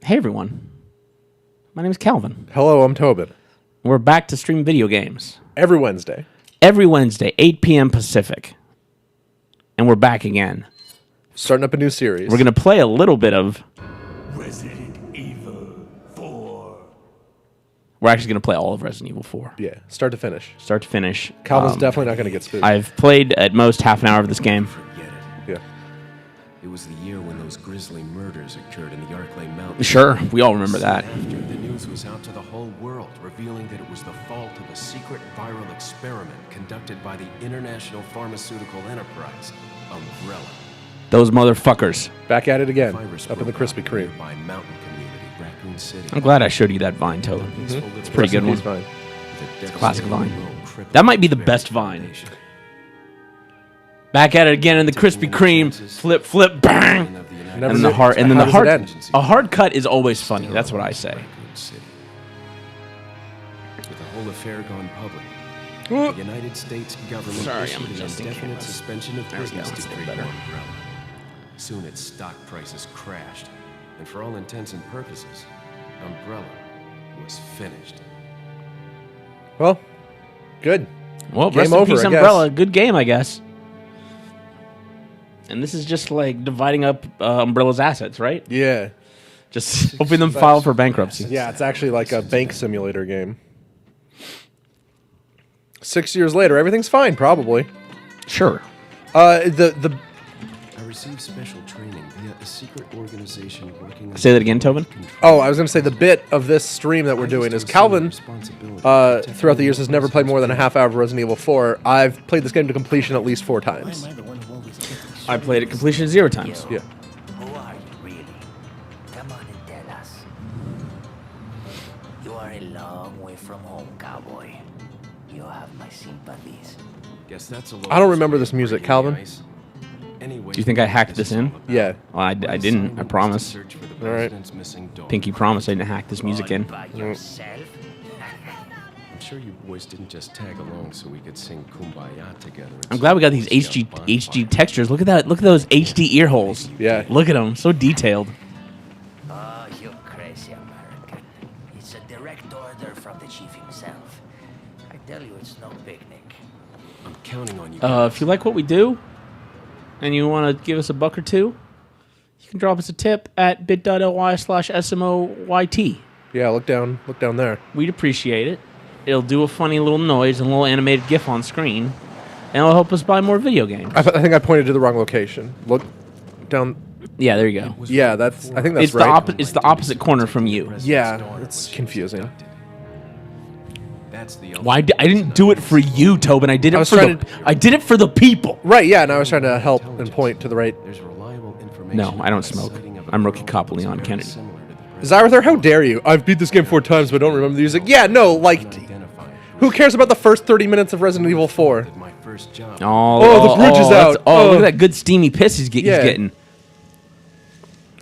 Hey everyone, my name is Calvin. Hello, I'm Tobin. We're back to stream video games. Every Wednesday. Every Wednesday, 8 p.m. Pacific. And we're back again. Starting up a new series. We're going to play a little bit of Resident Evil 4. We're actually going to play all of Resident Evil 4. Yeah, start to finish. Start to finish. Calvin's definitely not going to get spooked. I've played at most half an hour of this game. Forget it. Yeah. It was the year when those grisly murders occurred in the Arklay Mountains. Sure, we all remember that. After, the news was out to the whole world, revealing that it was the fault of a secret viral experiment conducted by the international pharmaceutical enterprise, Umbrella. Those motherfuckers. Back at it again, Virus up in the broke Krispy out Kreme. nearby mountain community, Raccoon City. I'm glad I showed you that Vine, Toad. It's a pretty good one. Fine. Classic Vine. That might be the best Vine. Back at it again in the Krispy Kreme. Flip, flip, bang! Never And then the knew- hard, and then how the does it hard. end? A hard cut is always funny. That's what I say. Raccoon City. With the whole affair gone public, Whoop. the United States government Sorry, I'm issued an adjusting indefinite cameras. suspension of There we go, business that's a decree little for better. Umbrella. Soon its stock prices crashed, and for all intents and purposes, Umbrella was finished. Well, good. Well, Game rest in over, peace, I guess. Umbrella. Good game, I guess. And this is just like dividing up Umbrella's assets, right? Yeah. Just hoping them file for bankruptcy. Yeah, it's actually like a bank simulator game. 6 years later, everything's fine, probably. Sure. The I received special training via a secret organization working on Say that again, Tobin. Oh, I was going to say the bit of this stream that we're doing is Calvin, throughout the years, has never played more than a half hour of Resident Evil 4. I've played this game to completion at least 4 times. I played it completion 0 times. Yeah. Who are you really? Come on and tell us. You are a long way from home, cowboy. You have my sympathies. Guess that's a I don't remember this music, Calvin. Anyway, Do you think I hacked this in? Yeah. Well, I didn't. I promise. All right. Pinky promise I didn't hack this music in. By yourself? I'm sure you boys didn't just tag along so we could sing Kumbaya together. I'm glad we got these HG textures. Look at that. Look at those HD ear holes. Yeah. Look at them. So detailed. Oh, you crazy American. It's a direct order from the chief himself. I tell you, it's no picnic. I'm counting on you. If you like what we do, and you want to give us a buck or two, you can drop us a tip at bit.ly/SMOYT. Yeah, look down there. We'd appreciate it. It'll do a funny little noise and a little animated GIF on screen, and it'll help us buy more video games. I think I pointed to the wrong location. Look down. Yeah, there you go. Yeah, I think that's It's right. it's the opposite corner from you. Yeah, it's confusing. That's the Why? I didn't do it for you, Tobin. I did it was for trying the. I did it for the people. Right, yeah, and I was trying to help and point to the right. There's reliable information. No, I don't about a smoke. sighting of a I'm rookie girl cop that was Leon very Kennedy. similar to the Zyrther, how dare you? I've beat this game 4 times, but don't remember the music. Yeah, no, like, identified. who cares about the first 30 minutes of Resident Evil 4? My first job. Oh, the bridge is that's- out. Oh, look Oh. at that good steamy piss he's Yeah. getting.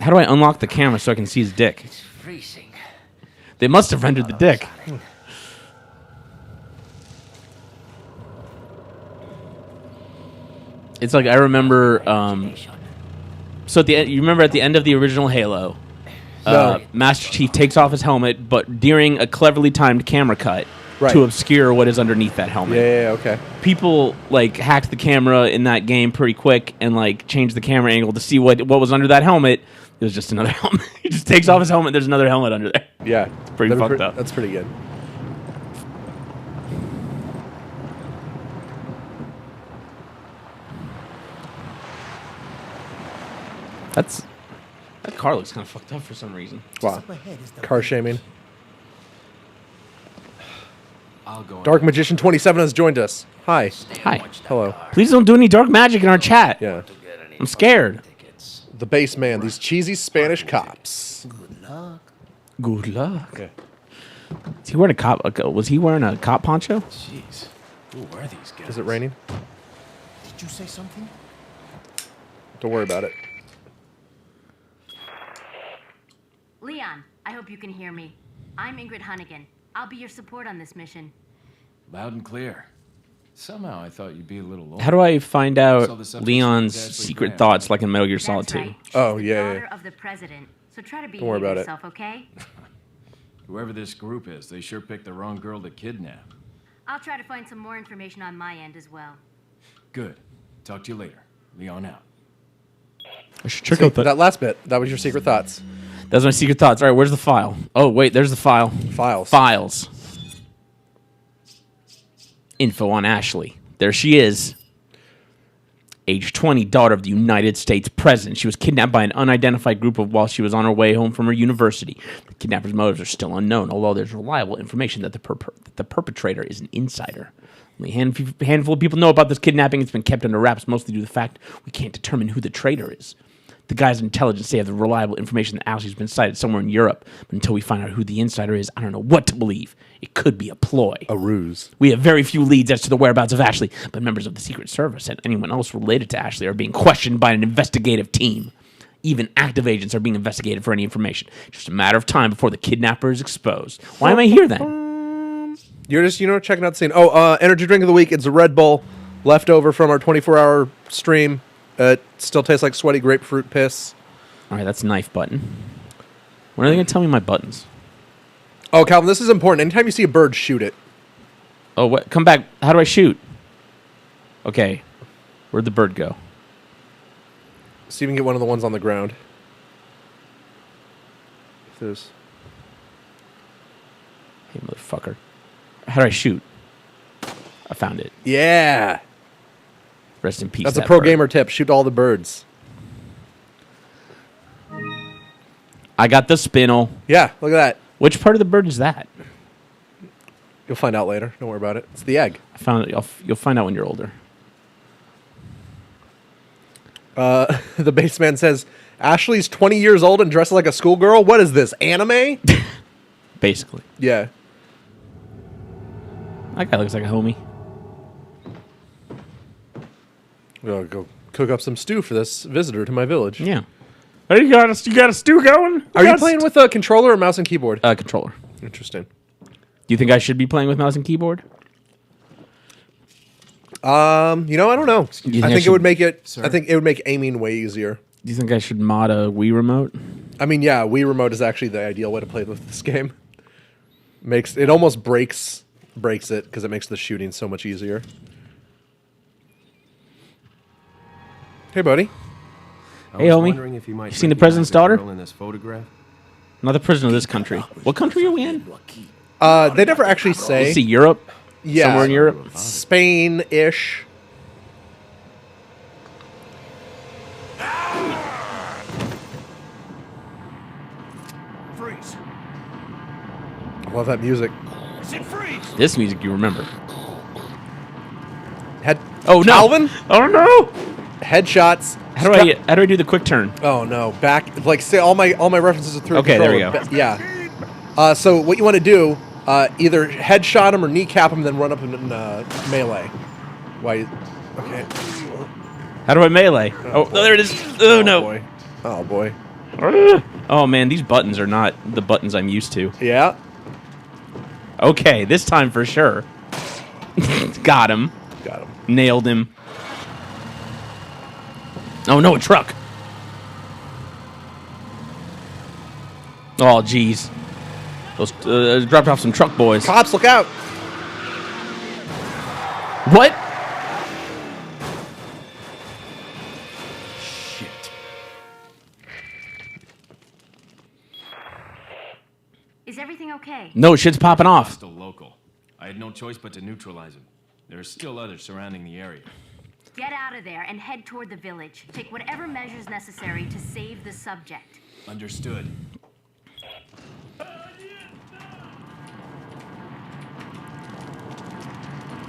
How do I unlock the camera so I can see his dick? It's freezing. They must have rendered the dick. It's like I remember. So at the end, you remember at the end of the original Halo, No. Master Chief takes off his helmet, but during a cleverly timed camera cut Right. to obscure what is underneath that helmet. Yeah, okay. People like hacked the camera in that game pretty quick and like changed the camera angle to see what was under that helmet. It was just another helmet. He just takes off his helmet. There's another helmet under there. Yeah. pretty That'd be fucked up. That's pretty good. That car looks kind of fucked up for some reason. Wow. Car shaming. I'll go. Dark Magician 27 has joined us. Hi. Hi. Hello. Please don't do any dark magic in our chat. Yeah. I'm scared. The base man, these cheesy Spanish cops. Good luck. Okay. Is he wearing a cop? Was he wearing a cop poncho? Jeez. Who are these guys? Is it raining? Did you say something? Don't worry about it. Leon, I hope you can hear me. I'm Ingrid Hunnigan. I'll be your support on this mission. Loud and clear. Somehow I thought you'd be a little older. How do I find out So the subject's Leon's exactly secret there. thoughts like in Metal Gear Solid That's 2? right. Oh, She's yeah, the yeah. daughter of the president, So try to Don't worry behave about it. yourself, okay? Whoever this group is, they sure picked the wrong girl to kidnap. I'll try to find some more information on my end as well. Good. Talk to you later. Leon out. I should check out That last bit, that was your secret thoughts. That's my secret thoughts. All right, where's the file? Oh, wait, there's the file. Files. Files. Info on Ashley. There she is. Age 20, daughter of the United States President. She was kidnapped by an unidentified group while she was on her way home from her university. The kidnapper's motives are still unknown, although there's reliable information that the perpetrator is an insider. Only a handful of people know about this kidnapping. It's been kept under wraps, mostly due to the fact we can't determine who the traitor is. The guys in intelligence say have the reliable information that Ashley's been sighted somewhere in Europe. But until we find out who the insider is, I don't know what to believe. It could be a ploy. A ruse. We have very few leads as to the whereabouts of Ashley, but members of the Secret Service and anyone else related to Ashley are being questioned by an investigative team. Even active agents are being investigated for any information. It's just a matter of time before the kidnapper is exposed. Why am I here then? You're just, checking out the scene. Oh, energy drink of the week. It's a Red Bull left over from our 24-hour stream. It still tastes like sweaty grapefruit piss. All right, that's knife button. When are they going to tell me my buttons? Oh, Calvin, this is important. Anytime you see a bird, shoot it. Oh, what? Come back. How do I shoot? Okay. Where'd the bird go? See if you can get one of the ones on the ground. If there's... Hey, motherfucker. How do I shoot? I found it. Yeah. Rest in peace. That's a that pro bird. gamer tip. Shoot all the birds. I got the spinel. Yeah, look at that. Which part of the bird is that? You'll find out later. Don't worry about it. It's the egg. I found it. You'll find out when you're older. The baseman says, Ashley's 20 years old and dresses like a schoolgirl? What is this, anime? Basically. Yeah. That guy looks like a homie. We'll go cook up some stew for this visitor to my village. Yeah. Hey, you got a stew going? Are you playing with a controller or mouse and keyboard? Controller. Interesting. Do you think I should be playing with mouse and keyboard? I don't know. You think I I think it would should- make it. Sir? I think it would make aiming way easier. Do you think I should mod a Wii remote? I mean, yeah, Wii remote is actually the ideal way to play with this game. Makes it almost breaks it because it makes the shooting so much easier. Hey, buddy. Hey, homie. Wondering if you might You seen the recognize president's the daughter? girl in this photograph? Not the president of this country. What country are we in? They never actually Let's say. see, Europe? Yeah, Somewhere in Europe? Spain-ish. Freeze! I love that music. Sit freeze! This music you remember. Oh no, Calvin! Oh no! Headshots. How do I do the quick turn? Oh no, back like say all my references are through. Okay, there we controller. go. Yeah. So what you want to do? Either headshot him or kneecap him, then run up in melee. Why? Okay. How do I melee? Oh, there it is. Oh no. Boy. Oh boy. Oh man, these buttons are not the buttons I'm used to. Yeah. Okay, this time for sure. Got him. Got him. Nailed him. Oh no, a truck. Oh jeez. Those dropped off some truck boys. Cops, look out! What? Shit. Is everything okay? No, shit's popping off. Hostile local. I had no choice but to neutralize him. There are still others surrounding the area. Get out of there and head toward the village. Take whatever measures necessary to save the subject. Understood.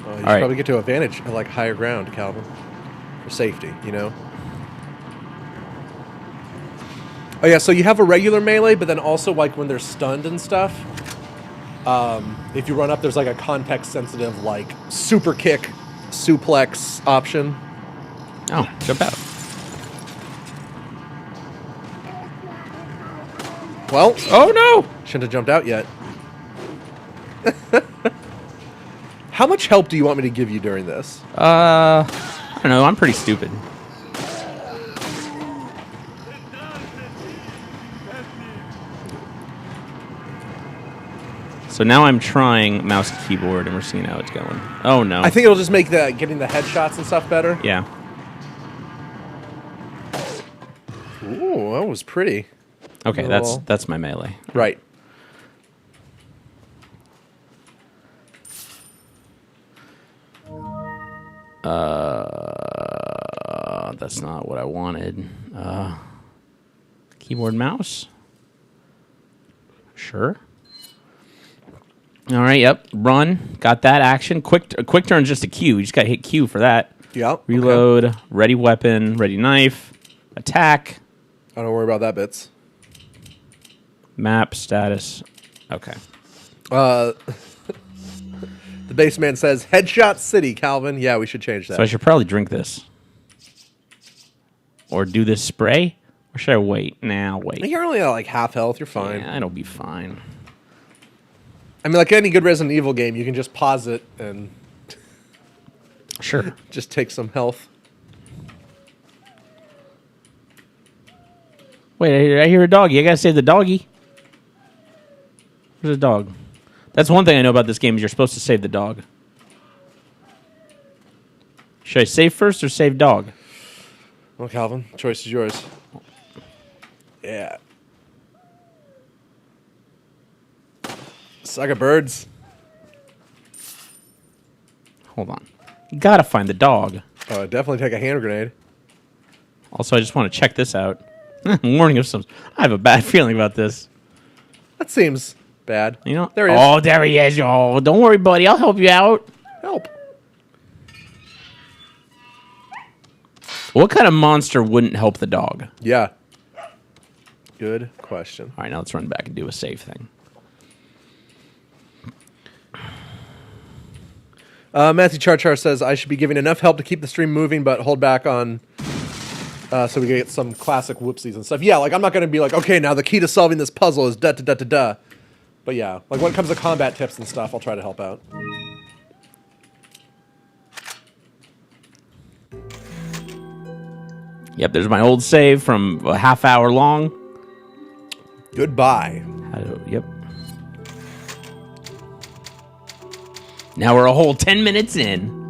You should right. probably get to advantage at like higher ground, Calvin, for safety. You know. Oh yeah, so you have a regular melee, but then also like when they're stunned and stuff. If you run up, there's like a context-sensitive like super kick, suplex option. Oh, jump out. Well, Oh no! shouldn't have jumped out yet. How much help do you want me to give you during this? I don't know. I'm pretty stupid. So now I'm trying mouse and keyboard, and we're seeing how it's going. Oh, no. I think it'll just make getting the headshots and stuff better. Yeah. Ooh, that was pretty. Okay, that's my melee. Right. That's not what I wanted. Keyboard, mouse. Sure. All right. Yep. Run. Got that action. Quick turn's just a Q. You just got to hit Q for that. Yep. Reload. Okay. Ready weapon. Ready knife. Attack. I don't worry about that bits. Map status. Okay. The baseman says Headshot City, Calvin. Yeah, we should change that. So I should probably drink this. Or do this spray? Or should I wait? Nah, I'll wait. You're only at like half health. You're fine. Yeah, it'll be fine. I mean, like any good Resident Evil game, you can just pause it and Sure. just take some health. Wait, I hear a doggy. I gotta save the doggy. Where's the dog? That's one thing I know about this game is you're supposed to save the dog. Should I save first or save dog? Well, Calvin, choice is yours. Yeah. Saga birds. Hold on. You gotta find the dog. Oh, definitely take a hand grenade. Also, I just want to check this out. Warning of some. I have a bad feeling about this. That seems bad. You know? There he is. Oh, there he is. Oh, don't worry, buddy. I'll help you out. Help. What kind of monster wouldn't help the dog? Yeah. Good question. All right, now let's run back and do a save thing. Matthew Charchar says, I should be giving enough help to keep the stream moving, but hold back on so we can get some classic whoopsies and stuff. Yeah, like I'm not going to be like, okay, now the key to solving this puzzle is da-da-da-da-da. But yeah, like when it comes to combat tips and stuff, I'll try to help out. Yep, there's my old save from a half hour long. Goodbye. Yep. Now we're a whole 10 minutes in.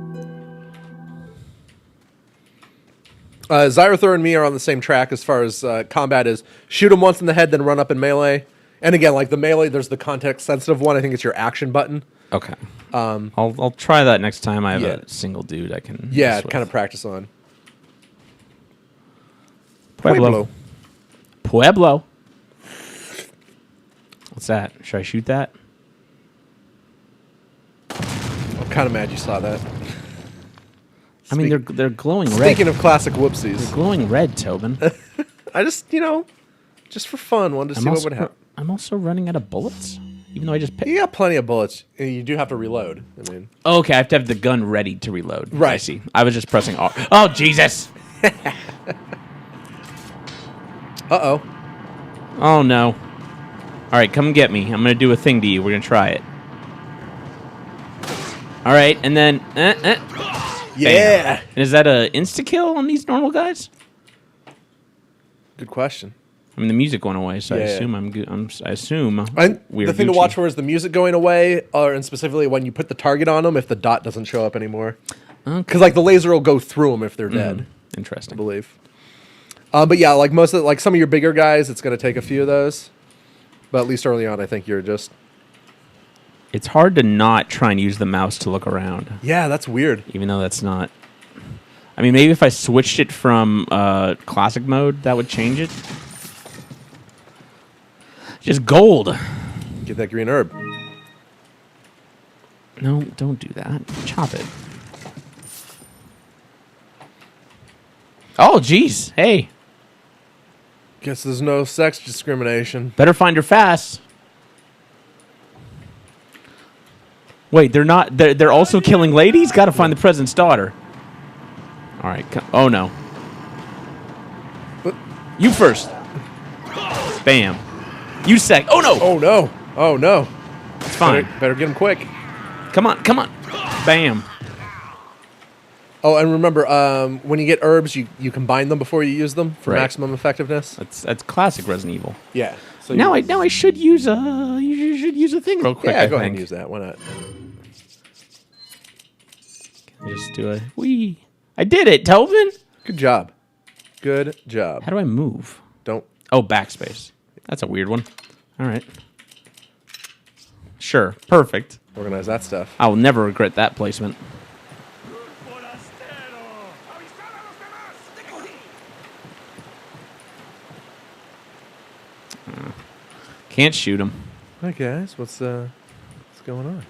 Zyrathor and me are on the same track as far as combat is. Shoot him once in the head, then run up in melee. And again, like the melee, there's the context-sensitive one. I think it's your action button. Okay. I'll try that next time I have yeah. a single dude I can. Yeah, mess with. kind of practice on. Pueblo. What's that? Should I shoot that? I'm kind of mad you saw that. I mean, they're glowing red. Speaking of classic whoopsies. They're glowing red, Tobin. I just, just for fun, wanted to see what would happen. I'm also running out of bullets, even though I just picked. You got plenty of bullets. You do have to reload. I mean, oh, okay, I have to have the gun ready to reload. Right. I see. I was just pressing R. Oh, Jesus! uh-oh. Oh, no. All right, come get me. I'm going to do a thing to you. We're going to try it. All right, and then... Yeah. And is that a insta-kill on these normal guys? Good question. I mean, the music went away, so I Yeah. assume I'm good. I assume we're the thing to Gucci. watch for is the music going away, and specifically when you put the target on them, if the dot doesn't show up anymore. Because like the laser will go through them if they're dead. I Interesting. believe. But yeah, like like some of your bigger guys, it's going to take a few of those. But at least early on, I think you're just... It's hard to not try and use the mouse to look around. Yeah, that's weird. Even though that's not... I mean, maybe if I switched it from classic mode, that would change it. Just gold. Get that green herb. No, don't do that. Chop it. Oh, jeez. Hey. Guess there's no sex discrimination. Better find her fast. Wait, they're not... They're also killing ladies? Gotta find the president's daughter. All right. Oh, no. You first. Bam. You sec. Oh, no. Oh, no. Oh, no. It's fine. Better get him quick. Come on. Come on. Bam. Oh, and remember, when you get herbs, you combine them before you use them for Right. maximum effectiveness. That's classic Resident Evil. Yeah. So Now I should use could use a thing real quick. Yeah, I go ahead think. and use that. Why not? Just do a wee. I did it, Telvin. Good job. Good job. How do I move? Don't. Oh, backspace. That's a weird one. All right. Sure. Perfect. Organize that stuff. I will never regret that placement. Can't shoot him. Hi guys, what's going on?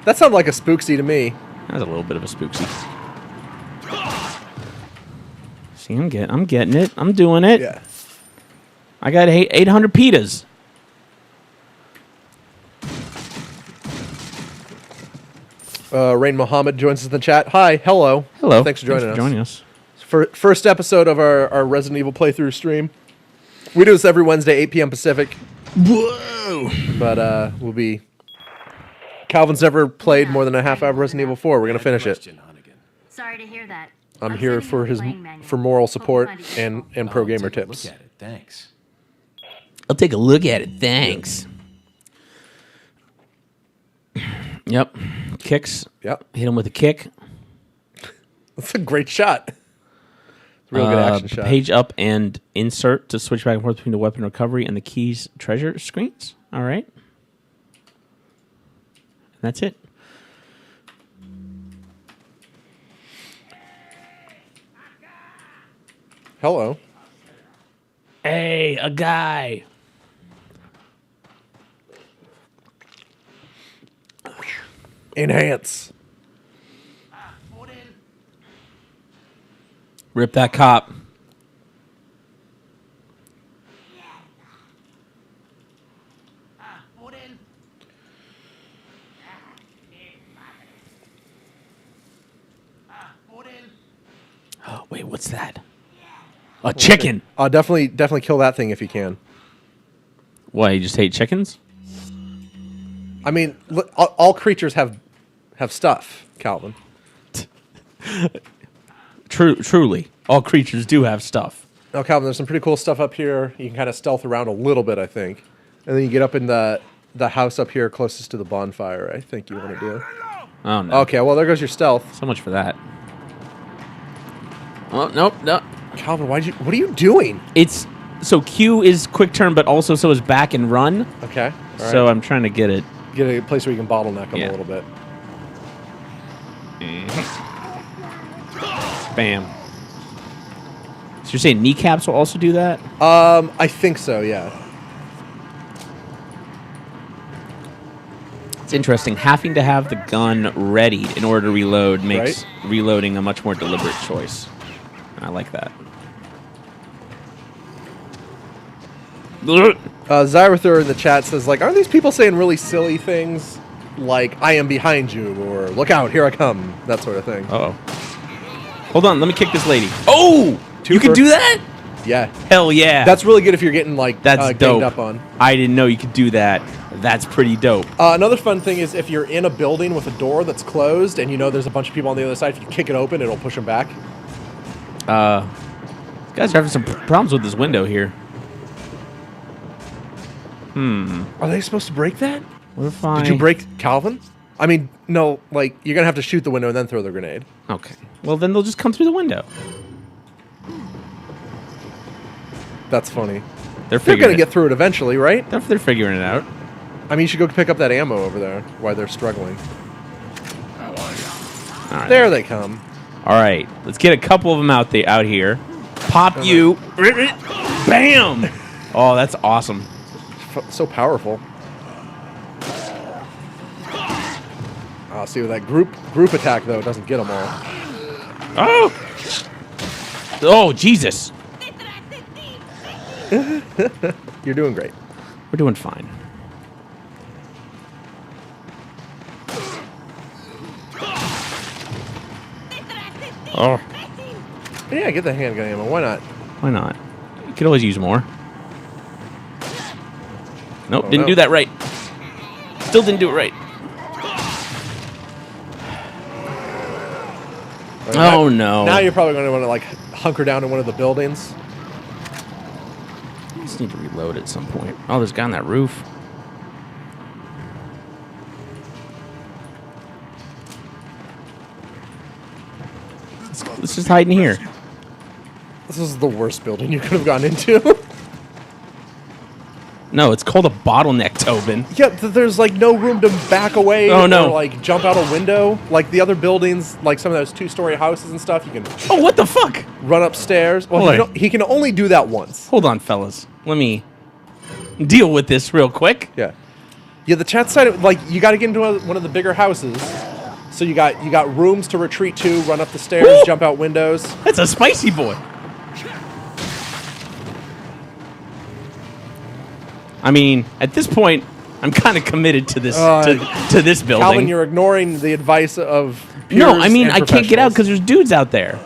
That sounded like a spooksy to me. That was a little bit of a spooksy. See, I'm getting it. I'm doing it. Yeah. I got 800 pitas. Rain Mohammed joins us in the chat. Hi, hello. Hello. Thanks for joining us. us. First episode of our Resident Evil playthrough stream. We do this every Wednesday, 8 p.m. Pacific. Whoa. But we'll be... Calvin's never played more than a half hour of Resident Evil 4. We're going to finish it. Sorry to hear that. I'm here sending for you the his playing manual. for moral Hope you support find it and useful. pro gamer Take a tips. Look at it. Thanks. I'll take a look at it. Thanks. Yep. Kicks. Yep. Hit him with a kick. That's a great shot. It's a real good action shot. Page up and insert to switch back and forth between the weapon recovery and the keys treasure screens. All right. That's it. Hello. Hey, a guy. Enhance. Rip that cop. Oh, wait, what's that? A chicken. Definitely kill that thing if you can. Why, you just hate chickens? I mean, all creatures have stuff, Calvin. Truly. All creatures do have stuff. Now, Calvin, there's some pretty cool stuff up here. You can kind of stealth around a little bit, I think. And then you get up in the house up here closest to the bonfire, I think you want to do. Oh, no. Okay, well, there goes your stealth. So much for that. Oh, nope, no. Calvin, what are you doing? It's... So Q is quick turn, but also so is back and run. Okay. All right. So I'm trying to get it. Get a place where you can bottleneck them Yeah. a little bit. Bam. So you're saying kneecaps will also do that? I think so, yeah. It's interesting. Having to have the gun ready in order to reload makes reloading a much more deliberate choice. I like that. Zyrathur in the chat says, like, aren't these people saying really silly things? Like, I am behind you, or look out, here I come, that sort of thing. Uh-oh. Hold on, let me kick this lady. Oh! You can Twofer. do that? Yeah. Hell yeah. That's really good if you're getting, like, That's ganged dope. up on. I didn't know you could do that. That's pretty dope. Another fun thing is if you're in a building with a door that's closed and you know there's a bunch of people on the other side, if you kick it open, it'll push them back. These guys are having some problems with this window here. Are they supposed to break that? What if I... Did you break Calvin? I mean, no, like, you're going to have to shoot the window and then throw the grenade. Okay. Well, then they'll just come through the window. That's funny. They're They're going figuring to get through it eventually, right? They're figuring it out. I mean, you should go pick up that ammo over there while they're struggling. All right. There they come. All right. Let's get a couple of them out here. Pop you. Bam! Oh, that's awesome. So powerful. I'll see with that group attack, though, doesn't get them all. Oh! Oh, Jesus. You're doing great. We're doing fine. Oh, Yeah, get the handgun ammo. Why not? why not? You could always use more. Nope, Oh, didn't no. do that right. Still didn't do it right. Oh, no. Now you're probably going to want to, like, hunker down in one of the buildings. Just need to reload at some point. Oh, there's a guy on that roof. Let's just hide in here. This is the worst building you could have gone into. No, it's called a bottleneck, Tobin. Yeah, there's like no room to back away Oh, no. or like jump out a window. Like the other buildings, like some of those 2-story houses and stuff, you can Oh, what the fuck? run upstairs. Well, Hold on. he can only do that once. Hold on, fellas. Let me deal with this real quick. Yeah. Yeah, the chat side, like, you got to get into one of the bigger houses. So you got rooms to retreat to, run up the stairs, Woo! jump out windows. That's a spicy boy. I mean, at this point, I'm kind of committed to this to this building. Calvin, you're ignoring the advice of peers. No, I mean, and I can't get out professionals. because there's dudes out there.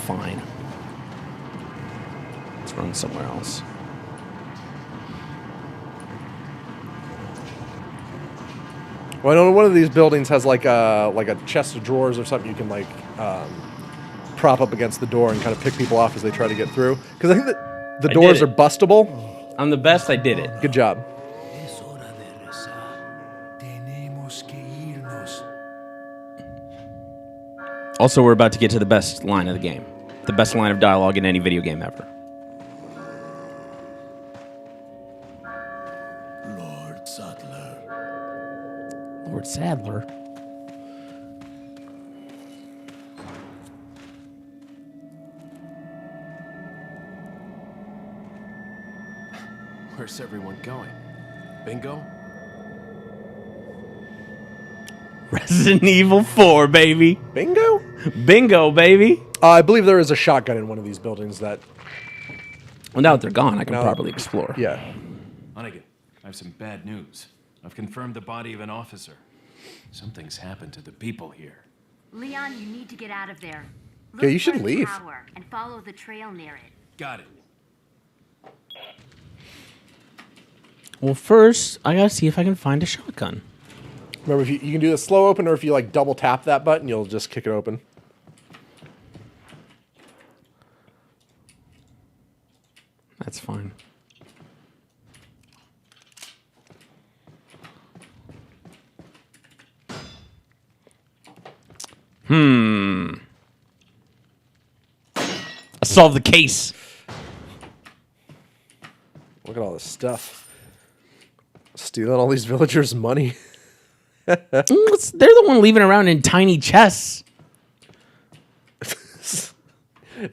Fine. Let's run somewhere else. Well, I know one of these buildings has like a chest of drawers or something you can like prop up against the door and kind of pick people off as they try to get through. Because I think that the I doors did are it. bustable. I'm the best. I did it. Good job. Es hora de rezar. Tenemos que irnos. Also, we're about to get to the best line of the game. The best line of dialogue in any video game ever. Lord Sattler. Lord Sadler. Where's everyone going? Bingo? Resident Evil 4, baby. Bingo? Bingo, baby. I believe there is a shotgun in one of these buildings that, Well, now that they're gone, I can No. properly explore. yeah. Hunnigan, I have some bad news. I've confirmed the body of an officer. Something's happened to the people here. Leon, you need to get out of there. Yeah, you Look should for a leave. tower and follow the trail near it. Got it. Well, first, I gotta see if I can find a shotgun. Remember, if you can do the slow open, or if you like double tap that button, you'll just kick it open. That's fine. I solved the case. Look at all this stuff. Stealing all these villagers' money. They're the one leaving around in tiny chests. If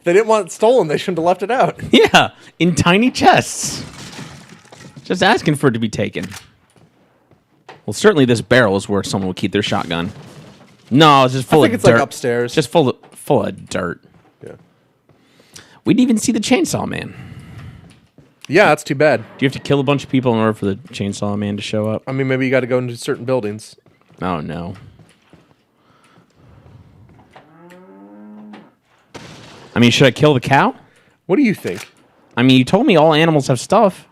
they didn't want it stolen, they shouldn't have left it out. Yeah, in tiny chests. Just asking for it to be taken. Well, certainly this barrel is where someone would keep their shotgun. No, it's just full I think of it's dirt. like upstairs. Just full of dirt. Yeah. We didn't even see the chainsaw man. Yeah, that's too bad. Do you have to kill a bunch of people in order for the chainsaw man to show up? I mean, maybe you got to go into certain buildings. Oh, no. I mean, should I kill the cow? What do you think? I mean, you told me all animals have stuff.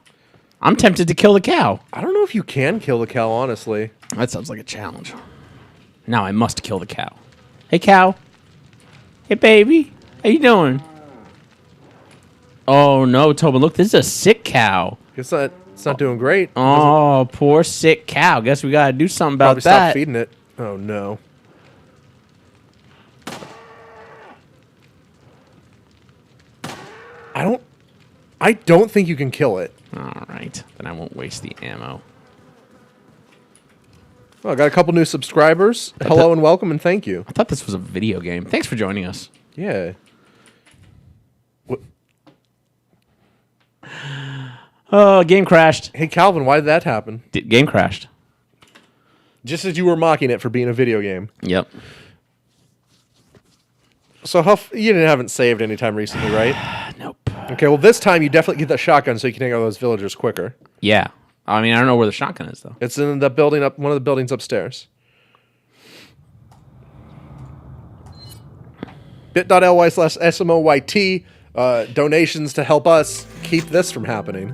I'm tempted to kill the cow. I don't know if you can kill the cow, honestly. That sounds like a challenge. Now I must kill the cow. Hey, cow. Hey, baby. How you doing? Oh, no, Tobin. Look, this is a sick cow. It's not doing great. Oh, poor sick cow. Guess we got to do something about Probably stop that. feeding it. Oh, no. I don't think you can kill it. All right. Then I won't waste the ammo. Well, I got a couple new subscribers. Hello and welcome and thank you. I thought this was a video game. Thanks for joining us. Yeah. What? Oh, game crashed. Hey, Calvin, why did that happen? Game crashed. Just as you were mocking it for being a video game. Yep. So you haven't saved anytime recently, right? Nope. Okay, well, this time you definitely get that shotgun so you can take out those villagers quicker. Yeah. I mean, I don't know where the shotgun is, though. It's in the building up, one of the buildings upstairs. bit.ly/SMOYT, donations to help us keep this from happening.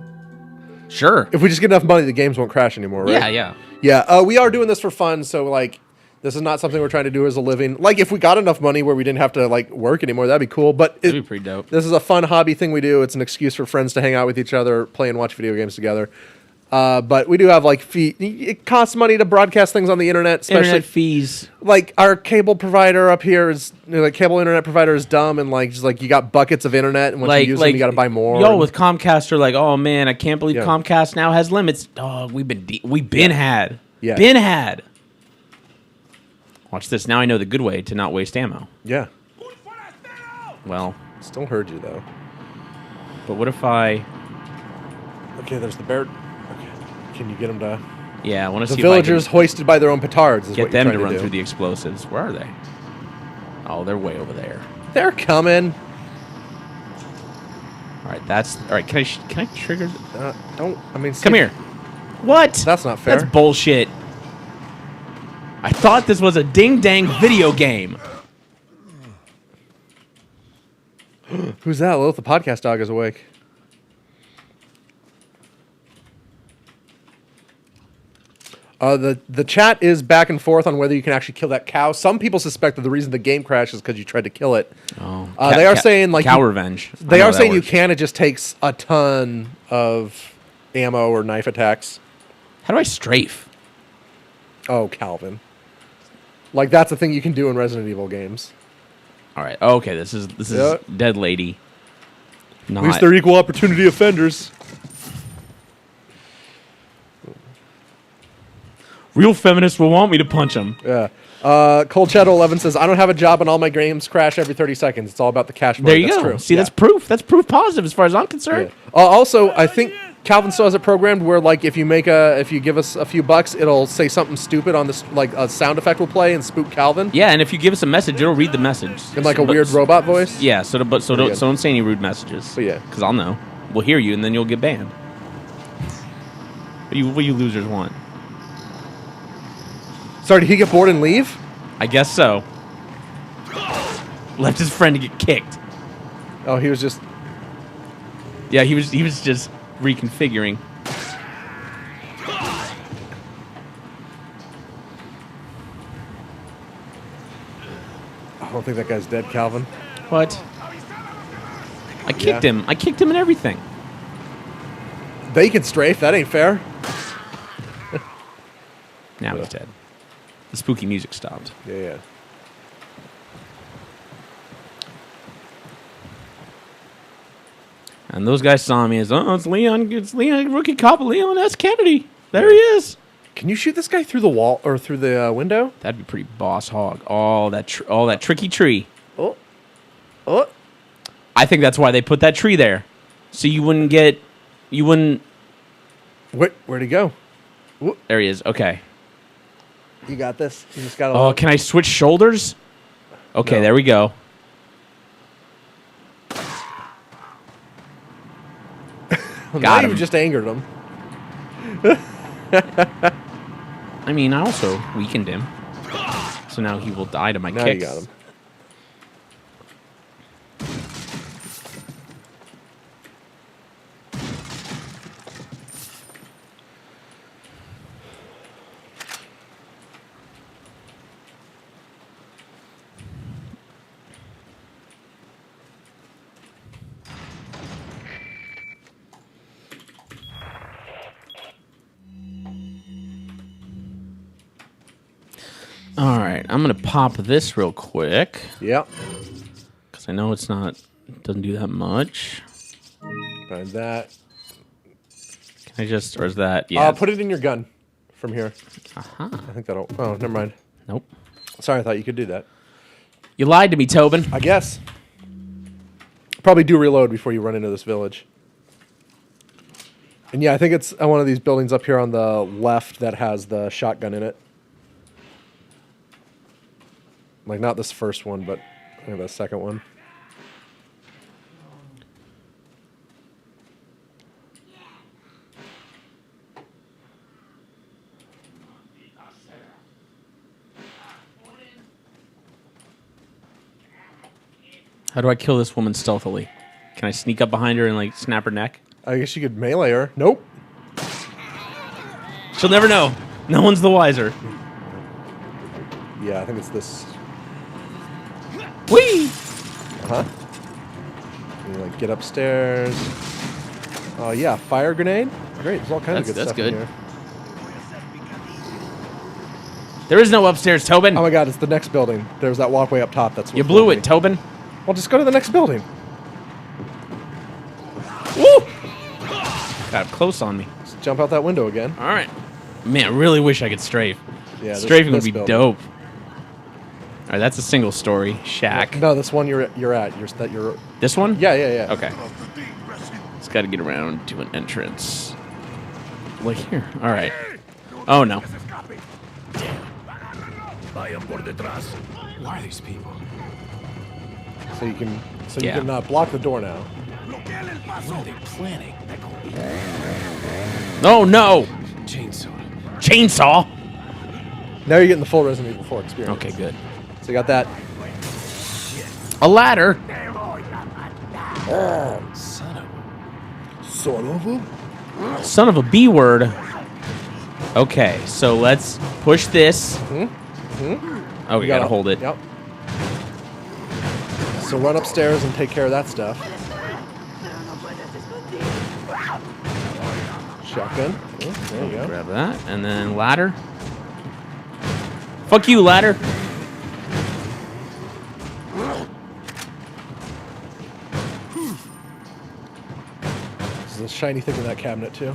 Sure. If we just get enough money, the games won't crash anymore, right? Yeah. Yeah, we are doing this for fun, so, like, This is not something we're trying to do as a living. Like, if we got enough money where we didn't have to, like, work anymore, that'd be cool. But That'd be pretty dope. This is a fun hobby thing we do. It's an excuse for friends to hang out with each other, play and watch video games together. But we do have, like, fee. It costs money to broadcast things on the internet, especially Internet fees. like our cable provider up here is like cable internet provider is dumb and like just like you got buckets of internet and once you use them you got to buy more. Y'all with Comcast are like, oh man, I can't believe Yeah. Comcast now has limits. Dog, we've been had. Yeah. Been had. Watch this. Now I know the good way to not waste ammo. Yeah, Well, still heard you though. but what if I? Okay, there's the bear. Okay, can you get them to? Yeah, I want to The see villagers if I hoisted by their own petards. Is can what get you're them to trying run do. through the explosives. Where are they? Oh, they're way over there. They're coming. All right, that's all right. Can I trigger? Don't. I mean, Come here. What? That's not fair. That's bullshit. I thought this was a ding dang video game. Who's that? Lilith, the podcast dog, is awake. The chat is back and forth on whether you can actually kill that cow. Some people suspect that the reason the game crashed is because you tried to kill it. Oh, They are saying like cow revenge. They I know are that saying you works. can. It just takes a ton of ammo or knife attacks. How do I strafe? Oh, Calvin. Like that's a thing you can do in Resident Evil games. All right. Okay. This is Yeah. dead lady. At least they're equal opportunity offenders. Real feminists will want me to punch them. Yeah. Cold Shadow 11 says, I don't have a job and all my games crash every 30 seconds. It's all about the cash money. There you That's go. True. See, Yeah. that's proof. That's proof positive as far as I'm concerned. Yeah. Also, I think Calvin still has it programmed where, like, if you give us a few bucks, it'll say something stupid on this, like a sound effect will play and spook Calvin Yeah, and if you give us a message, it'll read the message in like a But- weird robot voice. Yeah. So good. don't say any rude messages. But yeah. Because I'll know. We'll hear you, and then you'll get banned. What you losers want? Sorry, did he get bored and leave? I guess so. Left his friend to get kicked. Oh, he was just. Yeah, he was just reconfiguring. I don't think that guy's dead, Calvin. What? I kicked Yeah. him. I kicked him and everything. They can strafe. That ain't fair. Now he's dead. The spooky music stopped. Yeah, yeah. And those guys saw me as, oh, it's Leon, rookie cop Leon S. Kennedy. There he is. Can you shoot this guy through the wall or through the window? That'd be pretty boss hog. All that tricky tree. Oh. Oh. I think that's why they put that tree there. So you wouldn't. Where'd he go? There he is. Okay. You got this. You just got Oh, can I switch shoulders? Okay, No. there we go. Now Got you him. just angered him. I mean, I also weakened him. So now he will die to my Now kicks. you got him. All right, I'm gonna pop this real quick Yep. because I know it doesn't do that much. Find that. Can I just, or is that? Yeah. Put it in your gun from here. Uh-huh. I think that'll. Oh, never mind. Nope. Sorry, I thought you could do that. You lied to me, Tobin. I guess. Probably do reload before you run into this village. And yeah, I think it's one of these buildings up here on the left that has the shotgun in it. Like, not this first one, but I think the second one. How do I kill this woman stealthily? Can I sneak up behind her and like snap her neck? I guess you could melee her. Nope. She'll never know. No one's the wiser. Yeah, I think it's this. Whee! Huh? You like get upstairs. Oh yeah, fire grenade. Great, there's all kinds of good That's stuff good. in here. There is no upstairs, Tobin. Oh my god, it's the next building. There's that walkway up top. That's what You blew fooled it, me. Tobin. Well, just go to the next building. Woo! Got up close on me. Just jump out that window again. All right. Man, I really wish I could strafe. Yeah, Strafing would this be building. dope. All right, that's a single story shack. No, this one you're at. This one? Yeah, yeah, yeah. Okay. Just got to get around to an entrance. Like here. All right. Oh no. Why are these people? So you can Yeah. block the door now. What are they planning? Oh no. Chainsaw. Chainsaw. Now you're getting the full Resident Evil 4 experience. Okay, good. So you got that. A ladder. Son of a... Son of a B word. Okay, so let's push this. Oh, we gotta hold it. Yep. So run upstairs and take care of that stuff. Shotgun. Oh, there you go. Grab that, and then ladder. Fuck you, ladder. There's a shiny thing in that cabinet too.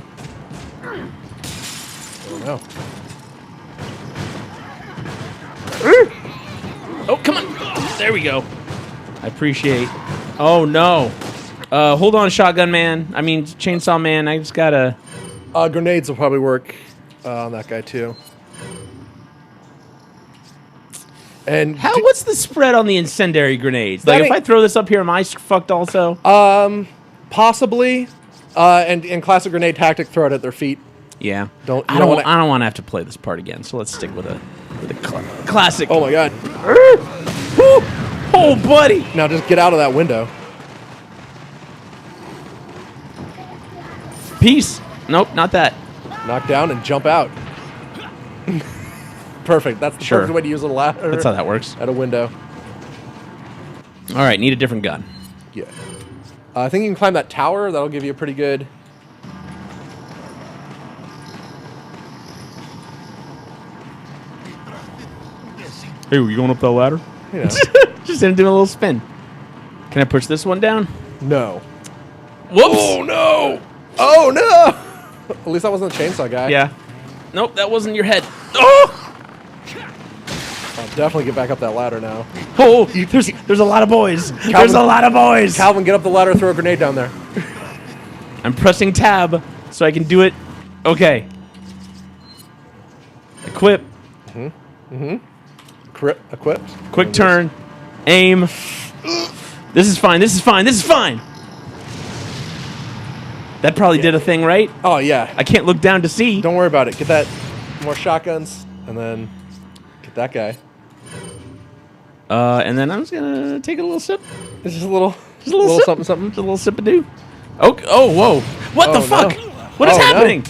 Oh no. Oh, come on. There we go. I appreciate. Oh no. Hold on, shotgun man. I mean, chainsaw man. I just gotta. Grenades will probably work on that guy too. And What's the spread on the incendiary grenades? That Like, if ain't- I throw this up here, am I fucked also? possibly, and in classic grenade tactic, throw it at their feet. Yeah. Don't- I you don't. don't wanna- I don't want to have to play this part again. So let's stick with a classic. Oh my god! Woo! Oh, buddy. Now just get out of that window. Peace. Nope, not that. Knock down and jump out. Perfect. That's the Sure. perfect way to use a ladder. That's how that works. At a window. All right, need a different gun. Yeah. I think you can climb that tower. That'll give you a pretty good. Hey, were you going up that ladder? You know. Just doing a little spin. Can I push this one down? No. Whoops. Oh no! Oh no! At least that wasn't a chainsaw guy. Yeah. Nope, that wasn't your head. Oh! I'll definitely get back up that ladder now. Oh, there's a lot of boys. There's a lot of boys. Calvin, get up the ladder. Throw a grenade down there. I'm pressing tab so I can do it. Okay. Equip. Equipped. Quick turn. Aim. This is fine. This is fine. This is fine. That probably did a thing, right? Oh yeah. I can't look down to see. Don't worry about it. Get that. More shotguns, and then get that guy. And then I'm just gonna take a little sip. It's just a little sip. something, something. Just a little sip of do. Oh, whoa! What the Oh, fuck? no. What is Oh, no. happening?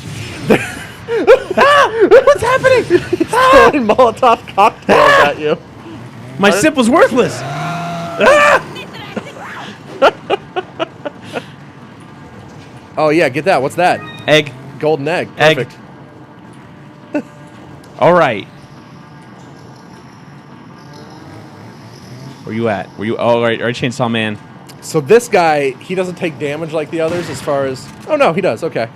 What's happening? Throwing Molotov cocktails at you. My sip was worthless. Oh yeah, get that. What's that? Egg. Golden egg. Egg. Perfect. All right. Where you at? Were you? Oh, all right, Chainsaw Man. So this guy, he doesn't take damage like the others as far as... Oh, no, he does. Okay.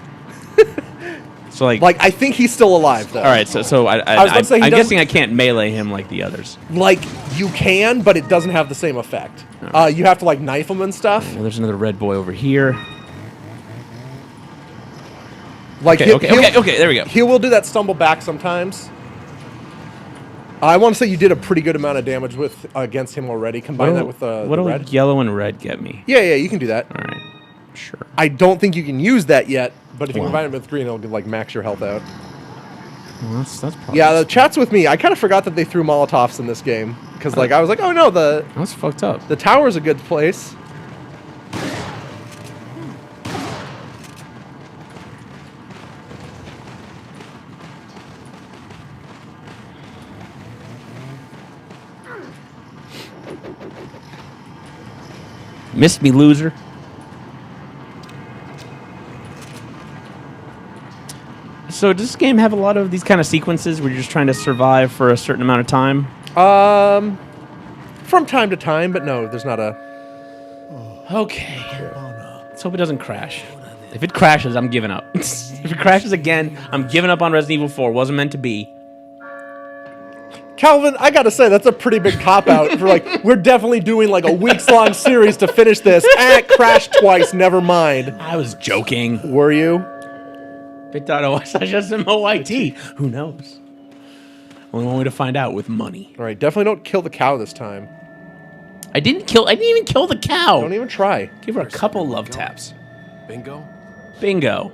So like, Like, I think he's still alive, though. all right. So was about to say, he I'm doesn't- guessing I can't melee him like the others. Like, you can, but it doesn't have the same effect. You have to, like, knife him and stuff. Well, there's another red boy over here. Like, Okay, okay. There we go. He will do that stumble back sometimes. I want to say you did a pretty good amount of damage with against him already. Combine that with what the do red. yellow and red get me? Yeah, you can do that. All right, sure. I don't think you can use that yet, but if you Wow. combine it with green, it'll like max your health out. Well, that's probably Yeah, the chat's with me. I kind of forgot that they threw Molotovs in this game because like I was like, oh no, that's fucked up. the tower's a good place. Missed me, loser. So does this game have a lot of these kind of sequences where you're just trying to survive for a certain amount of time? From time to time, but no, there's not a... Okay. Let's hope it doesn't crash. If it crashes, I'm giving up. If it crashes again, I'm giving up on Resident Evil 4. Wasn't meant to be. Calvin, I gotta say, that's a pretty big cop-out for, like, we're definitely doing, like, a weeks-long series to finish this. It crashed twice, never mind. I was joking. Were you? bit.os/SMOYT. Who knows? Only one way to find out with money. All right, definitely don't kill the cow this time. I didn't even kill the cow. Don't even try. Give her a couple love taps. Bingo? Bingo.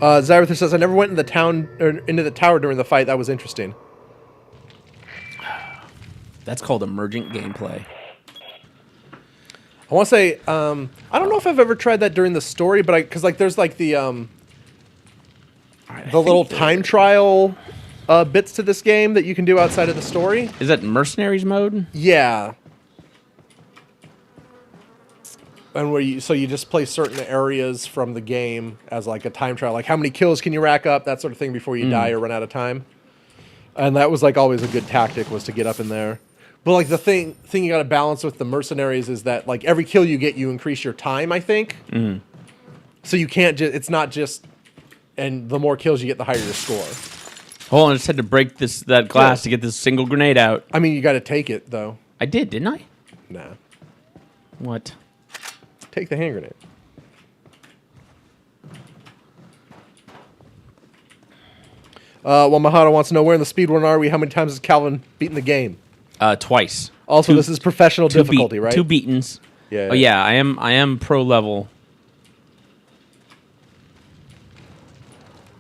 Zyrathor says, I never went in the town or into the tower during the fight. That was interesting. That's called emergent gameplay. I want to say, I don't know if I've ever tried that during the story, but because like there's like the little time trial bits to this game that you can do outside of the story. Is that mercenaries mode? Yeah. And where you just play certain areas from the game as like a time trial, like how many kills can you rack up, that sort of thing before you die or run out of time. And that was like always a good tactic, was to get up in there. But like the thing you got to balance with the mercenaries is that like every kill you get, you increase your time, I think. So you can't just, it's not just, and the more kills you get, the higher your score. Hold on, I just had to break that glass to get this single grenade out. I mean, you got to take it though. I did, didn't I? Nah. What? Take the hand grenade. Well, Mahado wants to know, where in the speedrun are we? How many times has Calvin beaten the game? Twice. Also, this is professional difficulty, right? 2 beatens. Yeah. Oh yeah, I am pro level.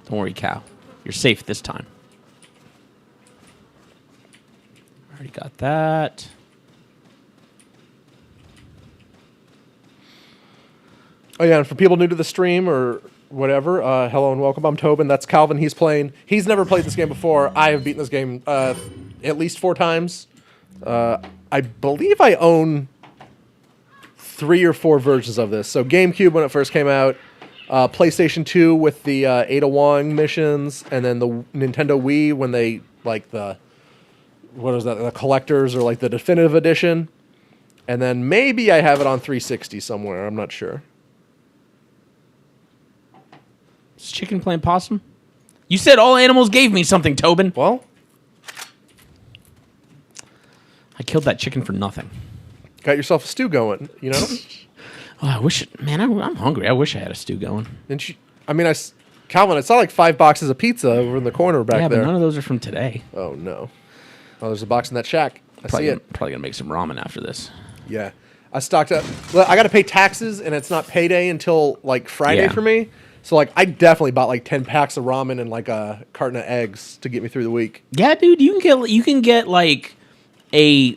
Don't worry, cow. You're safe this time. Already got that. Oh yeah, and for people new to the stream or whatever, hello and welcome. I'm Tobin. That's Calvin. He's playing. He's never played this game before. I have beaten this game at least 4 times. I believe I own 3 or 4 versions of this. So GameCube when it first came out, PlayStation 2 with the Ada Wong missions, and then the Nintendo Wii when they like the collectors or like the definitive edition, and then maybe I have it on 360 somewhere. I'm not sure. Is chicken playing possum? You said all animals gave me something, Tobin. Well, I killed that chicken for nothing. got yourself a stew going, you know? Oh, I wish, man, I'm hungry. I wish I had a stew going. And Calvin, I saw like 5 boxes of pizza over in the corner back there. Yeah, but none of those are from today. Oh, no. Oh, there's a box in that shack. I see it. Probably gonna make some ramen after this. Yeah. I stocked up. Well, I got to pay taxes, and it's not payday until like Friday for me. So like, I definitely bought like 10 packs of ramen and like a carton of eggs to get me through the week. Yeah, dude, you can get like a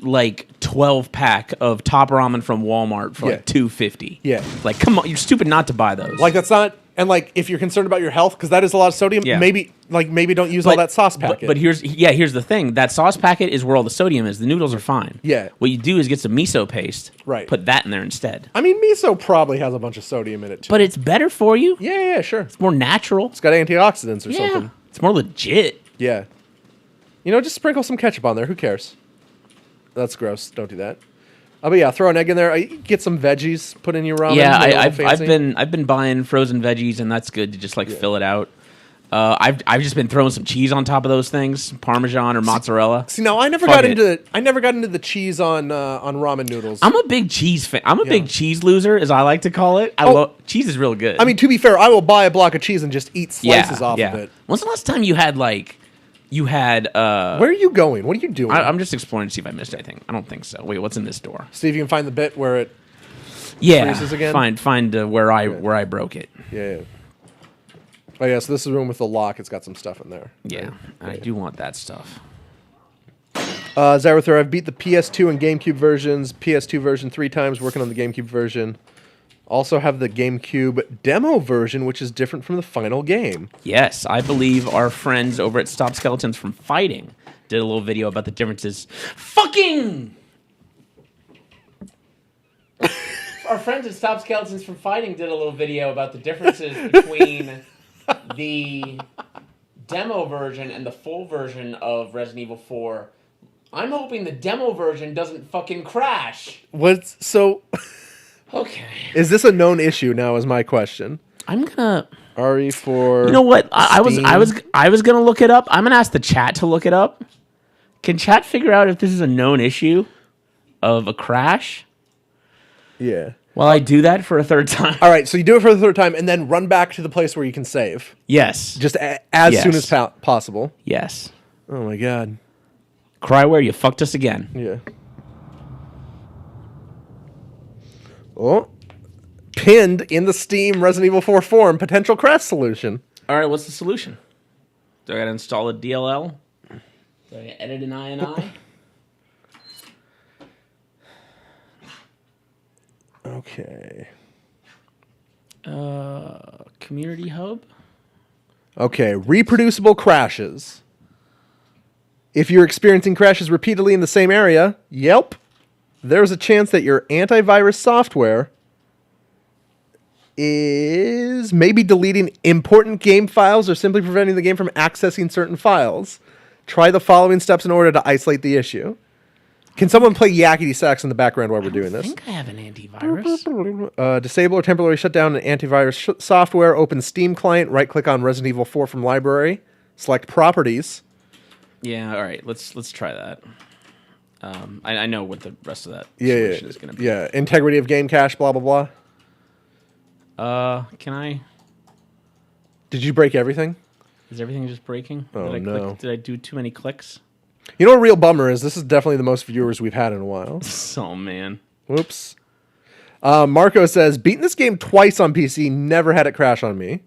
12 pack of top ramen from Walmart for like $2.50. Yeah. Like, come on, you're stupid not to buy those. Like that's not. And like, if you're concerned about your health, because that is a lot of sodium, maybe don't use all that sauce packet. But here's the thing: that sauce packet is where all the sodium is. The noodles are fine. Yeah. What you do is get some miso paste. Right. Put that in there instead. I mean, miso probably has a bunch of sodium in it too. But it's better for you. Yeah, sure. It's more natural. It's got antioxidants or something. It's more legit. Yeah. You know, just sprinkle some ketchup on there. Who cares? That's gross. Don't do that. But yeah, throw an egg in there. Get some veggies. Put in your ramen. Yeah, I've been buying frozen veggies, and that's good to just fill it out. I've just been throwing some cheese on top of those things, Parmesan or mozzarella. See, now I never got into the cheese on ramen noodles. I'm a big cheese fan. I'm a big cheese loser, as I like to call it. Cheese is real good. I mean, to be fair, I will buy a block of cheese and just eat slices off of it. When's the last time you had where are you going? What are you doing? I'm just exploring to see if I missed anything. I don't think so. Wait, what's in this door? See if you can find the bit where it freezes again. Find where I broke it. Yeah. Oh yeah, so this is the room with the lock. It's got some stuff in there. Yeah, I do want that stuff. Zyrathor, I've beat the PS2 and GameCube versions. PS2 version 3 times, working on the GameCube version. Also have the GameCube demo version, which is different from the final game. Yes, I believe our friends over at Stop Skeletons from Fighting did a little video about the differences. Fucking! our friends at Stop Skeletons from Fighting did a little video about the differences between the demo version and the full version of Resident Evil 4. I'm hoping the demo version doesn't fucking crash. So? Okay. Is this a known issue now? Is my question. I'm gonna RE4. You know what? I was gonna look it up. I'm gonna ask the chat to look it up. Can chat figure out if this is a known issue of a crash? Yeah. While I do that for a third time. All right, so you do it for the third time, and then run back to the place where you can save. Yes. Just as soon as possible. Yes. Oh my god. Cryware, you fucked us again. Yeah. Oh. Pinned in the Steam Resident Evil 4 forum, potential crash solution. All right, what's the solution? Do I gotta install a DLL? Do I gotta edit an INI? Okay. Community hub? Okay, reproducible crashes. If you're experiencing crashes repeatedly in the same area, there's a chance that your antivirus software is maybe deleting important game files or simply preventing the game from accessing certain files. Try the following steps in order to isolate the issue. Can someone play yakety sax in the background while we're doing this? I think I have an antivirus. Disable or temporarily shut down an antivirus software. Open Steam client. Right-click on Resident Evil 4 from library. Select properties. Yeah, all right. Let's try that. I know what the rest of that Yeah, solution is going to be. Yeah, integrity of game cache, blah, blah, blah. Can I... Did you break everything? Is everything just breaking? Oh, no. Did I do too many clicks? You know what a real bummer is? This is definitely the most viewers we've had in a while. Oh, man. Whoops. Marco says, beaten this game twice on PC, never had it crash on me.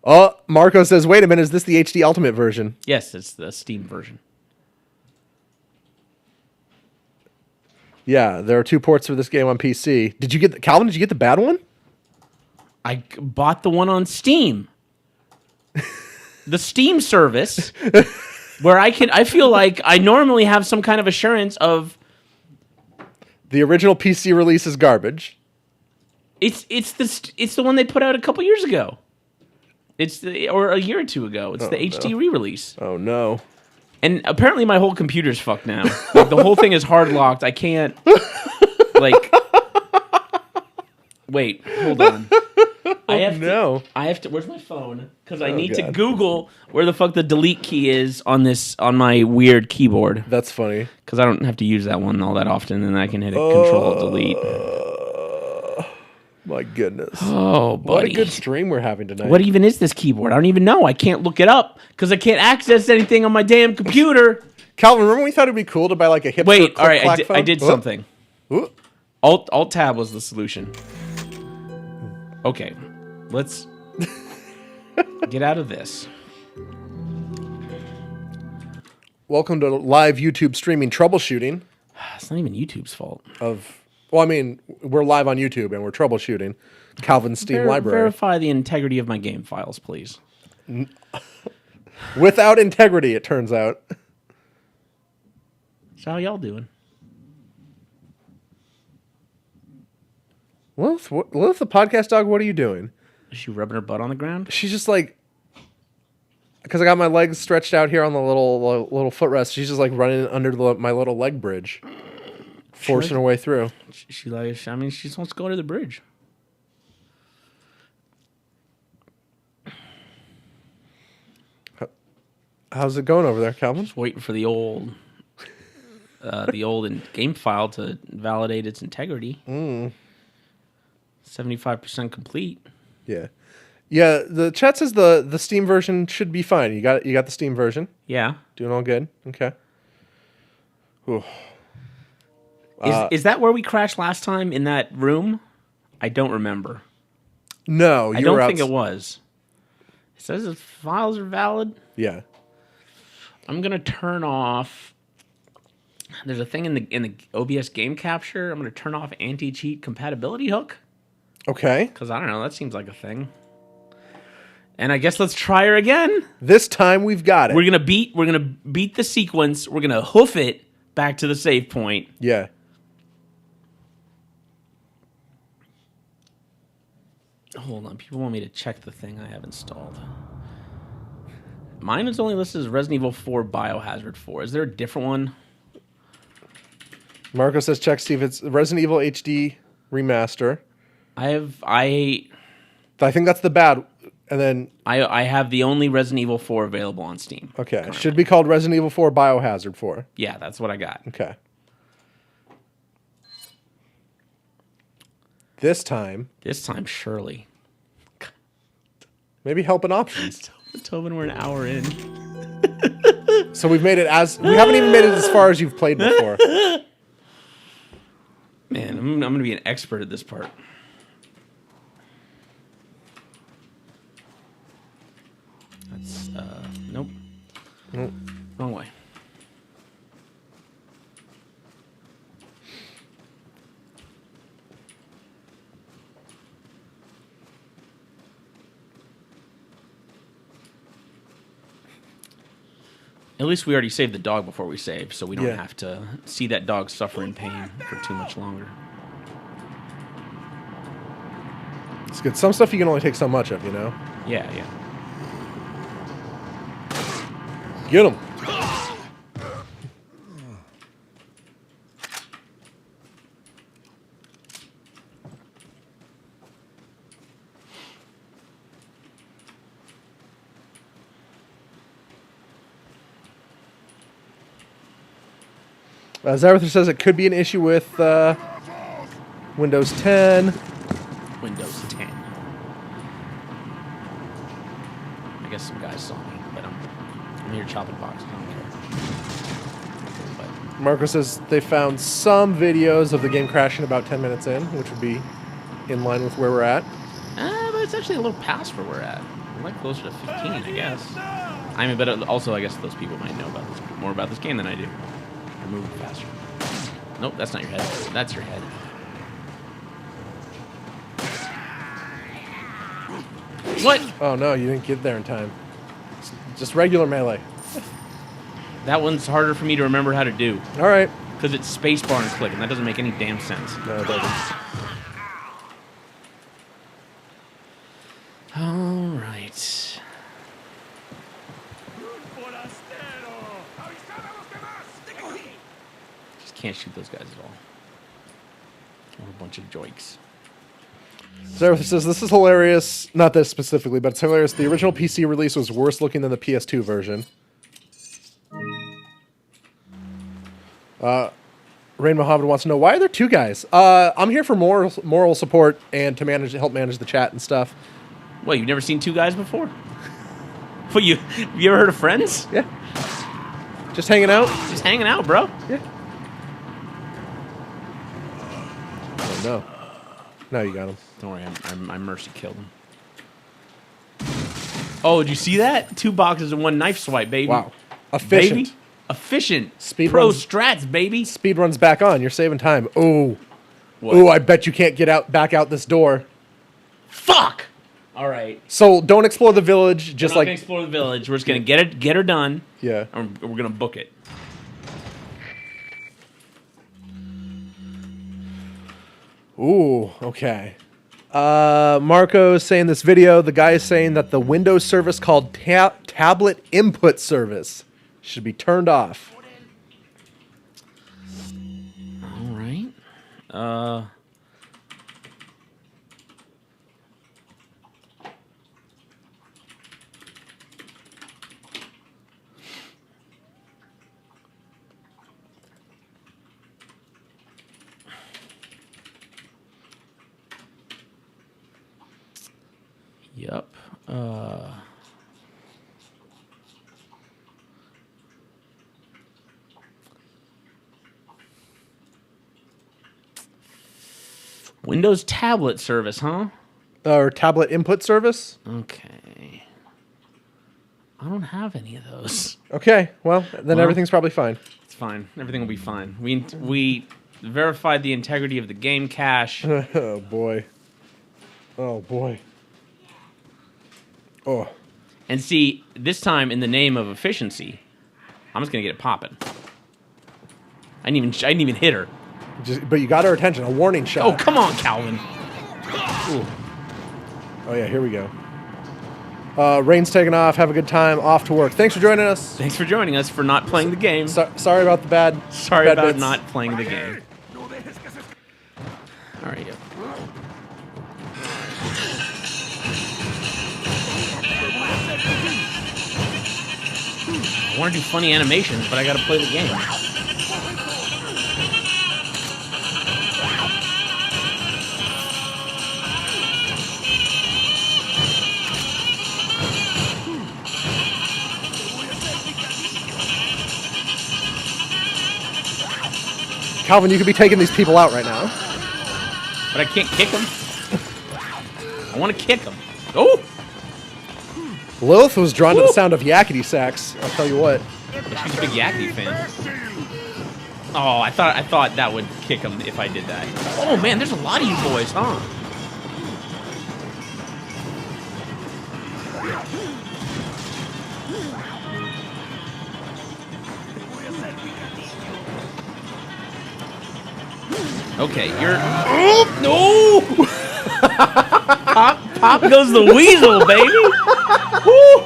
Oh, Marco says, wait a minute, is this the HD Ultimate version? Yes, it's the Steam version. Yeah, there are 2 ports for this game on PC. Calvin, did you get the bad one? I bought the one on Steam. The Steam service, where I feel like I normally have some kind of assurance of... The original PC release is garbage. It's the one they put out a couple years ago. Or a year or 2 ago. It's the HD re-release. Oh, no. And apparently my whole computer's fucked now. Like, the whole thing is hard locked. I can't, wait, hold on. I have to. Where's my phone? Because I need to Google where the fuck the delete key is on my weird keyboard. That's funny. Because I don't have to use that one all that often, and I can hit Control Delete. My goodness. Oh, buddy. What a good stream we're having tonight. What even is this keyboard? I don't even know. I can't look it up because I can't access anything on my damn computer. Calvin, remember when we thought it'd be cool to buy like a hipster Wait, all right, phone? I did something. Alt tab was the solution. Okay, let's get out of this. Welcome to live YouTube streaming troubleshooting. It's not even YouTube's fault. Well, I mean, we're live on YouTube and we're troubleshooting Calvin's Steam library. Verify the integrity of my game files, please. Without integrity, it turns out. So how y'all doing? Lilith, the podcast dog, what are you doing? Is she rubbing her butt on the ground? She's just like, because I got my legs stretched out here on the little footrest. She's just like running under my little leg bridge, forcing her way through. She just wants to go to the bridge. How's it going over there, Calvin? Just waiting for the old game file to validate its integrity. 75% complete. Yeah. Yeah, the chat says the Steam version should be fine. You got the Steam version? Yeah. Doing all good? Okay. Ooh. Is that where we crashed last time in that room? I don't remember. No, I don't think it was. It says the files are valid. Yeah. I'm gonna turn off. There's a thing in the OBS game capture. I'm gonna turn off anti-cheat compatibility hook. Okay. Because I don't know, that seems like a thing. And I guess let's try her again. This time we've got it. We're gonna beat the sequence. We're gonna hoof it back to the save point. Yeah. Hold on. People want me to check the thing I have installed. Mine is only listed as Resident Evil 4 Biohazard 4. Is there a different one? Marco says, check, Steve. It's Resident Evil HD remaster. I think that's the bad. And then... I have the only Resident Evil 4 available on Steam. Okay. Currently. It should be called Resident Evil 4 Biohazard 4. Yeah, that's what I got. Okay. This time, surely. maybe helping options. Tobin, we're an hour in. So we've made it we haven't even made it as far as you've played before. Man, I'm going to be an expert at this part. That's, nope. Wrong way. At least we already saved the dog before we saved, so we don't have to see that dog suffer in pain for too much longer. It's good. Some stuff you can only take so much of, you know? Yeah. Get him. Zarather says it could be an issue with Windows 10. Windows 10. I guess some guys saw me, but I'm here chopping boxes. I don't care. But Marco says they found some videos of the game crashing about 10 minutes in, which would be in line with where we're at. but it's actually a little past where we're at. We're like closer to 15, I guess. I mean, but also I guess those people might know more about this game than I do. They're moving faster. Nope, that's not your head. That's your head. What? Oh no, you didn't get there in time. It's just regular melee. That one's harder for me to remember how to do. All right. Because it's spacebar and click, and that doesn't make any damn sense. No, it doesn't. All right. Just can't shoot those guys at all. What a bunch of joiks. Zareth says, this is hilarious. Not this specifically, but it's hilarious. The original PC release was worse looking than the PS2 version. Rain Mohammed wants to know, why are there two guys? I'm here for moral support and to help manage the chat and stuff. What, you've never seen two guys before? What, you ever heard of Friends? Yeah. Just hanging out? Just hanging out, bro. Yeah. Oh, no. No, you got him. Don't worry, I mercy killed him. Oh, did you see that? 2 boxes and 1 knife swipe, baby. Wow. Efficient. Baby. Efficient. Speed Pro runs. strats, baby. Speed runs back on. You're saving time. Oh. What? Oh, I bet you can't get back out this door. Fuck! All right. So don't explore the village. Just Just we're not like gonna explore the village. We're just gonna get her done. yeah. And we're gonna book it. Ooh. Okay. Marco's saying this video. The guy is saying that the Windows service called Tablet Input Service should be turned off. All right. Yep. Windows tablet service, huh? Or Tablet Input Service. Okay. I don't have any of those. Okay. Well, then everything's probably fine. It's fine. Everything will be fine. We verified the integrity of the game cache. Oh boy. Oh boy. Oh. And see, this time in the name of efficiency, I'm just gonna get it popping. I didn't even hit her. But you got her attention. A warning shot. Oh, come on, Calvin. Ooh. Oh yeah, here we go. Rain's taking off. Have a good time. Off to work. Thanks for joining us. Thanks for joining us for not playing the game. Sorry about the bad. Sorry bad about bits. not playing the game. All right. I want to do funny animations, but I got to play the game. Calvin, you could be taking these people out right now. But I can't kick them. I want to kick them. Oh! Lilith was drawn to the sound of yakety sax. I'll tell you what. She's a big Yakety fan. Oh, I thought that would kick him if I did that. Oh man, there's a lot of you boys, huh? Okay, you're. Oh no! Pop goes the weasel, baby. Woo!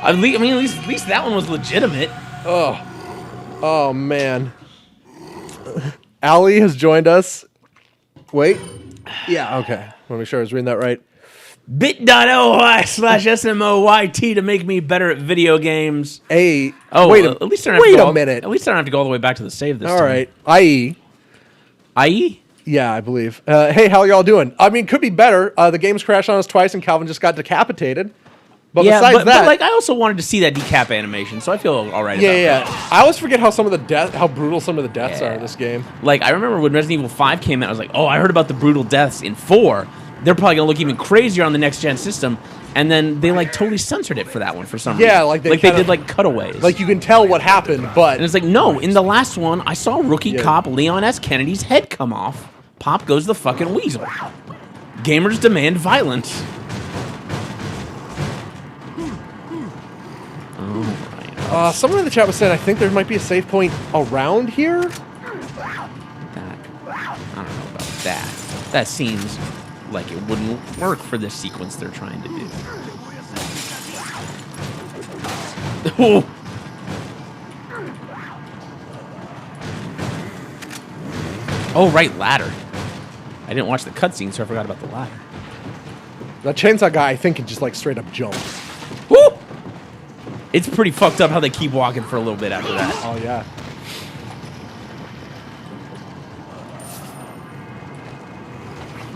I mean, at least that one was legitimate. Oh man. Allie has joined us. Wait. Yeah. Okay. Want to make sure I was reading that right. bit.ly/SMOYT to make me better at video games. Wait at least I don't have wait to go a minute. At least I don't have to go all the way back to the save this time. All right. IE. IE? Yeah, I believe. Hey, how y'all doing? I mean, could be better. The game's crashed on us twice, and Calvin just got decapitated. But besides that, but like I also wanted to see that decap animation, so I feel all right about that. I always forget how how brutal some of the deaths are in this game. Like I remember when Resident Evil 5 came out, I was like, oh, I heard about the brutal deaths in 4. They're probably gonna look even crazier on the next gen system. And then they like totally censored it for that one for some reason. Yeah, like they did like cutaways. Like you can tell what happened, but and it's like no, in the last one, I saw rookie cop Leon S. Kennedy's head come off. Pop goes the fucking weasel. Gamers demand violence. Someone in the chat was saying I think there might be a save point around here. I don't know about that. That seems like it wouldn't work for this sequence they're trying to do. Oh. Oh, right, ladder. I didn't watch the cutscene, so I forgot about the ladder. That chainsaw guy, I think, can just like straight up jump. Woo! It's pretty fucked up how they keep walking for a little bit after that. Oh yeah.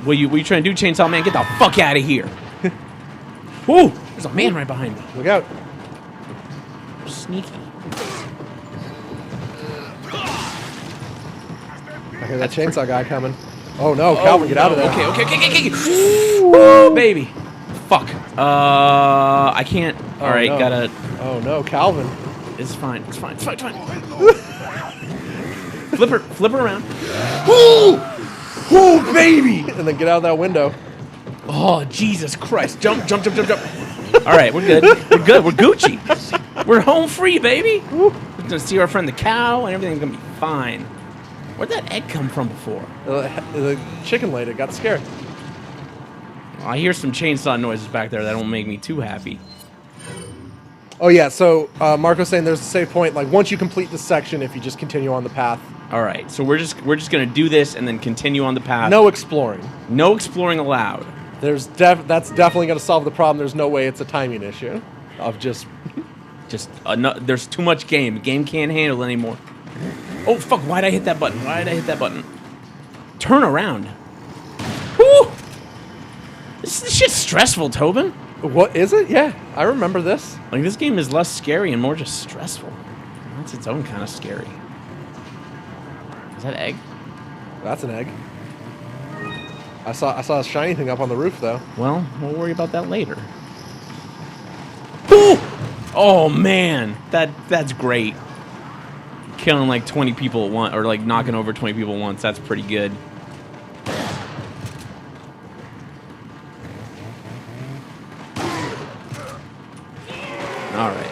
What you trying to do, Chainsaw Man? Get the fuck out of here. Whoa! There's a man right behind me. Look out. Sneaky. I hear that chainsaw guy coming. Oh no, Calvin, get out of there. Okay. Woo, baby. Fuck. I can't. All right, no. gotta. Oh no, Calvin. It's fine. Flip her around. Ooh, baby! And then get out of that window. Oh, Jesus Christ. Jump. All right, we're good. We're Gucci. We're home free, baby. We're going to see our friend the cow, and everything's going to be fine. Where'd that egg come from before? The chicken lady got scared. I hear some chainsaw noises back there that don't make me too happy. Oh, yeah, so Marco's saying there's a save point. Like, once you complete this section, if you just continue on the path. All right, so we're just going to do this and then continue on the path. No exploring. No exploring allowed. That's definitely going to solve the problem. There's no way it's a timing issue of just... there's too much game. The game can't handle it anymore. Oh, fuck, why'd I hit that button? Turn around. Woo! This shit's stressful, Tobin. What is it? Yeah, I remember this. Like, this game is less scary and more just stressful. That's its own kind of scary. Is that egg? That's an egg. I saw a shiny thing up on the roof, though. Well, we'll worry about that later. Ooh! Oh, man. That's great. Killing, like, 20 people at once, or, like, knocking over 20 people at once. That's pretty good. All right.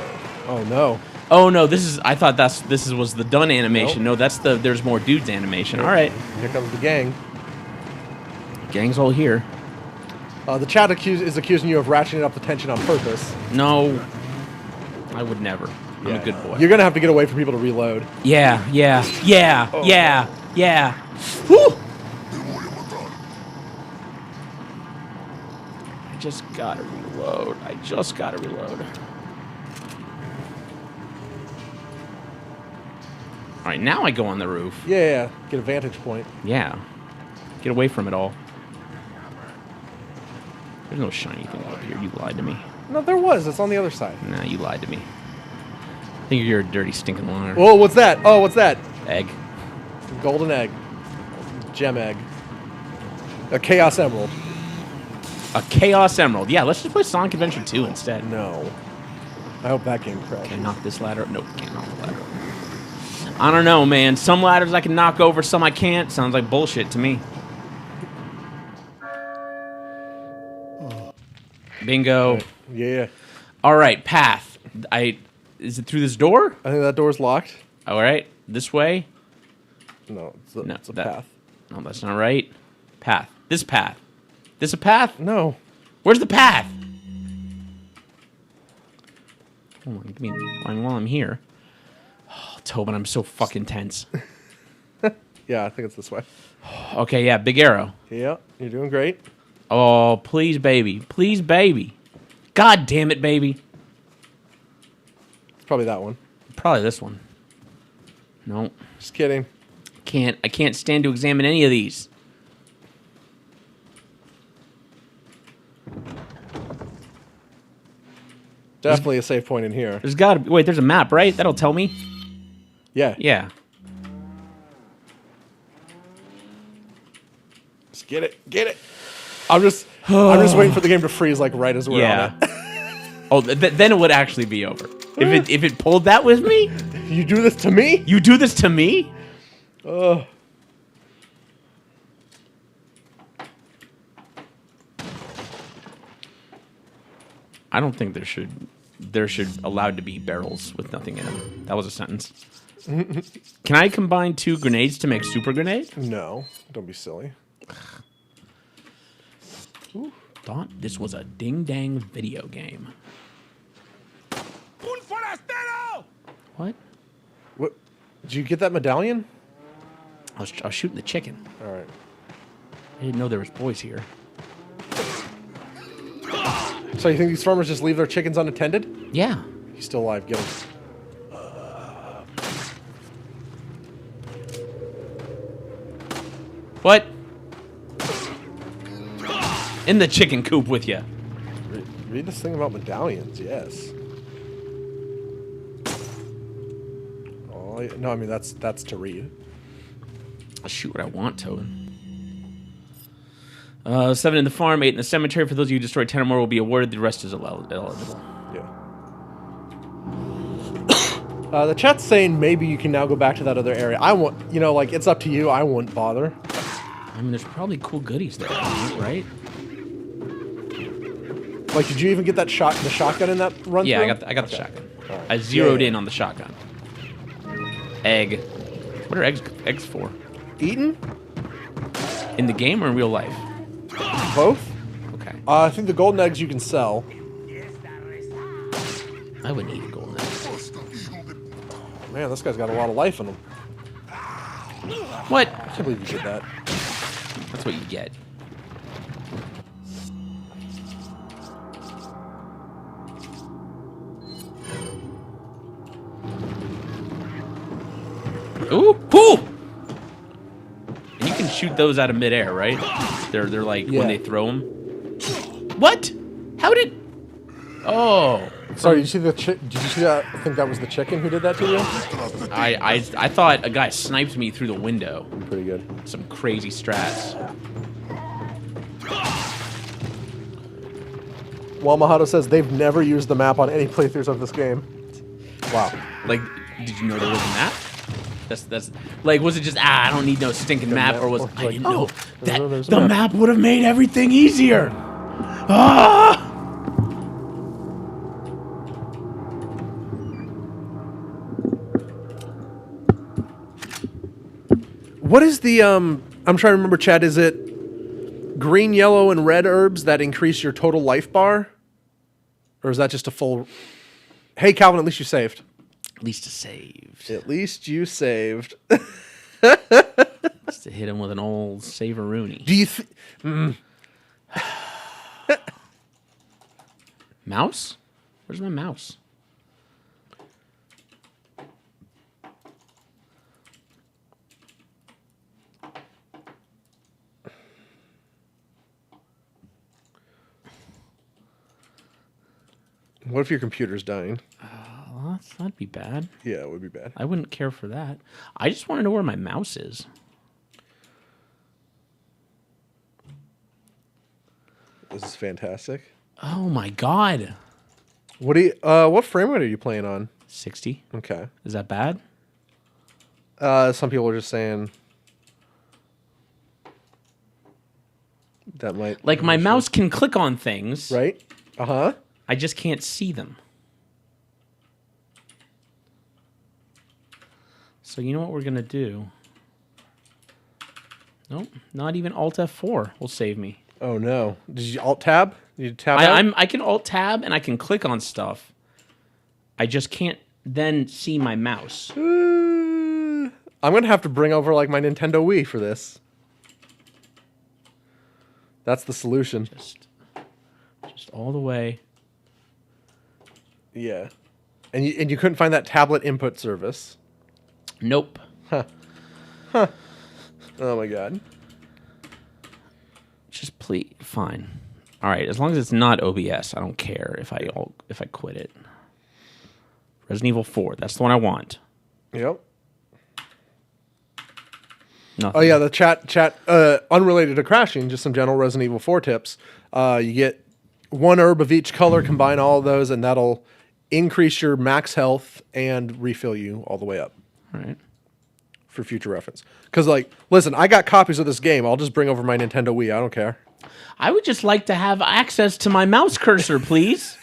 Oh, no. Oh, no, I thought this was the done animation. Nope. No, that's the there's more dudes animation. All right. Here comes the gang. Gang's all here. The chat is accusing you of ratcheting up the tension on purpose. No. I would never. I'm a good boy. You're gonna have to get away from people to reload. Yeah. Oh. Yeah. Whew! I just gotta reload. Alright, now I go on the roof. Yeah. Get a vantage point. Yeah. Get away from it all. There's no shiny thing up here. You lied to me. No, there was. It's on the other side. Nah, you lied to me. I think you're a dirty, stinking liar. Whoa, what's that? Oh, what's that? Egg. Golden egg. Gem egg. A Chaos Emerald. A Chaos Emerald. Yeah, let's just play Sonic Adventure 2 instead. No. I hope that game crashes. Can I knock this ladder? Nope, can't knock the ladder. I don't know, man. Some ladders I can knock over, some I can't. Sounds like bullshit to me. Bingo. Yeah. All right, path. Is it through this door? I think that door's locked. All right, this way. No, it's a that- path. No, that's not right. Path. This path. This a path? No. Where's the path? Hold on, give me while I'm here. Oh, Tobin, I'm so fucking tense. Yeah, I think it's this way. Okay, yeah, big arrow. Yeah, you're doing great. Oh, please, baby. Please, baby. God damn it, baby. It's probably that one. Probably this one. No. Just kidding. I can't stand to examine any of these. Definitely a safe point in here. There's gotta be. Wait, there's a map, right? That'll tell me. Yeah. Yeah. Just get it. Get it. I'm just waiting for the game to freeze like right as we're on it. Oh, then it would actually be over. If it pulled that with me, You do this to me? you do this to me. Ugh. I don't think there should allowed to be barrels with nothing in them. That was a sentence. Can I combine 2 grenades to make super grenade? No. Don't be silly. Thought this was a ding dang video game. What? What? Did you get that medallion? I was shooting the chicken. All right. I didn't know there was boys here. So you think these farmers just leave their chickens unattended? Yeah. He's still alive. Get him. What? In the chicken coop with you. Read this thing about medallions. Yes. Oh no, I mean that's to read. I'll shoot what I want, Tobin. 7 in the farm, 8 in the cemetery. For those of you who destroy 10 or more will be awarded. The rest is eligible. Yeah. The chat's saying maybe you can now go back to that other area. I want, like it's up to you. I wouldn't bother. I mean, there's probably cool goodies there, right? Like, did you even get that the shotgun in that run? Yeah, through? I got the shotgun. Right. I zeroed Yeah. in on the shotgun. Egg. What are eggs for? Eaten? In the game or in real life? Both? Okay. I think the golden eggs you can sell. I wouldn't eat a golden egg. Man, this guy's got a lot of life in him. What? I can't believe you did that. That's what you get. Ooh! Ooh! And you can shoot those out of midair, right? They're like Yeah. when they throw them. What? How did? Oh! Sorry, did you see did you see that? I think that was the chicken who did that to you. I thought a guy sniped me through the window. Pretty good. Some crazy strats. While Mahado says they've never used the map on any playthroughs of this game. Wow. Like, did you know there was a map? That's like, was it just I don't need no stinking map, or was I didn't know that there's a the map. map would have made everything easier? Ah! What is the I'm trying to remember, Chad. Is it green, yellow, and red herbs that increase your total life bar? Or is that just a full... Hey, Calvin, at least you saved. At least it's saved. At least you saved. Just to hit him with an old Save-A-Rooney. Do you... Mouse? Where's my mouse? What if your computer's dying? Well, that'd be bad. Yeah, it would be bad. I wouldn't care for that. I just want to know where my mouse is. This is fantastic. Oh my god. What frame rate are you playing on? 60. Okay. Is that bad? Some people are just saying that might... Like, my mouse can click on things. Right? Uh-huh. I just can't see them. So you know what we're going to do? Nope. Not even Alt F4 will save me. Oh, no. Did you Alt-Tab? Did you tab out? I can Alt-Tab and I can click on stuff. I just can't then see my mouse. I'm going to have to bring over, like, my Nintendo Wii for this. That's the solution. Just all the way. Yeah. And you couldn't find that tablet input service. Nope. Oh, my God. Just please, fine. All right, as long as it's not OBS, I don't care if I quit it. Resident Evil 4, that's the one I want. Yep. Nothing. Oh, yeah, the chat, unrelated to crashing, just some general Resident Evil 4 tips. You get one herb of each color, combine all of those, and that'll increase your max health and refill you all the way up. All right. For future reference. Because, like, listen, I got copies of this game. I'll just bring over my Nintendo Wii. I don't care. I would just like to have access to my mouse cursor, please.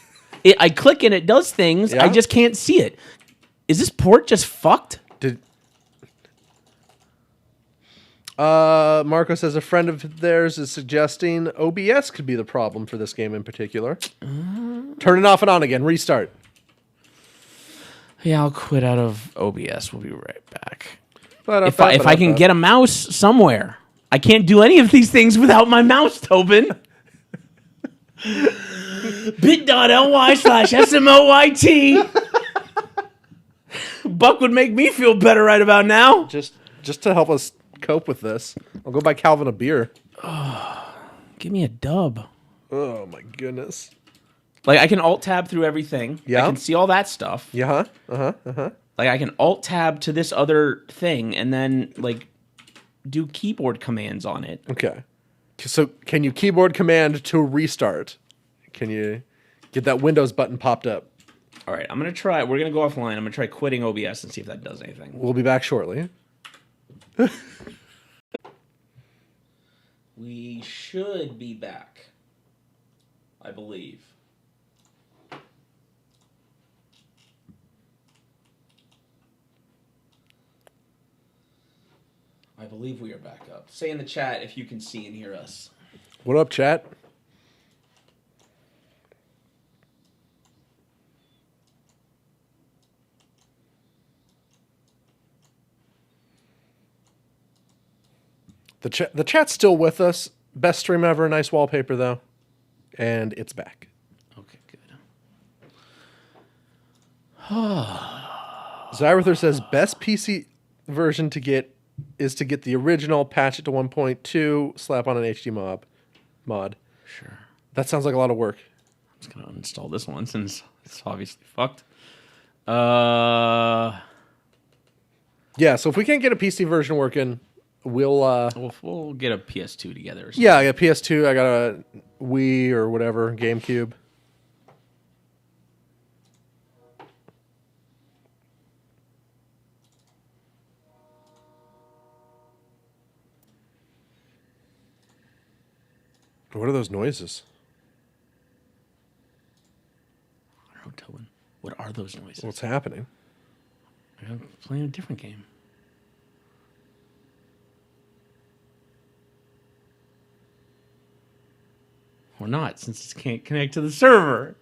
I click and it does things. Yeah? I just can't see it. Is this port just fucked? Marco says a friend of theirs is suggesting OBS could be the problem for this game in particular. Turn it off and on again. Restart. Yeah, I'll quit out of OBS. We'll be right back. If If I can get a mouse somewhere. I can't do any of these things without my mouse, Tobin. bit.ly/SMOYT. Buck would make me feel better right about now. Just to help us cope with this, I'll go buy Calvin a beer. Give me a dub. Oh my goodness. Like, I can Alt-Tab through everything. Yeah. I can see all that stuff. Yeah. Like, I can Alt-Tab to this other thing and then, like, do keyboard commands on it. Okay. So can you keyboard command to restart? Can you get that Windows button popped up? All right, I'm going to try. We're going to go offline. I'm going to try quitting OBS and see if that does anything. We'll be back shortly. We should be back, I believe. I believe we are back up. Say in the chat if you can see and hear us. What up, chat? The chat's still with us. Best stream ever. Nice wallpaper, though. And it's back. Okay, good. Zyrather says best PC version to get is to get the original, patch it to 1.2, slap on an HD mod. Sure. That sounds like a lot of work. I'm just going to uninstall this one since it's obviously fucked. Yeah, so if we can't get a PC version working, we'll get a PS2 together. Or something. Yeah, I got PS2, I got a Wii or whatever, GameCube. What are those noises? I don't know, Tobin. What are those noises? What's happening? I'm playing a different game. Or not, since it can't connect to the server.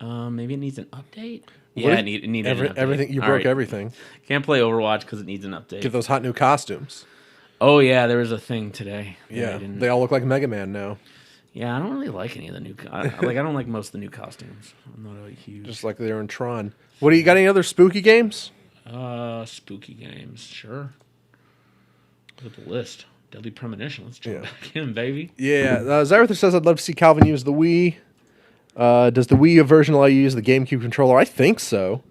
Maybe it needs an update? Yeah, it needed an update. Everything you All broke right. everything. Can't play Overwatch because it needs an update. Get those hot new costumes. Oh, yeah, there was a thing today. Yeah, they all look like Mega Man now. Yeah, I don't really like any of the new... I don't like most of the new costumes. I'm not a huge... Just like they were in Tron. What do you got? Any other spooky games? Spooky games, sure. Look at the list. Deadly Premonition. Let's jump back in, baby. Yeah, Zyrether says I'd love to see Calvin use the Wii. Does the Wii U version allow you to use the GameCube controller? I think so.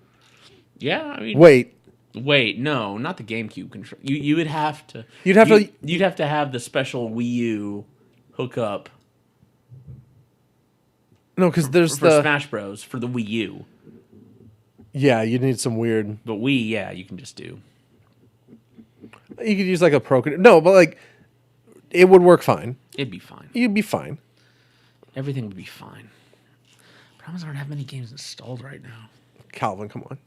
Yeah, I mean... Wait, no, not the GameCube controller. You would have to... You'd have to have the special Wii U hookup. No, because there's for Smash Bros. For the Wii U. Yeah, you need some weird... But Wii, yeah, you can just do. You could use like a Pro... No, but like, it would work fine. It'd be fine. You'd be fine. Everything would be fine. Problem is I don't have many games installed right now. Calvin, come on.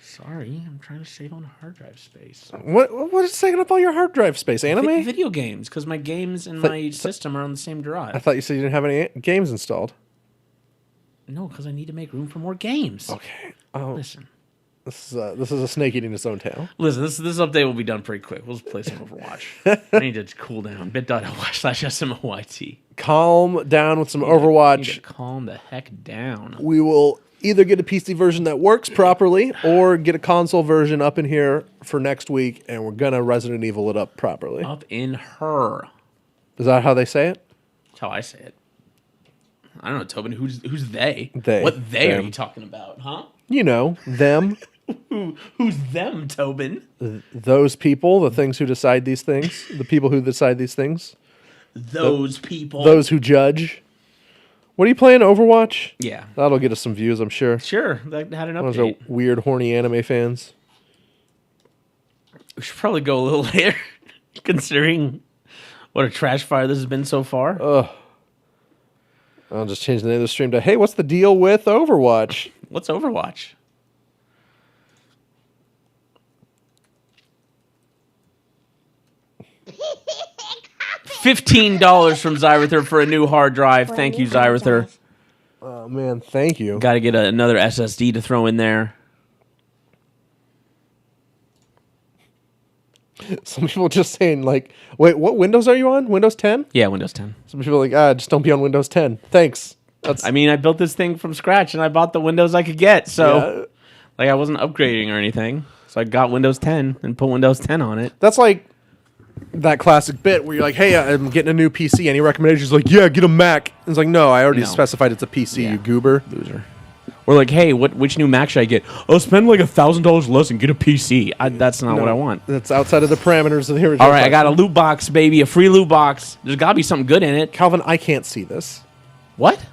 Sorry, I'm trying to save on hard drive space. What is taking up all your hard drive space? Anime? Video games, because my games and my system are on the same drive. I thought you said you didn't have any games installed. No, because I need to make room for more games. Okay. Listen. This is a snake eating its own tail. Listen, this update will be done pretty quick. We'll just play some Overwatch. I need to cool down. bit.ly/SMOYT. Calm down with some Overwatch. Need to calm the heck down. We will either get a PC version that works properly or get a console version up in here for next week, and we're going to Resident Evil it up properly. Up in her. Is that how they say it? That's how I say it. I don't know, Tobin. Who's they? They. What they Them. are you talking about, huh? You know, them. Who's them, Tobin? Those people, the things who decide these things, the people who decide these things. Those people. Those who judge. What are you playing, Overwatch? Yeah. That'll get us some views, I'm sure. Sure, that had an update. Those are weird, horny anime fans. We should probably go a little later, considering what a trash fire this has been so far. I'll just change the name of the stream to, hey, what's the deal with Overwatch? What's Overwatch? $15 from Zyrether for a new hard drive. Thank you, Zyrether. Oh, man, thank you. Got to get another SSD to throw in there. Some people just saying, like, wait, what Windows are you on? Windows 10? Yeah, Windows 10. Some people are like, just don't be on Windows 10. Thanks. I mean, I built this thing from scratch, and I bought the Windows I could get, so like I wasn't upgrading or anything. So I got Windows 10 and put Windows 10 on it. That's like that classic bit where you're like, hey, I'm getting a new PC. Any recommendations? Like, yeah, get a Mac. And it's like, no, I already specified it's a PC, you goober. Loser. Or like, hey, which new Mac should I get? Oh, spend like $1,000 less and get a PC. That's not what I want. That's outside of the parameters of the original. All right, I got a loot box, baby, a free loot box. There's got to be something good in it. Calvin, I can't see this. What?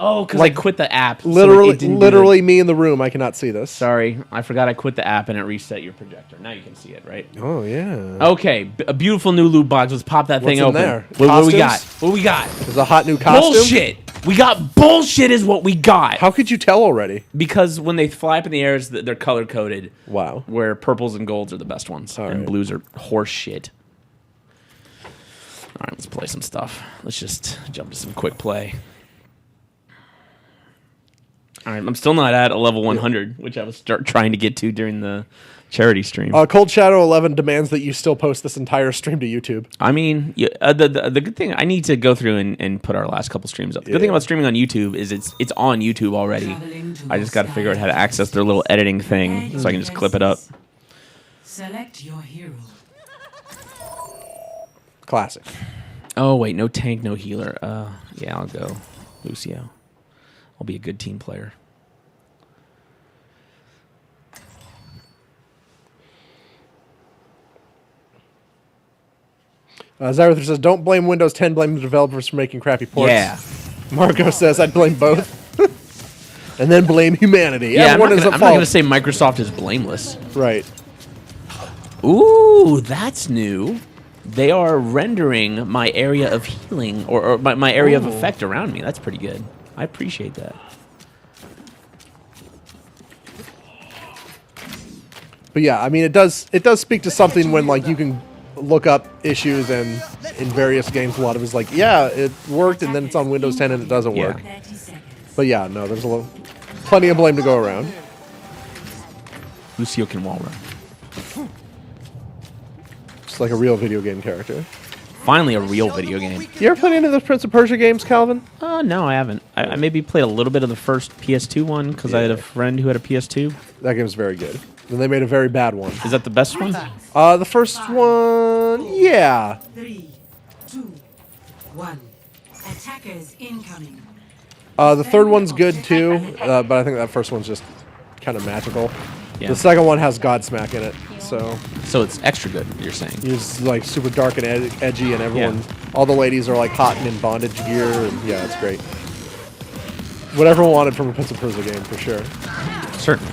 Oh, because I quit the app. Literally me in the room. I cannot see this. Sorry, I forgot I quit the app and it reset your projector. Now you can see it, right? Oh, yeah. Okay, a beautiful new loot box. Let's pop that thing in open. there? What we got? What we got? There's a hot new costume. Bullshit. We got bullshit is what we got. How could you tell already? Because when they fly up in the air, they're color coded. Wow. Where purples and golds are the best ones, and blues are horse shit. All right, let's play some stuff. Let's just jump to some quick play. All right, I'm still not at a level 100, which I was trying to get to during the charity stream. Cold Shadow 11 demands that you still post this entire stream to YouTube. I mean, the good thing, I need to go through and put our last couple streams up. The good thing about streaming on YouTube is it's on YouTube already. I just got to figure out how to access their little editing thing so I can just clip it up. Select your hero. Classic. Oh, wait, no tank, no healer. Yeah, I'll go Lucio. I'll be a good team player. Zyrether says, don't blame Windows 10, blame the developers for making crappy ports. Yeah. Marco says, I'd blame both. And then blame humanity. Yeah, I'm not going to say Microsoft is blameless. Right. Ooh, that's new. They are rendering my area of healing or my area of effect around me. That's pretty good. I appreciate that. But yeah, I mean, it does speak to something when like you can lookup issues, and in various games, a lot of it's like, yeah, it worked, and then it's on Windows 10 and it doesn't work. 30 seconds. But yeah, no, there's plenty of blame to go around. Lucio can wall run. Just like a real video game character. Finally, a real video game. You ever played any of those Prince of Persia games, Calvin? No, I haven't. I maybe played a little bit of the first PS2 one because I had a friend who had a PS2. That game's very good. Then they made a very bad one. Is that the best one? The first one, yeah. 3, 2, 1. Attackers incoming. The third one's good too, but I think that first one's just kind of magical. Yeah. The second one has Godsmack in it, so So it's extra good, you're saying? it's like super dark and edgy, and everyone, all the ladies are like hot and in bondage gear, and yeah, it's great. What everyone wanted from a Prince of Persia game, for sure. Certainly.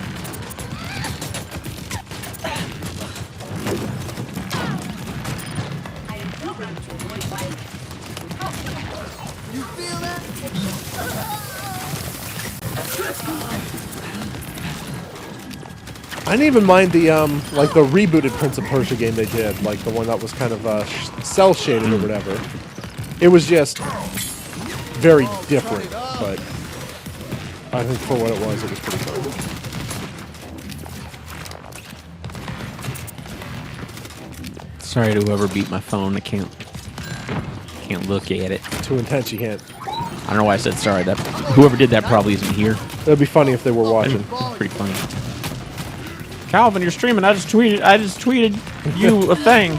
I didn't even mind the like the rebooted Prince of Persia game they did, like the one that was kind of cell shaded or whatever. It was just very different, but I think for what it was pretty fun. Sorry to whoever beat my phone. I can't look at it. Too intense, you can't. I don't know why I said sorry. That whoever did that probably isn't here. It'd be funny if they were watching. Pretty funny. Calvin, you're streaming. I just tweeted you a thing.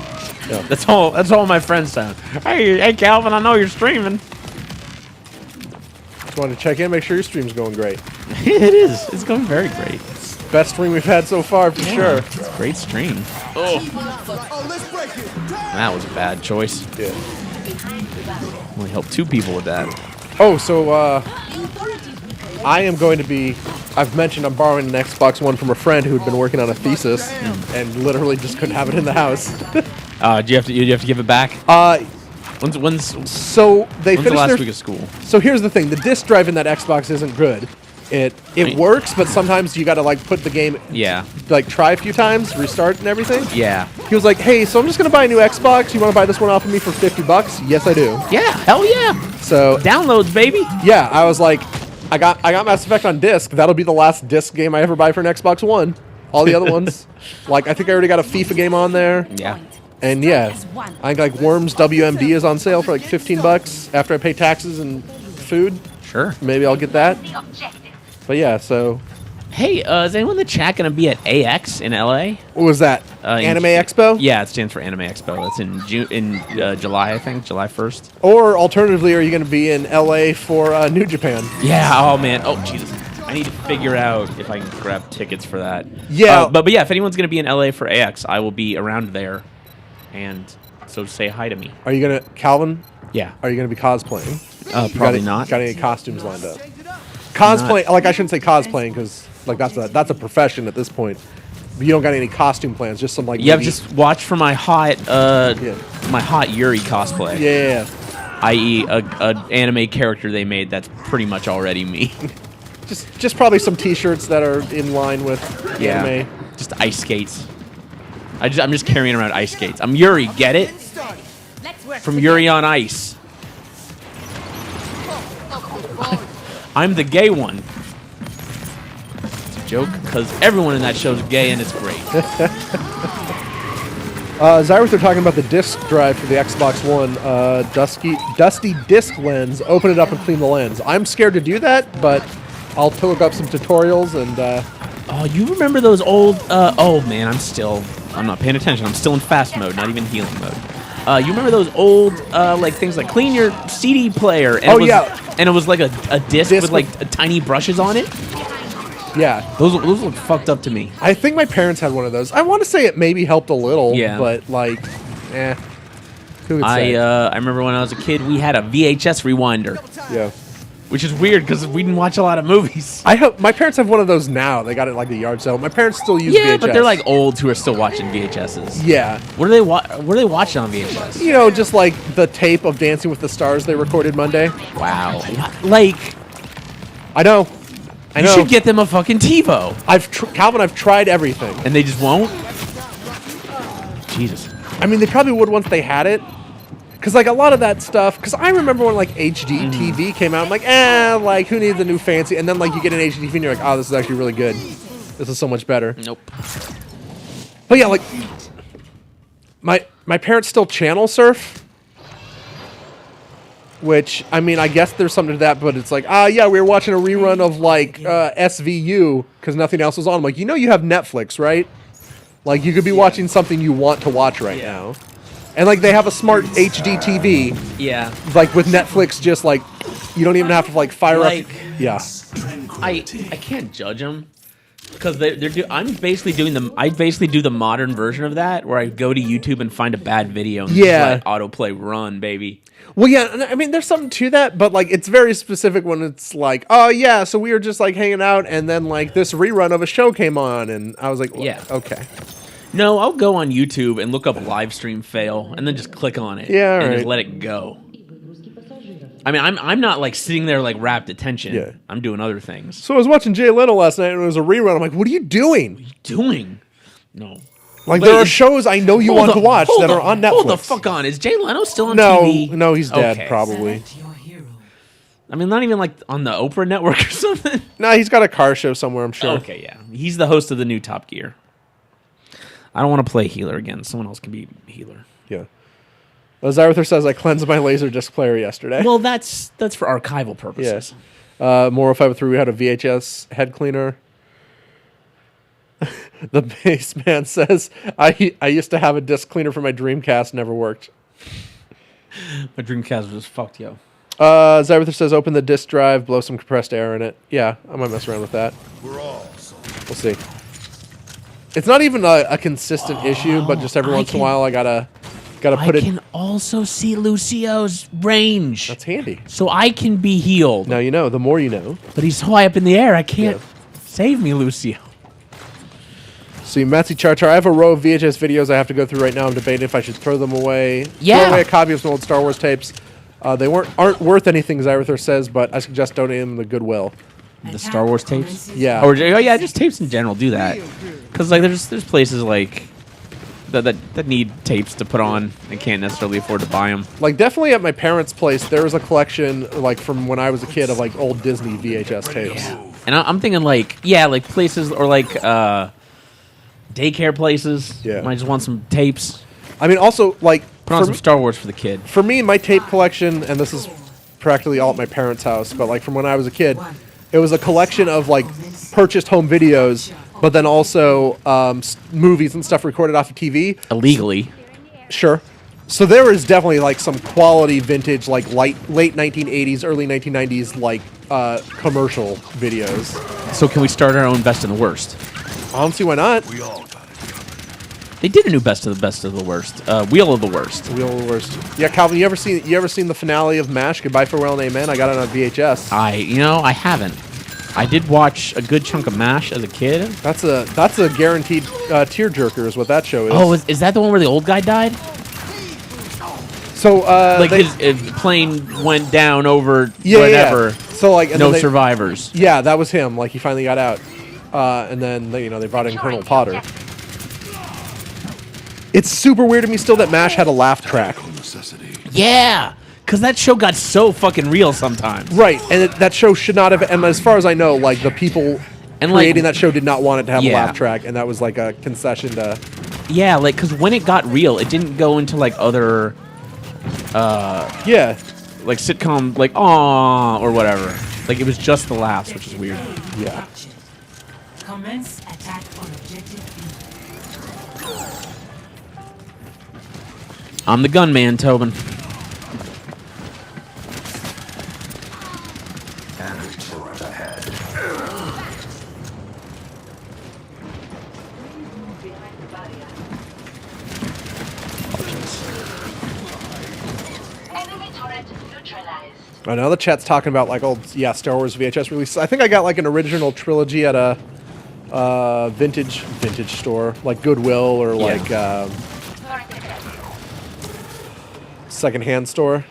Yeah. That's all my friends sound. Hey, Calvin, I know you're streaming. Just wanted to check in, make sure your stream's going great. It is. It's going very great. Best stream we've had so far, for sure. It's a great stream. Oh. That was a bad choice. Yeah. Only helped 2 people with that. Oh, so I am going to be. I've mentioned I'm borrowing an Xbox One from a friend who'd been working on a thesis and literally just couldn't have it in the house. Do you have to give it back? When's So they the finished last their. week of school? So here's the thing: the disc drive in that Xbox isn't good. It works, but sometimes you got to like put the game, Yeah. like try a few times, restart and everything. Yeah. He was like, "Hey, so I'm just gonna buy a new Xbox. You want to buy this one off of me for $50?" Yes, I do. Yeah. Hell yeah. So Downloads, baby. yeah, I was like, I got Mass Effect on disc. That'll be the last disc game I ever buy for an Xbox One. All the other ones, like I think I already got a FIFA game on there. Yeah. And yeah, I think like Worms WMD is on sale for like $15 after I pay taxes and food. Sure. Maybe I'll get that. But yeah, so Hey, is anyone in the chat gonna be at AX in LA? what was that? Anime Expo? Yeah, it stands for Anime Expo. It's in July, I think, July 1st. Or alternatively, are you going to be in LA for New Japan? Yeah. Oh man. Oh Jesus. I need to figure out if I can grab tickets for that. Yeah. But yeah, if anyone's gonna be in LA for AX, I will be around there, and so say hi to me. Are you going to, Calvin? Yeah. Are you going to be cosplaying? Probably not. Got any costumes lined up? Cosplay, like I shouldn't say cosplaying because like that's a profession at this point. But you don't got any costume plans, just some like. Yeah, maybe- just watch for my hot Yuri cosplay. Yeah. I.e., a anime character they made that's pretty much already me. Just probably some T-shirts that are in line with anime. Just ice skates. I'm just carrying around ice skates. I'm Yuri, get it? From Yuri on Ice. I'm the gay one. It's a joke because everyone in that show's gay and it's great. Zyruth are talking about the disc drive for the Xbox One. Dusty disc lens. Open it up and clean the lens. I'm scared to do that, but I'll look up some tutorials and. Oh, you remember those old? Oh man, I'm not paying attention. I'm still in fast mode, not even healing mode. You remember those old like things like clean your CD player? And and it was like a disc with like tiny brushes on it. Yeah, those look fucked up to me. I think my parents had one of those. I want to say it maybe helped a little. Yeah, but like, who would I say? I remember when I was a kid, we had a VHS rewinder. Yeah. Which is weird because we didn't watch a lot of movies. I hope my parents have one of those now. They got it like the yard sale. My parents still use VHS. Yeah, but they're like olds who are still watching VHSs. Yeah. What are they watching on VHS? You know, just like the tape of Dancing with the Stars they recorded Monday. Wow. Like, I know. You should get them a fucking TiVo. Calvin, I've tried everything. And they just won't? Jesus. I mean, they probably would once they had it. Because, like, a lot of that stuff... Because I remember when, like, HD TV came out. I'm like, like, who needs a new fancy... And then, like, you get an HD TV and you're like, oh, this is actually really good. This is so much better. Nope. But, yeah, like... My parents still channel surf. Which, I mean, I guess there's something to that. But it's like, yeah, we were watching a rerun of, like, SVU. Because nothing else was on. I'm like, you know you have Netflix, right? Like, you could be watching something you want to watch right now. And, like, they have a smart HD TV. Yeah. Like, with Netflix, just, like, you don't even have to, like, fire up... Yeah. I can't judge them. Because I basically do the modern version of that, where I go to YouTube and find a bad video and just let autoplay run, baby. Well, yeah, I mean, there's something to that, but, like, it's very specific when it's like, oh, yeah, so we were just, like, hanging out, and then, like, this rerun of a show came on, and I was like, well, yeah, okay. No, I'll go on YouTube and look up live stream fail, and then just click on it. Yeah, and just let it go. I mean, I'm not, like, sitting there, like, rapt attention. Yeah. I'm doing other things. So I was watching Jay Leno last night, and it was a rerun. I'm like, what are you doing? Doing? No. Like, Wait, there are shows I know you want to watch that are on Netflix. Hold the fuck on. Is Jay Leno still on TV? No, he's dead, Okay. probably. I mean, not even, like, on the Oprah network or something? No, he's got a car show somewhere, I'm sure. Okay, yeah. He's the host of the new Top Gear. I don't want to play healer again. Someone else can be healer. Yeah. Zyrather says, I cleansed my Laserdisc player yesterday. Well, that's for archival purposes. Yeah. Moro 503, we had a VHS head cleaner. The base man says, I used to have a disc cleaner for my Dreamcast, never worked. My Dreamcast was fucked, yo. Zyrather says, open the disk drive, blow some compressed air in it. Yeah, I might mess around with that. We'll see. It's not even a consistent issue, but just every once in a while I gotta put it... I can also see Lucio's range. That's handy. So I can be healed. Now you know, the more you know. But he's so high up in the air, I can't save me, Lucio. See, Matsy Charchar, I have a row of VHS videos I have to go through right now. I'm debating if I should throw them away. Yeah. Throw away a copy of some old Star Wars tapes. They aren't worth anything, Zyrather says, but I suggest donating them to Goodwill. The Star Wars tapes? Yeah. Or yeah, just tapes in general. Do that. Because like there's places like that need tapes to put on and can't necessarily afford to buy them. Like definitely at my parents' place, there was a collection like from when I was a kid of like old Disney VHS tapes. Yeah. And I'm thinking like places or like daycare places. Yeah. Might just want some tapes. I mean, also like put on some Star Wars for the kid. For me, my tape collection, and this is practically all at my parents' house, but like from when I was a kid, it was a collection of like purchased home videos, but then also movies and stuff recorded off of TV illegally. Sure. So there is definitely like some quality vintage, like late 1980s, early 1990s, like commercial videos. So can we start our own best and the worst? I don't see why not. We all got it. They did a new best of the worst. Wheel of the worst. Wheel of the worst. Yeah, Calvin, you ever seen the finale of MASH? Goodbye, Farewell, and Amen. I got it on VHS. I haven't. I did watch a good chunk of MASH as a kid. That's a guaranteed tearjerker is what that show is. Oh, is that the one where the old guy died? So like his plane went down over whatever. Yeah. So like no survivors. Yeah, that was him. Like he finally got out, and then they brought in Colonel Potter. It's super weird to me still that MASH had a laugh track. Yeah, because that show got so fucking real sometimes. Right, and that show should not have. And as far as I know, like the people creating that show did not want it to have a laugh track, and that was like a concession to. Yeah, like because when it got real, it didn't go into like other. Like sitcom, like aww or whatever. Like it was just the laughs, which is weird. Yeah. Commence attack on objective B. I'm the gunman, Tobin. I know the chat's talking about like old Star Wars VHS releases. I think I got like an original trilogy at a vintage store like Goodwill or like secondhand store.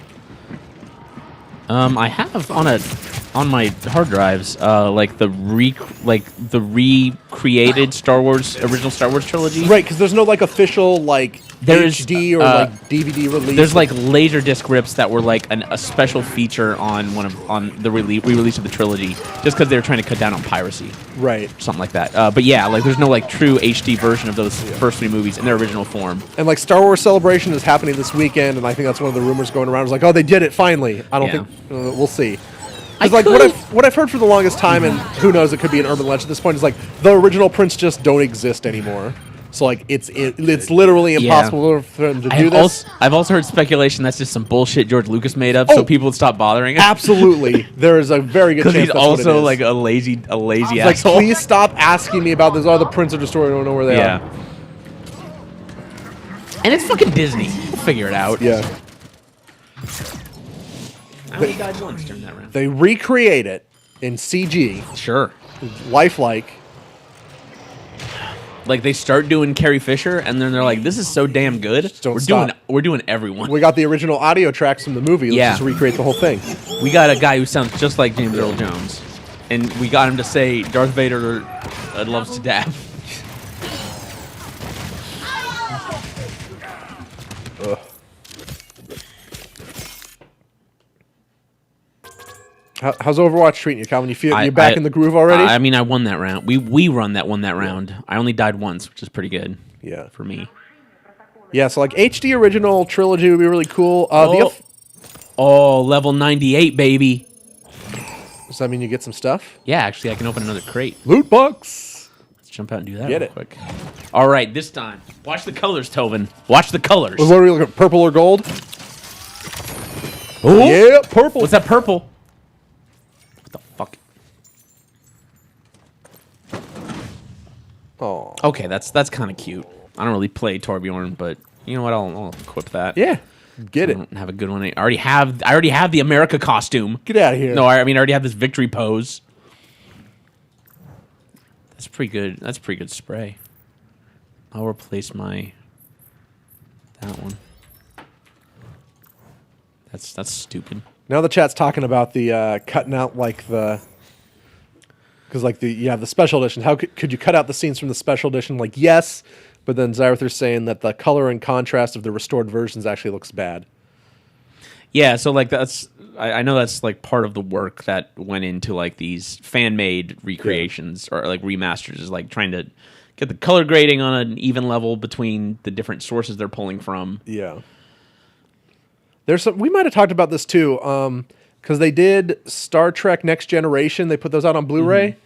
I have on a on my hard drives, like the recreated original Star Wars trilogy. Right, because there's no like official like HD or like DVD release. There's like laser disc rips that were like a special feature on the re-release of the trilogy, just because they were trying to cut down on piracy, right? Something like that. But yeah, like there's no like true HD version of those first 3 movies in their original form. And like Star Wars Celebration is happening this weekend, and I think that's one of the rumors going around. It's like, oh, they did it finally. I don't think we'll see. Because like what I've heard for the longest time, and who knows, it could be an urban legend at this point, is like the original prints just don't exist anymore. So like it's literally impossible for them to do this. I've also heard speculation that's just some bullshit George Lucas made up, so people would stop bothering him. Absolutely, there is a very good chance he's that's also what it is. like a lazy Like, asshole. please stop asking me about this. Oh, the prints are destroyed. I don't know where they are. And it's fucking Disney. We'll figure it out. Yeah. I only died once during that round. They recreate it in CG, Sure. lifelike. Like they start doing Carrie Fisher, and then they're like, "This is so damn good. Don't stop. We're doing everyone. We got the original audio tracks from the movie. Let's just recreate the whole thing. We got a guy who sounds just like James Earl Jones, and we got him to say Darth Vader loves to dab." Ugh. How's Overwatch treating you, Calvin? You feel you're back in the groove already? I mean, I won that round. We won that round. I only died once, which is pretty good. Yeah, for me. Yeah, so like HD original trilogy would be really cool. Level 98, baby. Does that mean you get some stuff? Yeah, actually, I can open another crate. Loot box. Let's jump out and do that Get real it. quick. All right, this time. Watch the colors, Tovin. Watch the colors. What are we looking at? Purple or gold? Oh, yeah, purple. What's that purple? What the fuck? Oh. Okay, that's kind of cute. I don't really play Torbjorn, but you know what? I'll equip that. Yeah, get I it. don't have a good one. I already have the America costume. Get out of here. No, I already have this victory pose. That's pretty good. That's pretty good spray. I'll replace that one. That's stupid. Now the chat's talking about the cutting out like the, because like the special edition. How could you cut out the scenes from the special edition? Like yes, but then Zyrether's saying that the color and contrast of the restored versions actually looks bad. Yeah, so like I know that's like part of the work that went into like these fan-made recreations or like remasters, is like trying to get the color grading on an even level between the different sources they're pulling from. Yeah. We might have talked about this too, because they did Star Trek Next Generation. They put those out on Blu-ray,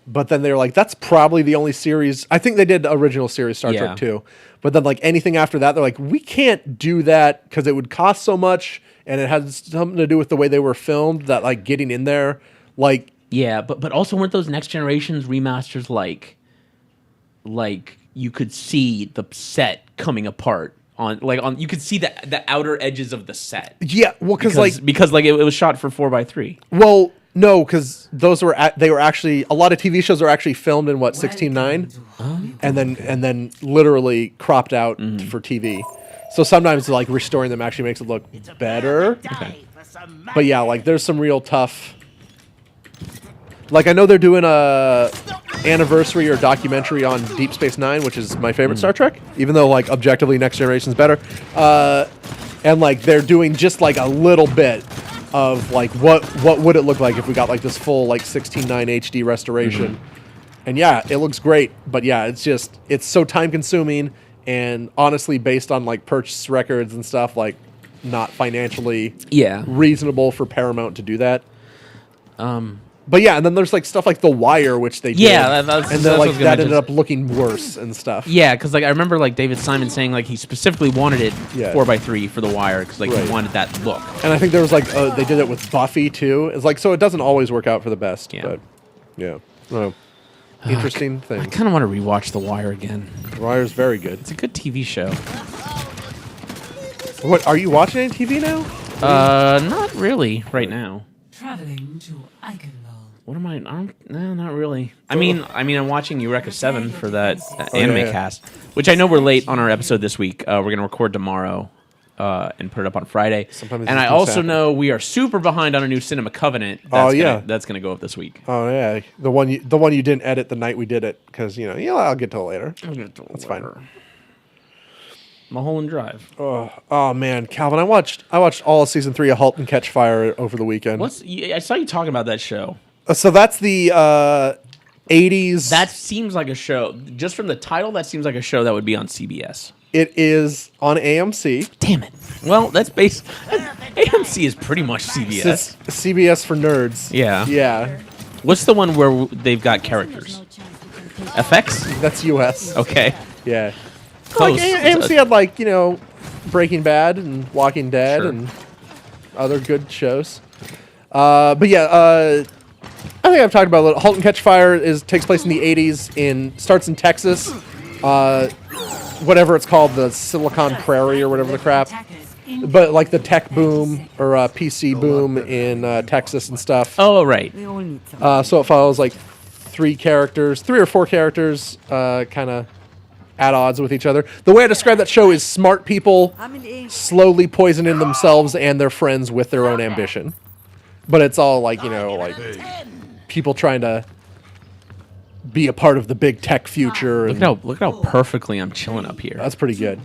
but then they were like, that's probably the only series. I think they did the original series Star Trek too, but then like anything after that, they're like, we can't do that because it would cost so much, and it has something to do with the way they were filmed. That like getting in there, like but also weren't those Next Generations remasters like you could see the set coming apart? You could see the outer edges of the set. Yeah, well, because it was shot for 4:3. Well, no, because those were they were actually a lot of TV shows are actually filmed in 16:9, and then literally cropped out for TV. So sometimes like restoring them actually makes it look better. Okay. But yeah, like there's some real tough. Like I know they're doing a anniversary or documentary on Deep Space Nine, which is my favorite Star Trek, even though like objectively Next Generation's better. And like they're doing just like a little bit of like what would it look like if we got like this full like 16:9 HD restoration. And yeah, it looks great, but yeah, it's so time consuming, and honestly based on like purchase records and stuff, like not financially reasonable for Paramount to do that. But yeah, and then there's like stuff like The Wire, which they did, and then like that ended up looking worse and stuff. Yeah, because like I remember like David Simon saying like he specifically wanted it 4:3 for The Wire because like he wanted that look. And I think there was like they did it with Buffy too. It's like so it doesn't always work out for the best. Yeah. But yeah, interesting thing. I kind of want to rewatch The Wire again. The Wire's very good. It's a good TV show. What are you watching any TV now? Not really right now. Traveling to Eichenwald. What am I? No, not really. I mean, I'm watching Eureka 7 for that anime cast, which I know we're late on our episode this week. We're gonna record tomorrow, and put it up on Friday. Sometimes and these I things also happen. know we are super behind on a new Cinema Covenant. That's gonna go up this week. Oh yeah, the one you didn't edit the night we did it because I'll get to it later. That's fine. Mulholland Drive. Oh man, Calvin, I watched all of season 3 of *Halt and Catch Fire* over the weekend. I saw you talking about that show. So that's the 80s. That seems like a show. Just from the title, that seems like a show that would be on CBS. It is on AMC. Damn it. Well, that's based. AMC is pretty much CBS. It's CBS for nerds. Yeah. Yeah. What's the one where they've got characters? FX? That's US. Okay. Yeah. Close. AMC had Breaking Bad and Walking Dead Sure. and other good shows. But yeah, I think I've talked about it a little. *Halt and Catch Fire* takes place in the 80s. Starts in Texas. Whatever it's called, the Silicon Prairie or whatever the crap. But like the tech boom or PC boom in Texas and stuff. Oh, right. So it follows like 3 or 4 characters, kind of at odds with each other. The way I describe that show is smart people slowly poisoning themselves and their friends with their own ambition. But it's all like people trying to be a part of the big tech future. Look at how perfectly I'm chilling up here. That's pretty good.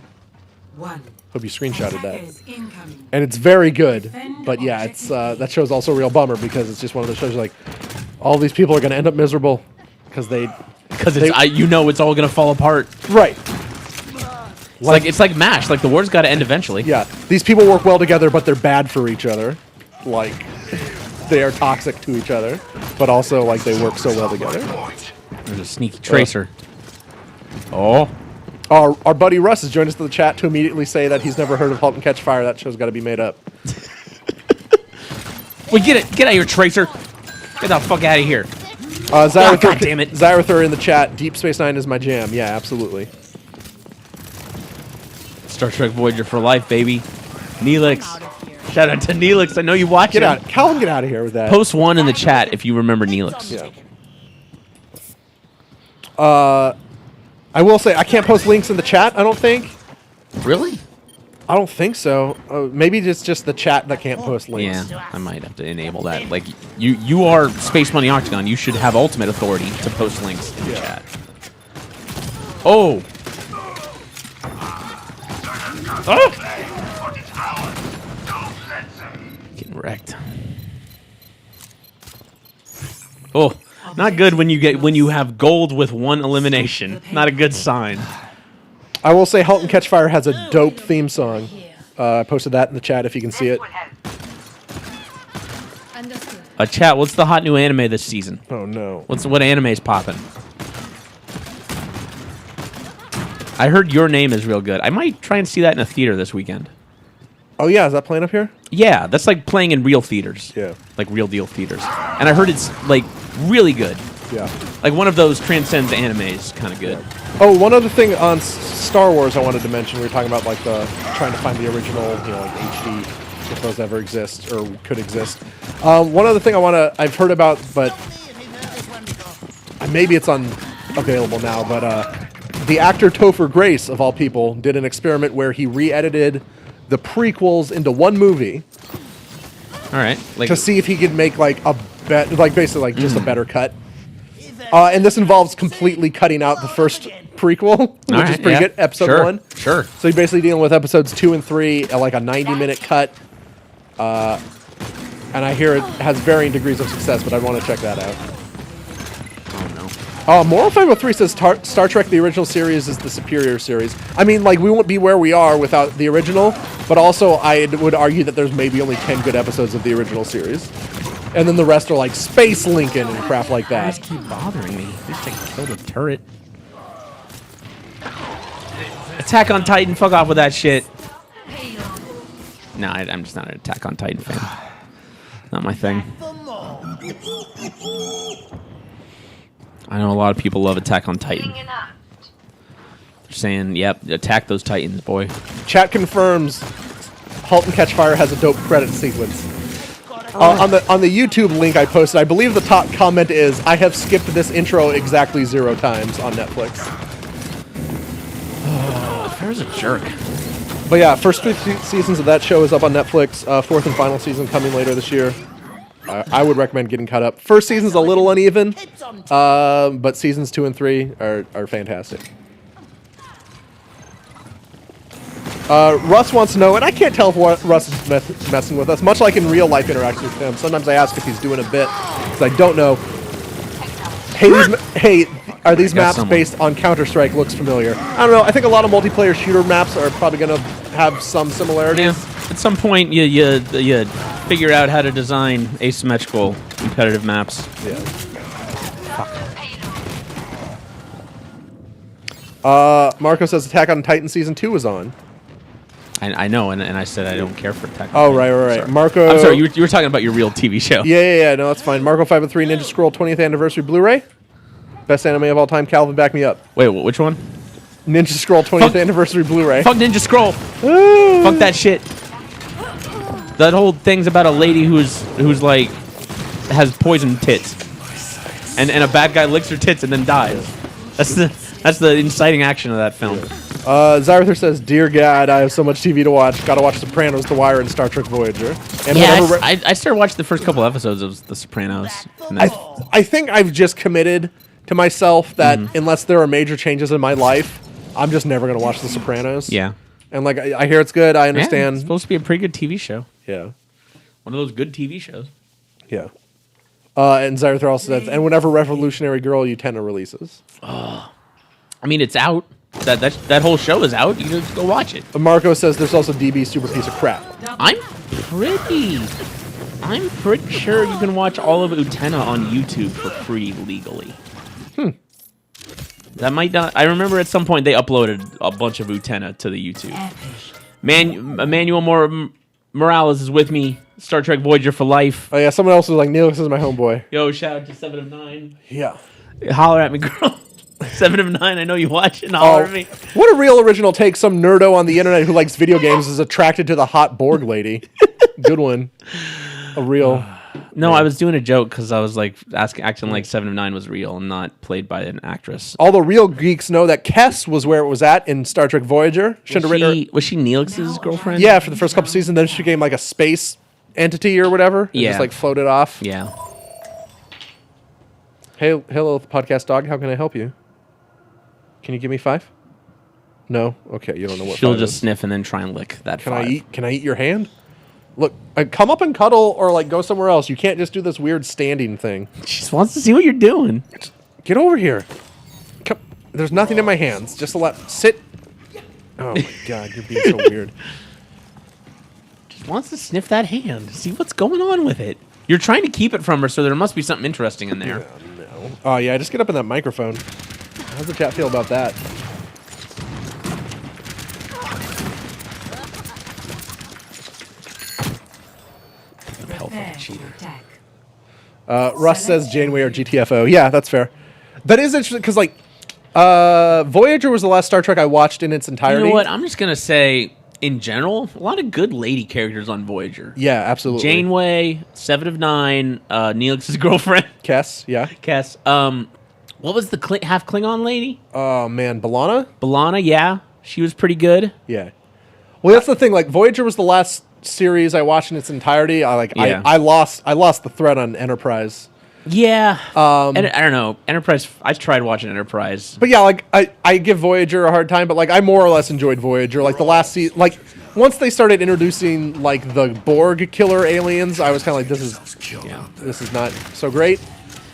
One. Hope you screenshotted that. Attackers incoming. And it's very good. But yeah, it's that show's also a real bummer because it's just one of those shows like all these people are going to end up miserable because Because it's all gonna fall apart. right. It's like MASH. Like the war's got to end eventually. Yeah, these people work well together, but they're bad for each other. Like they are toxic to each other, but also like they work so well together. There's a sneaky tracer. Oh, Our buddy Russ has joined us to the chat to immediately say that he's never heard of *Halt and Catch Fire*. That show's got to be made up. wait, get out of here, tracer. Get the fuck out of here. Zyrathur, God damn it. Zyrathur in the chat. Deep Space Nine is my jam. Yeah, absolutely. Star Trek Voyager for life, baby. Neelix. Shout out to Neelix. I know you watch Get it. out, Calvin. Get out of here with that. Post 1 in the chat if you remember Neelix. Yeah. I will say I can't post links in the chat. I don't think. Really? I don't think so. Maybe it's just the chat that can't post links. Yeah, I might have to enable that. Like you are Space Money Octagon. You should have ultimate authority to post links in the chat. Oh. Getting wrecked. Oh, not good when you have gold with 1 elimination. Not a good sign. I will say *Halt and Catch Fire* has a dope theme song. I posted that in the chat if you can see it. Chat, what's the hot new anime this season? Oh no. What anime's popping? I heard Your Name is real good. I might try and see that in a theater this weekend. Oh yeah, is that playing up here? Yeah, that's like playing in real theaters. Yeah. Like real deal theaters. And I heard it's like really good. Yeah. Like one of those transcends animes, kind of good. Oh, one other thing on Star Wars I wanted to mention. We were talking about like trying to find the original, like HD, if those ever exist or could exist. One other thing I've heard about, but maybe it's unavailable now. But the actor Topher Grace, of all people, did an experiment where he re-edited the prequels into one movie. All right. Like To see if he could make like basically just a better cut. And this involves completely cutting out the first prequel, which is pretty good. Episode 1. Sure. So you're basically dealing with episodes 2 and 3 at like a 90-minute cut. And I hear it has varying degrees of success, but I'd want to check that out. Oh no. Moral 503 says Star Trek, the original series, is the superior series. I mean, like, we won't be where we are without the original, but also I would argue that there's maybe only 10 good episodes of the original series. And then the rest are like Space Lincoln and crap like that. Just keep bothering me. At least I killed a turret. Attack on Titan, fuck off with that shit. No, I'm just not an Attack on Titan fan. Not my thing. I know a lot of people love Attack on Titan. They're saying, yep, attack those Titans, boy. Chat confirms *Halt and Catch Fire* has a dope credit sequence. On the YouTube link I posted, I believe the top comment is, "I have skipped this intro exactly 0 times on Netflix." There's a jerk. But yeah, first 3 seasons of that show is up on Netflix. Fourth and final season coming later this year. I would recommend getting caught up. First season's a little uneven, but seasons 2 and 3 are fantastic. Russ wants to know, and I can't tell if Russ is messing with us, much like in real life interactions with him. Sometimes I ask if he's doing a bit, because I don't know. Hey, are these maps based on Counter-Strike? Looks familiar. I don't know. I think a lot of multiplayer shooter maps are probably going to have some similarities. Yeah. At some point, you figure out how to design asymmetrical competitive maps. Yeah. Marco says Attack on Titan Season 2 was on. I know, and I said I don't care for Attack on Oh, Titan. right. Sorry. Marco... I'm sorry, you were talking about your real TV show. Yeah, no, that's fine. Marco 503 Ninja Scroll 20th Anniversary Blu-ray. Best anime of all time. Calvin, back me up. Wait, which one? Ninja Scroll 20th Anniversary Blu-ray. Fuck Ninja Scroll. Fuck that shit. That whole thing's about a lady who's like has poison tits, and a bad guy licks her tits and then dies. That's the inciting action of that film. Zyrther says, "Dear God, I have so much TV to watch. Gotta watch Sopranos, The Wire, and Star Trek Voyager." And Yeah, I started watching the first couple episodes of The Sopranos. And I think I've just committed to myself that unless there are major changes in my life, I'm just never gonna watch The Sopranos. yeah. And like I hear it's good. I Yeah, understand. it's supposed to be a pretty good TV show. Yeah. One of those good TV shows. Yeah. And Zyrther also says, and whenever Revolutionary Girl Utena releases. I mean, it's out. That whole show is out. You just go watch it. Marco says there's also DB Super Piece of Crap. I'm pretty sure you can watch all of Utena on YouTube for free legally. That might not. I remember at some point they uploaded a bunch of Utena to the YouTube. Emmanuel Morales is with me. Star Trek Voyager for life. Oh yeah, someone else was like, Neelix is my homeboy. Yo, shout out to 7 of 9. Yeah. Holler at me, girl. 7 of 9. I know you watch it. Holler at me. What a real original take. Some nerdo on the internet who likes video games is attracted to the hot Borg lady. Good one. A real. No, I was doing a joke because I was like acting like 7 of 9 was real and not played by an actress. All the real geeks know that Kess was where it was at in Star Trek Voyager. Was she Neelix's girlfriend? Yeah, for the first couple seasons. Then she became like a space entity or whatever. And just like floated off. Yeah. Hey, hello, podcast dog. How can I help you? Can you give me 5? No? Okay, you don't know what She'll 5 just is. sniff and then try and lick that. Can I eat your hand? Look, come up and cuddle or like go somewhere else. You can't just do this weird standing thing. She just wants to see what you're doing. Get over here. Come. There's nothing in my hands. Just sit. Oh my god, you're being so weird. Just wants to sniff that hand. See what's going on with it. You're trying to keep it from her, so there must be something interesting in there. No. Oh yeah, just get up in that microphone. How's the chat feel about that? Russ says Janeway or GTFO. Yeah, that's fair. That is interesting because like Voyager was the last Star Trek I watched in its entirety. You know what? I'm just gonna say, in general, a lot of good lady characters on Voyager. Yeah, absolutely. Janeway, 7 of 9, Neelix's girlfriend, Kess. Yeah. Kess. What was the half Klingon lady? Oh man, B'Elanna. B'Elanna. Yeah, she was pretty good. Yeah. Well, that's the thing. Like Voyager was the last series I watched in its entirety. I lost the thread on Enterprise. Yeah. And I don't know. Enterprise. I tried watching Enterprise. But yeah, like I give Voyager a hard time, but like I more or less enjoyed Voyager. Like the last season, like once they started introducing like the Borg killer aliens, I was kind of like, this is not so great.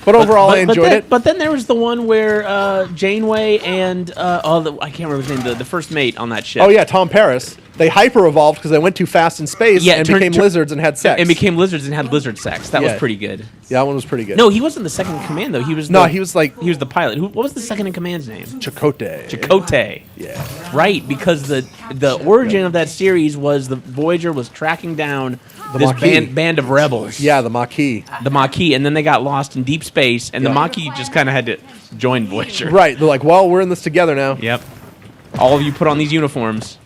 But overall, I enjoyed it. But then there was the one where Janeway and I can't remember his name, the first mate on that ship. Oh yeah, Tom Paris. They hyper evolved because they went too fast in space and became lizards and had sex. And became lizards and had lizard sex. That was pretty good. Yeah, that one was pretty good. No, he wasn't the second in command though. He was he was the pilot. What was the second in command's name? Chakotay. Yeah. Right, because the origin of that series was the Voyager was tracking down this band of rebels. Yeah, the Maquis. And then they got lost in deep space, and the Maquis just kind of had to join Voyager. Right, they're like, well, we're in this together now. Yep. All of you put on these uniforms.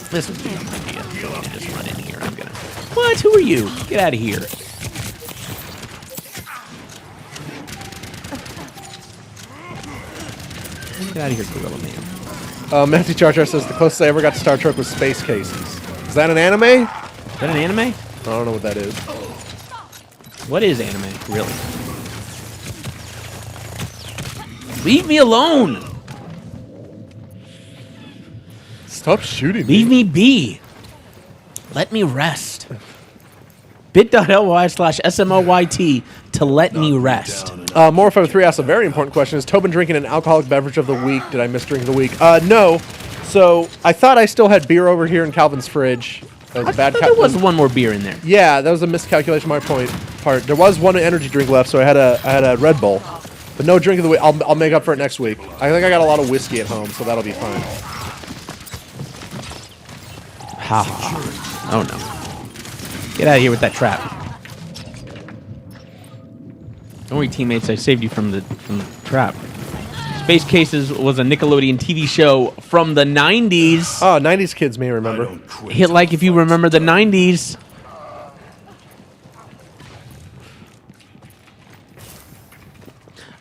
This would be an idea. I'm gonna just run in here. What? Who are you? Get out of here. Get out of here, Gorilla Man. Matthew Charger says the closest I ever got to Star Trek was Space Cases. Is that an anime? Is that an anime? I don't know what that is. What is anime, really? Leave me alone! Stop shooting me. Leave me be. Let me rest. bit.ly/SMOYT to let me rest. More53 asks a very important question. Is Tobin drinking an alcoholic beverage of the week? Did I miss drink of the week? No. So I thought I still had beer over here in Calvin's fridge. That was a bad There was one more beer in there. Yeah, that was a miscalculation on my part. There was one energy drink left, so I had a Red Bull. But no drink of the week. I'll make up for it next week. I think I got a lot of whiskey at home, so that'll be fine. Ha ha. Oh no. Get out of here with that trap. Don't worry, teammates. I saved you from the trap. Space Cases was a Nickelodeon TV show from the 90s. Oh, 90s kids may remember. Hit like if you remember the 90s.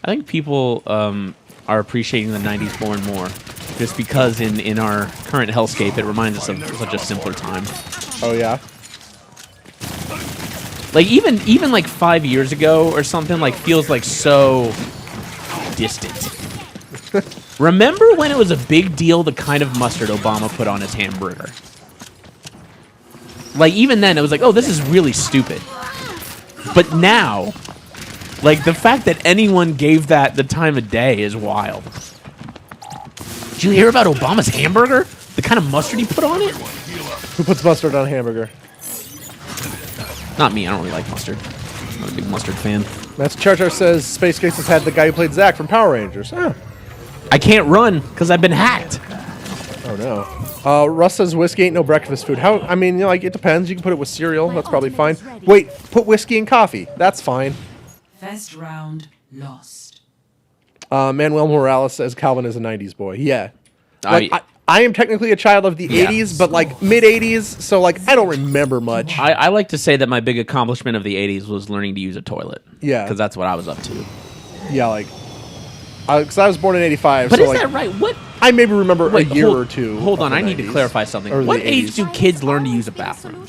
I think people are appreciating the 90s more and more. Just because in our current hellscape, it reminds us of such a simpler time. Oh, yeah? Like, even like 5 years ago or something, like, feels like so distant. Remember when it was a big deal, the kind of mustard Obama put on his hamburger? Like, even then, it was like, oh, this is really stupid. But now, like, the fact that anyone gave that the time of day is wild. Did you hear about Obama's hamburger? The kind of mustard he put on it? Who puts mustard on a hamburger? Not me. I don't really like mustard. I'm not a big mustard fan. Master Charger says Space Cases had the guy who played Zack from Power Rangers. Huh. I can't run because I've been hacked. Oh, no. Russ says whiskey ain't no breakfast food. How? I mean, you know, like, it depends. You can put it with cereal. That's probably fine. Wait, put whiskey in coffee. That's fine. First round lost. Manuel Morales says Calvin is a 90s boy. Yeah. Like, I I am technically a child of the 80s, but like mid-80s, so like I don't remember much. I like to say that my big accomplishment of the 80s was learning to use a toilet. Yeah. Because that's what I was up to. Yeah, like... Because I was born in 85, But so is like... that right? What? I maybe remember a year hold, or two. Hold on, of I the need to 90s. clarify Or something. the What 80s. age do kids learn to use a bathroom?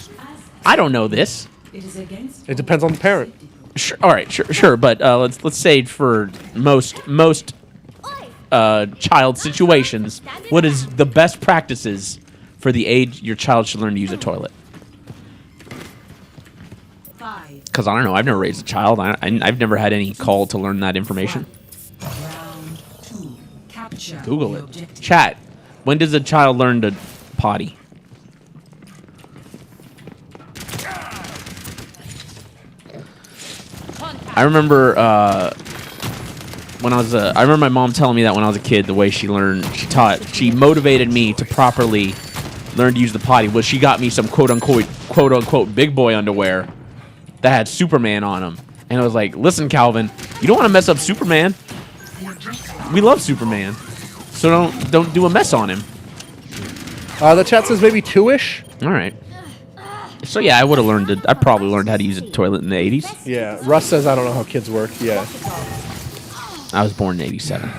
I don't know this. It is against It depends on the parent. Sure, all right, sure, but let's say for most child situations, what is the best practices for the age your child should learn to use a toilet? 5. Because I don't know, I've never raised a child. I've never had any call to learn that information. Round 2. Capture Google the it. objective. Chat. When does a child learn to potty? I remember when I was I remember my mom telling me that when I was a kid, the way she she motivated me to properly learn to use the potty was she got me some quote unquote big boy underwear that had Superman on them. And I was like, listen, Calvin, you don't want to mess up Superman. We love Superman. So don't do a mess on him. The chat says maybe 2-ish. All right. So yeah, I probably learned how to use a toilet in the 80s. Yeah, Russ says I don't know how kids work. Yeah. I was born in 87.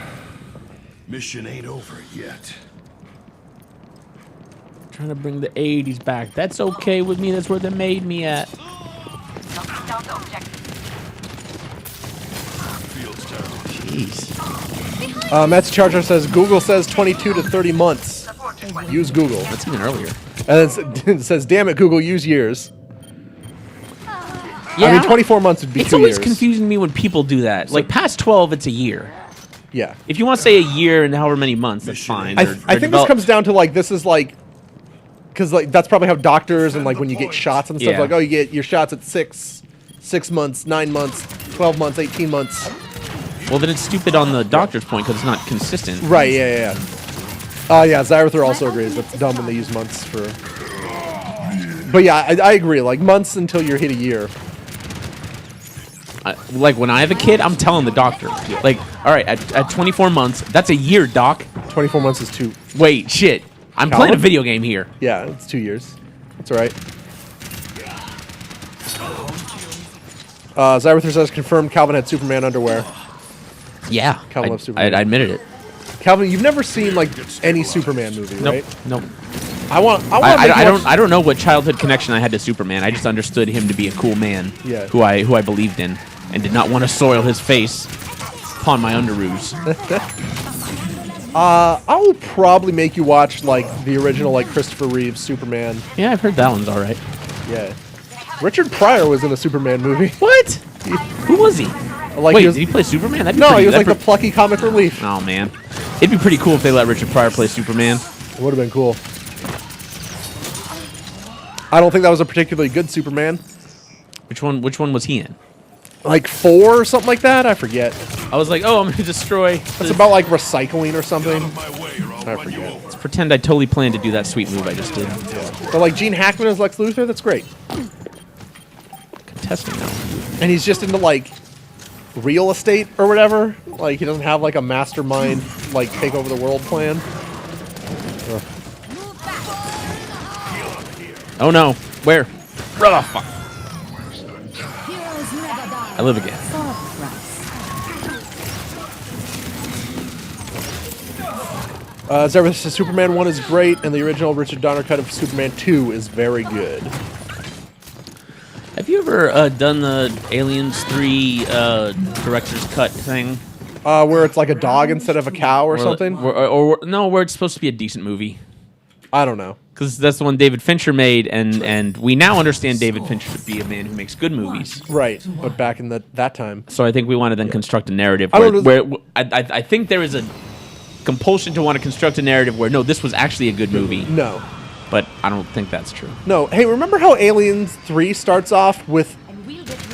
Mission ain't over yet. Trying to bring the 80s back. That's okay with me. That's where they made me at. Fields down. Jeez. Matt's Charger says Google says 22 to 30 months. Use Google. That's even earlier. And then it says, damn it, Google, use years. Yeah. I mean, 24 months would be It's 2 always years. confusing me when people do that. Like past 12, it's a year. Yeah. If you want to say a year and however many months, that's fine. I They're think this develop- comes down to like, this is like, because like that's probably how doctors and like when you get shots and stuff, Yeah. like, oh, you get your shots at 6 months, 9 months, 12 months, 18 months. Well, then it's stupid on the doctor's point because it's not consistent. Right, yeah. Yeah, Zyrather also agrees. That's dumb when they use months for... But yeah, I agree. Like, months until you're hit a year. Like when I have a kid, I'm telling the doctor. Like, all right, at 24 months, that's a year, doc. 24 months is 2... Wait, shit. I'm playing a video game here. Yeah, it's 2 years. That's all right. Zyrather says, confirmed Calvin had Superman underwear. Yeah, Calvin loves Superman. I admitted it. Calvin, you've never seen like any Superman movie, Nope. right? Nope. I I don't know what childhood connection I had to Superman. I just understood him to be a cool man. Yeah. Who I believed in, and did not want to soil his face upon my underoos. I will probably make you watch like the original like Christopher Reeves Superman. Yeah, I've heard that one's all right. Yeah. Richard Pryor was in a Superman movie. What? Who was he? Like Wait, he was, did he play Superman? That'd be no, pretty, he was like that'd the plucky comic relief. Oh man, it'd be pretty cool if they let Richard Pryor play Superman. It would have been cool. I don't think that was a particularly good Superman. Which one was he in? Like 4 or something like that. I forget. I was like, oh, I'm gonna destroy. It's about like recycling or something. I forget. Let's pretend I totally planned to do that sweet move I just did. But like Gene Hackman as Lex Luthor, that's great. Contesting now. And he's just into like real estate or whatever. Like he doesn't have like a mastermind like take over the world plan. Ugh. Oh no, where? Oh, fuck. I live again. Zervis says Superman 1 is great, and the original Richard Donner cut of Superman 2 is very good. Have you ever done the Aliens 3 director's cut thing? Where it's like a dog instead of a cow or something? Where it's supposed to be a decent movie. I don't know. Because that's the one David Fincher made, and we now understand David Fincher to be a man who makes good movies. Right, but back in that time. So I think we want to then construct a narrative I don't where I think there is a compulsion to want to construct a narrative where, no, this was actually a good movie. No. But I don't think that's true. No. Hey, remember how Aliens 3 starts off with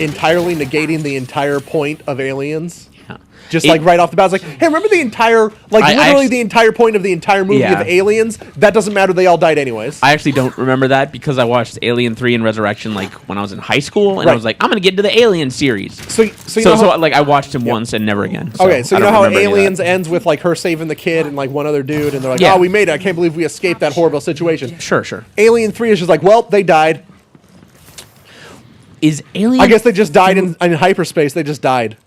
entirely negating the entire point of Aliens? Yeah. Just like right off the bat, it's like, hey, remember the entire, like literally the entire point of the entire movie of Aliens? That doesn't matter. They all died anyways. I actually don't remember that because I watched Alien 3 and Resurrection like when I was in high school, and I was like, I'm gonna get into the Alien series. So you know how, like I watched him once and never again. So okay, so I you know don't how remember any of Aliens that. ends with like her saving the kid and like one other dude, and they're like, Yeah. oh, we made it. I can't believe we escaped that horrible situation. Sure. Alien 3 is just like, well, they died. Is Alien? I guess they just died in hyperspace. They just died.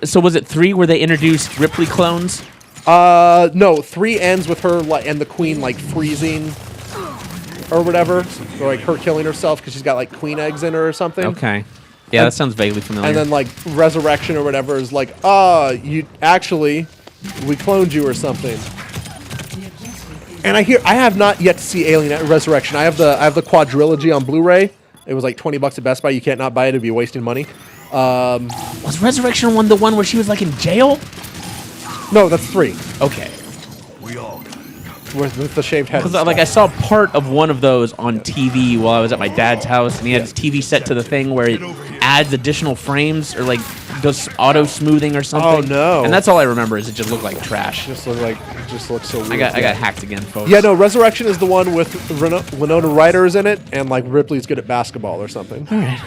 So was it 3 where they introduced Ripley clones? No, 3 ends with her and the Queen like freezing or whatever, or like her killing herself because she's got like queen eggs in her or something. Okay. Yeah, that sounds vaguely familiar. And then like Resurrection or whatever is like, we cloned you or something. And I have not yet to see Alien Resurrection. I have the quadrilogy on Blu-ray. It was like $20 at Best Buy. You can't not buy it; it'd be wasting money. Was Resurrection the one where she was like in jail? No, that's 3. Okay. With the shaved head. Because like I saw part of one of those on TV while I was at my dad's house, and he had his TV set to the thing where it adds additional frames or like does auto smoothing or something. Oh no! And that's all I remember is it just looked like trash. It just looks so weird. I got hacked again, folks. Yeah, no, Resurrection is the one with Winona Ryder is in it, and like Ripley's good at basketball or something. All right.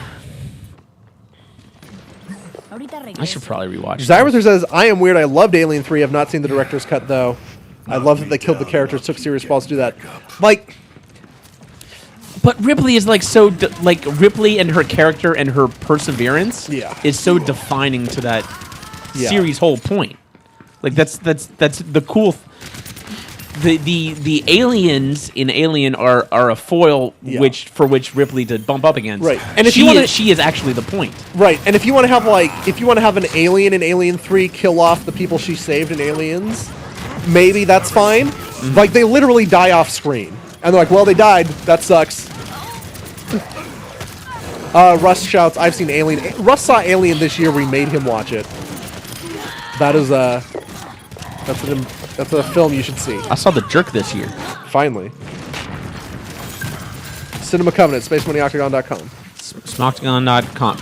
I should probably rewatch. Zyrother says, I am weird. I loved Alien 3. I've not seen the director's cut, though. I love that they killed the characters, took serious balls to do that. Like, but Ripley is like so, Ripley and her character and her perseverance is so defining to that series' whole point. Like that's the cool. The aliens in Alien are a foil for which Ripley to bump up against. Right. And if she is actually the point. Right. And if you want to have an alien in Alien 3 kill off the people she saved in Aliens, maybe that's fine. Mm-hmm. Like they literally die off screen. And they're like, well, they died. That sucks. Russ shouts, I've seen Alien. Russ saw Alien this year. We made him watch it. That's a film you should see. I saw The Jerk this year. Finally. Cinema Covenant, SpaceMoneyOctagon.com. Smoctagon.com.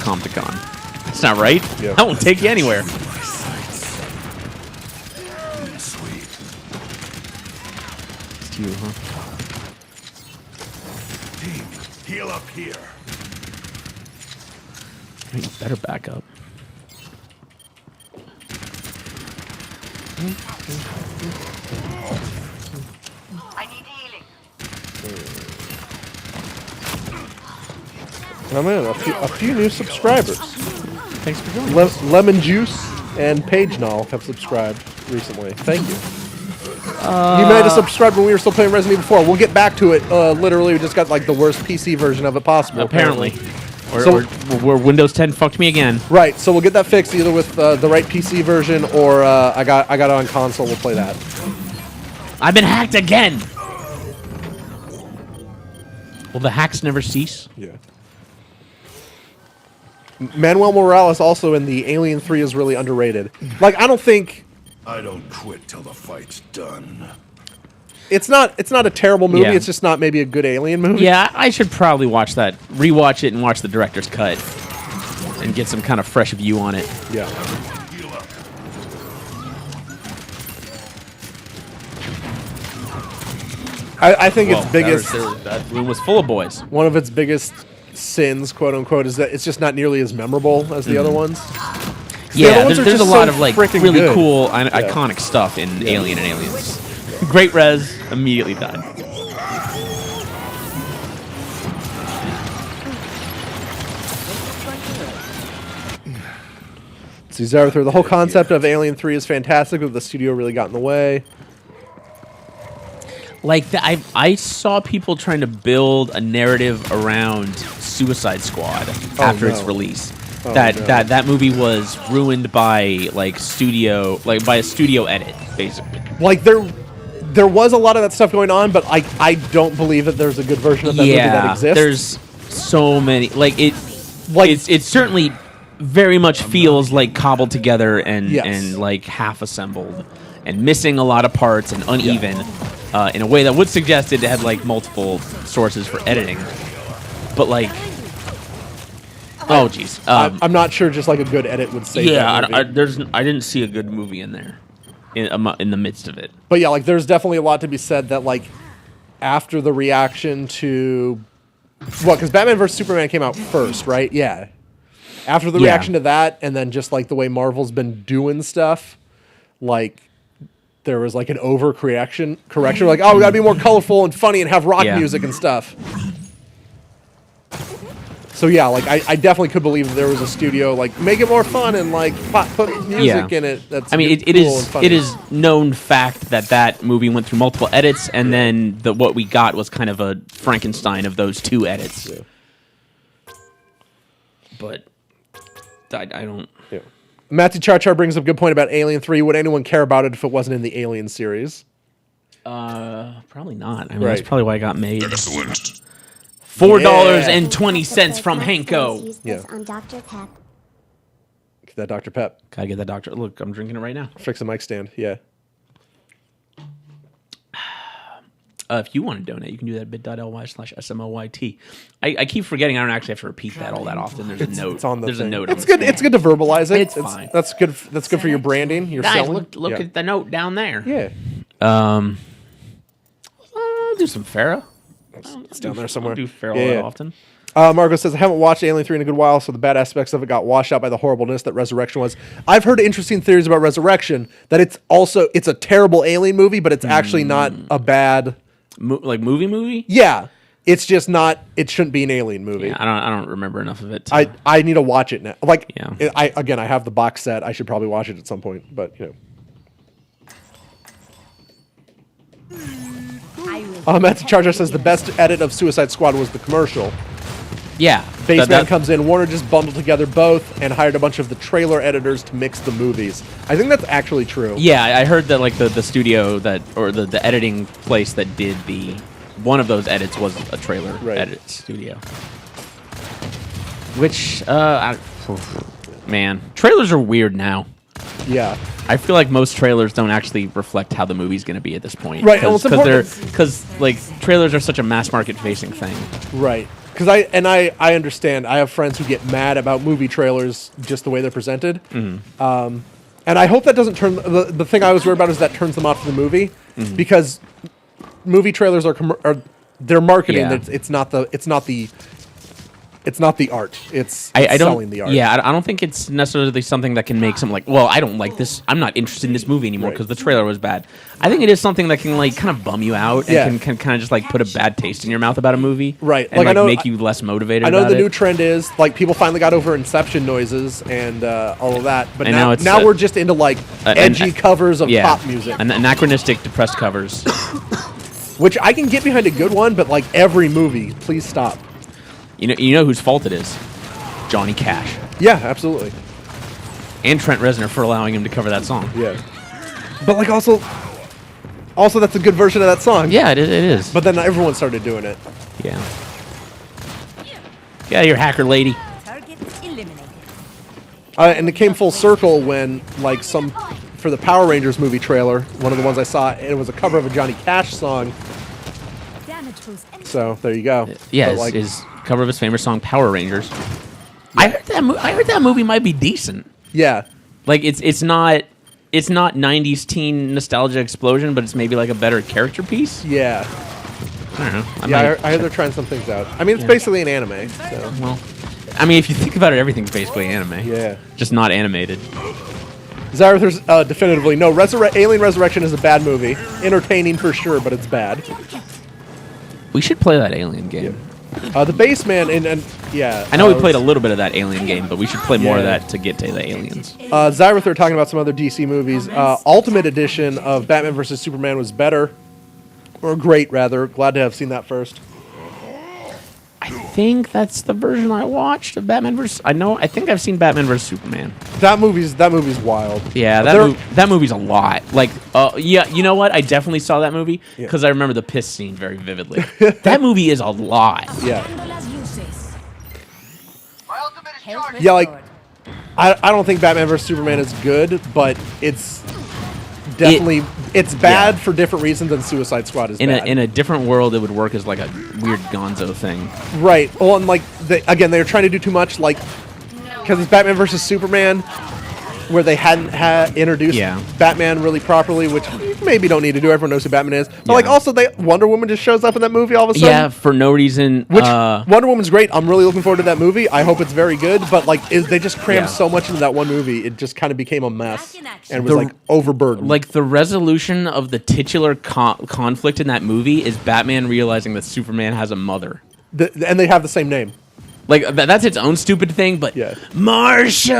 That's not right. Yep. That won't take you anywhere. It's you, huh? Heal up here. You better back up. I need healing. I'm in. A few new subscribers. Thanks for joining. Lemon Juice and Paige Null have subscribed recently. Thank you. might have subscribed when we were still playing Resident Evil 4. We'll get back to it. Literally, we just got like the worst PC version of it possible. Apparently. So- Or Windows 10 fucked me again. Right, so we'll get that fixed either with the right PC version or I got it on console. We'll play that. I've been hacked again. Will the hacks never cease? Yeah. Manuel Morales also in the Alien 3 is really underrated. Like, I don't think I don't quit till the fight's done. it's not a terrible movie. Yeah. It's just not maybe a good Alien movie. Yeah, I should probably watch that, rewatch it, and watch the director's cut, and get some kind of fresh view on it. Yeah. I think its biggest That room was full of boys. one of its biggest sins, quote unquote, is that it's just not nearly as memorable as the other ones. The other Yeah, ones are there's a just lot so of like freaking really good. cool, iconic stuff in Alien and Aliens. Great res, immediately died. See, Zarathur, the whole concept of Alien 3 is fantastic, but the studio really got in the way. Like I saw people trying to build a narrative around Suicide Squad after its no. release. Oh, that no. that movie was ruined by by a studio edit, basically. Like, there was a lot of that stuff going on, but I don't believe that there's a good version of that movie that exists. There's so many. Like Like- it certainly very much feels like cobbled together and Yes. and like half assembled and missing a lot of parts and uneven in a way that would suggest it had like multiple sources for editing. But like, oh geez, I'm not sure just like a good edit would save that movie. I didn't see a good movie in there in the midst of it. But yeah, like there's definitely a lot to be said that like after the reaction to because Batman vs Superman came out first, right? Yeah. After the Yeah. reaction to that, and then just like the way Marvel's been doing stuff, like there was like an overcorrection. Like, oh, we gotta be more colorful and funny and have rock Yeah. music and stuff. So yeah, like I definitely could believe that there was a studio like make it more fun and like put music in it. That's I mean, it cool and funny. is known fact that movie went through multiple edits, and then what we got was kind of a Frankenstein of those two edits. Yeah. But I don't. Yeah. Matthew Char brings up a good point about Alien 3. Would anyone care about it if it wasn't in the Alien series? Probably not. I mean, Right. that's probably why it got made. Excellent. $4.20 from Hanko. Use Yeah. this on Dr. Pep. Get that Dr. Pep. Gotta get that doctor. Look, I'm drinking it right now. Fix a mic stand. Yeah. If you want to donate, you can do that at bit.ly/SMOYT. I keep forgetting I don't actually have to repeat that all that often. There's a note. It's on the There's thing. a note. It's on good. the It's good to verbalize it. It's fine. That's good. That's good for your branding. Your Guys, selling. look Yeah. at the note down there. Yeah. I'll do some Farrah. It's down there somewhere. I don't do Farrah Yeah, that yeah. often. Margot says, I haven't watched Alien 3 in a good while, so the bad aspects of it got washed out by the horribleness that Resurrection was. I've heard interesting theories about Resurrection, that it's a terrible Alien movie, but it's actually not a bad... Like movie? Yeah. It's just not... It shouldn't be an Alien movie. Yeah, I don't remember enough of it. To, I need to watch it now. Like, Yeah. I have the box set. I should probably watch it at some point, but, you know. Matthew Charger says the best edit of Suicide Squad was the commercial. yeah. Baseman comes in. Warner just bundled together both and hired a bunch of the trailer editors to mix the movies. I think that's actually true. Yeah, I heard that like the studio or the editing place that did one of those edits was a trailer edit studio. Which man, trailers are weird now. Yeah. I feel like most trailers don't actually reflect how the movie's going to be at this point. Right, and what's important- because like trailers are such a mass market facing thing. Right. Because I understand. I have friends who get mad about movie trailers just the way they're presented. Mm-hmm. And I hope that doesn't turn... The thing I was worried about is that turns them off to the movie. Mm-hmm. Because movie trailers are they're marketing. Yeah. It's not the It's not the art. It's I don't, selling the art. Yeah, I don't think it's necessarily something that can make someone like, well, I don't like this. I'm not interested in this movie anymore Right. because the trailer was bad. I think it is something that can like kind of bum you out and Yeah. can kind of just like put a bad taste in your mouth about a movie, Right. And Like, I like know- make you less motivated. I know about the it. new trend is like people finally got over Inception noises and all of that, but And now now it's, we're just into like edgy covers of yeah, pop music, anachronistic, depressed covers. which I can get behind a good one, but like every movie, please stop. You know whose fault it is? Johnny Cash Yeah, absolutely. and Trent Reznor for allowing him to cover that song. Yeah, but like also that's a good version of that song. Yeah, it is. But then everyone started doing it. Yeah. Yeah, you're hacker lady. Target eliminated. And it came full circle when, like, for the Power Rangers movie trailer, one of the ones I saw, it was a cover of a Johnny Cash song. Damage boost. So there you go. Yeah, But, like, his cover of his famous song Power Rangers. I heard that movie might be decent. yeah, Like it's not 90s teen nostalgia explosion, but it's maybe like a better character piece. yeah, I don't know. I heard they're trying some things out. I mean, it's basically an anime. So Well, I mean, if you think about it, everything's basically anime. yeah. Just not animated. Zarathur's definitively no. Alien Resurrection is a bad movie. Entertaining for sure, but it's bad. We should play that Alien game. The Baseman and yeah. I know we played a little bit of that Alien game, but we should play more of Yeah. that to get to the aliens. Zarathur talking about some other DC movies. Ultimate Edition of Batman vs Superman was better, or great rather. Glad to have seen that first. I think that's the version I watched of Batman vs. I think I've seen Batman vs Superman. That movie's wild. Yeah, that movie's a lot. Like, yeah, you know what? I definitely saw that movie because I remember the piss scene very vividly. That movie is a lot. Yeah. Las luces. Health Yeah, like restored. I don't think Batman vs Superman is good, but it's definitely it's bad for different reasons than Suicide Squad is bad. In a different world, it would work as like a weird Gonzo thing. Right. Well, and like again, they're trying to do too much, like because it's Batman versus Superman, where they hadn't introduced Batman really properly, which maybe don't need to do. Everyone knows who Batman is, but like also Wonder Woman just shows up in that movie all of a sudden. Yeah, for no reason. Which Wonder Woman's great. I'm really looking forward to that movie. I hope it's very good. But like, they just crammed so much into that one movie, it just kind of became a mess and was like overburdened. Like the resolution of the titular conflict in that movie is Batman realizing that Superman has a mother. And they have the same name. Like that's its own stupid thing, but Marsha.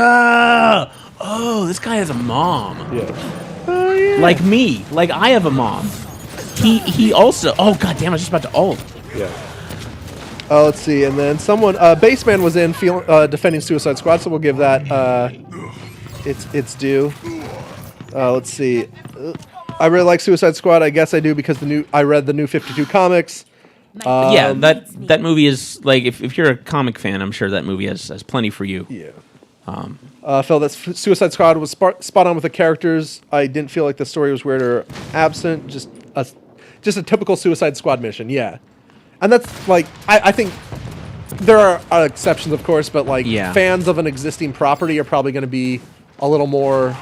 Oh, this guy has a mom. Yeah. Like me. Like I have a mom. He also. Oh god damn! I was just about to ult. Yeah. Let's see, and then someone Baseman was in defending Suicide Squad, so we'll give that its due. Let's see. I really like Suicide Squad. I guess I do because I read the new 52 comics. Yeah, that movie is like if you're a comic fan, I'm sure that movie has plenty for you. Yeah. Felt that Suicide Squad was spot on with the characters. I didn't feel like the story was weird or absent. Just a typical Suicide Squad mission. Yeah, and that's like I think there are exceptions, of course, but like fans of an existing property are probably going to be a little more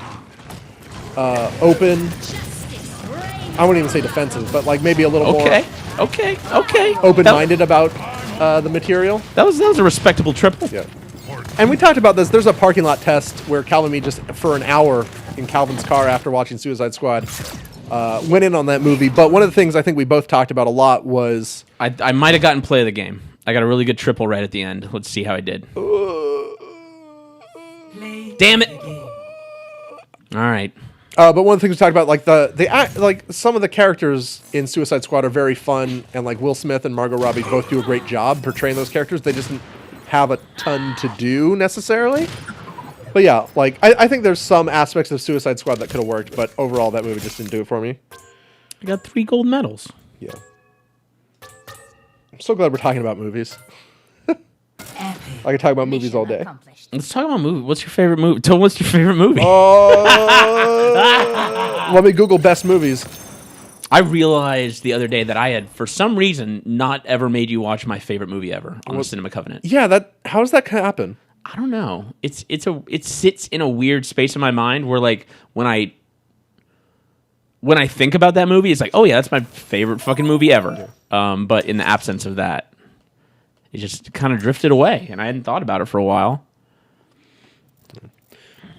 open. I wouldn't even say defensive, but like maybe a little more open-minded about the material. That was a respectable triple. Yeah. And we talked about this. There's a parking lot test where Calvin me just for an hour in Calvin's car after watching Suicide Squad went in on that movie. But one of the things I think we both talked about a lot was I might have gotten play of the game. I got a really good triple right at the end. Let's see how I did. Damn it! All right. But one of the things we talked about, like like some of the characters in Suicide Squad are very fun, and like Will Smith and Margot Robbie both do a great job portraying those characters. They just have a ton to do necessarily. But yeah, like I think there's some aspects of Suicide Squad that could have worked, but overall that movie just didn't do it for me. I got 3 gold medals. Yeah. I'm so glad we're talking about movies. I could talk about movies all day. Let's talk about movies. What's your favorite movie? Tell what's your favorite movie? Let me Google best movies. I realized the other day that I had, for some reason, not ever made you watch my favorite movie ever on the Cinema Covenant. Yeah, how does that happen? I don't know. It sits in a weird space in my mind where like when I think about that movie, it's like, oh yeah, that's my favorite fucking movie ever. But in the absence of that, it just kind of drifted away, and I hadn't thought about it for a while.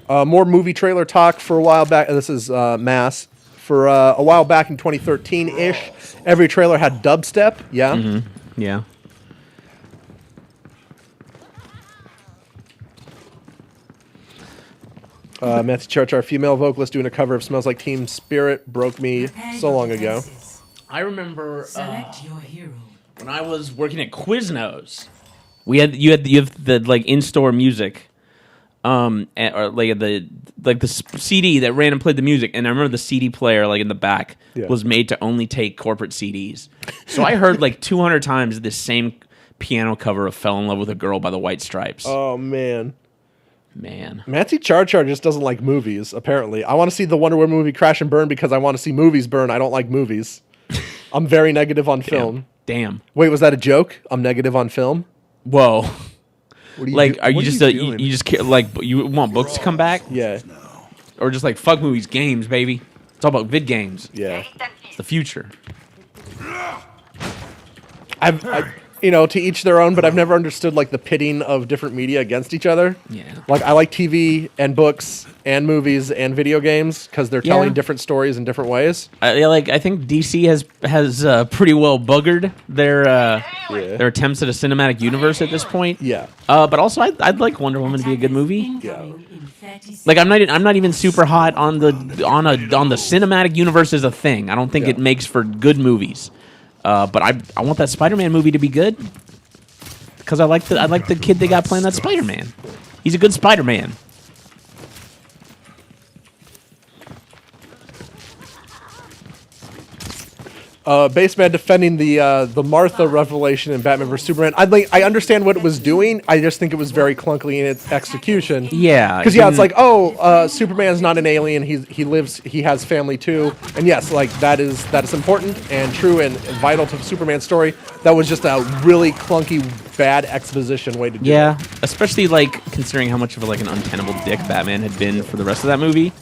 More movie trailer talk for a while back. This is Mass. For a while back in 2013-ish, every trailer had dubstep. Yeah. Mm-hmm. Yeah. Matthew Church, female vocalist doing a cover of "Smells Like Teen Spirit," broke me so long ago. I remember Select your hero. when I was working at Quiznos, you have the like in-store music, or like the CD that ran and played the music, and I remember the CD player like in the back was made to only take corporate CDs. So I heard like 200 times this same piano cover of "Fell in Love with a Girl" by the White Stripes. Oh man. Matthew Char just doesn't like movies. Apparently, I want to see the Wonder Woman movie crash and burn because I want to see movies burn. I don't like movies. I'm very negative on film. Damn. Wait, was that a joke? I'm negative on film. Whoa. What are you Like, do- are you what just doing? you just care, like you want books to come back, Yeah, or just like fuck movies, games, baby? It's all about vid games. yeah. It's the future. I to each their own, but I've never understood like the pitting of different media against each other. Yeah. Like I like TV and books and movies and video games because they're telling Yeah. different stories in different ways. I think DC has pretty well buggered their attempts at a cinematic universe at this point. Yeah. But also I'd like Wonder Woman to be a good movie. Incoming in 30 seconds. Like I'm not even super hot on the cinematic universe as a thing. I don't think it makes for good movies. But I want that Spider-Man movie to be good because I like the kid they got playing that Spider-Man. He's a good Spider-Man. Baseman defending the Martha revelation in Batman vs Superman. I understand what it was doing. I just think it was very clunky in its execution. Yeah, because it's like, Superman's not an alien. He has family too. And yes, like that is important and true and vital to Superman's story. That was just a really clunky, bad exposition way to do it. Yeah, especially like considering how much of like an untenable dick Batman had been for the rest of that movie.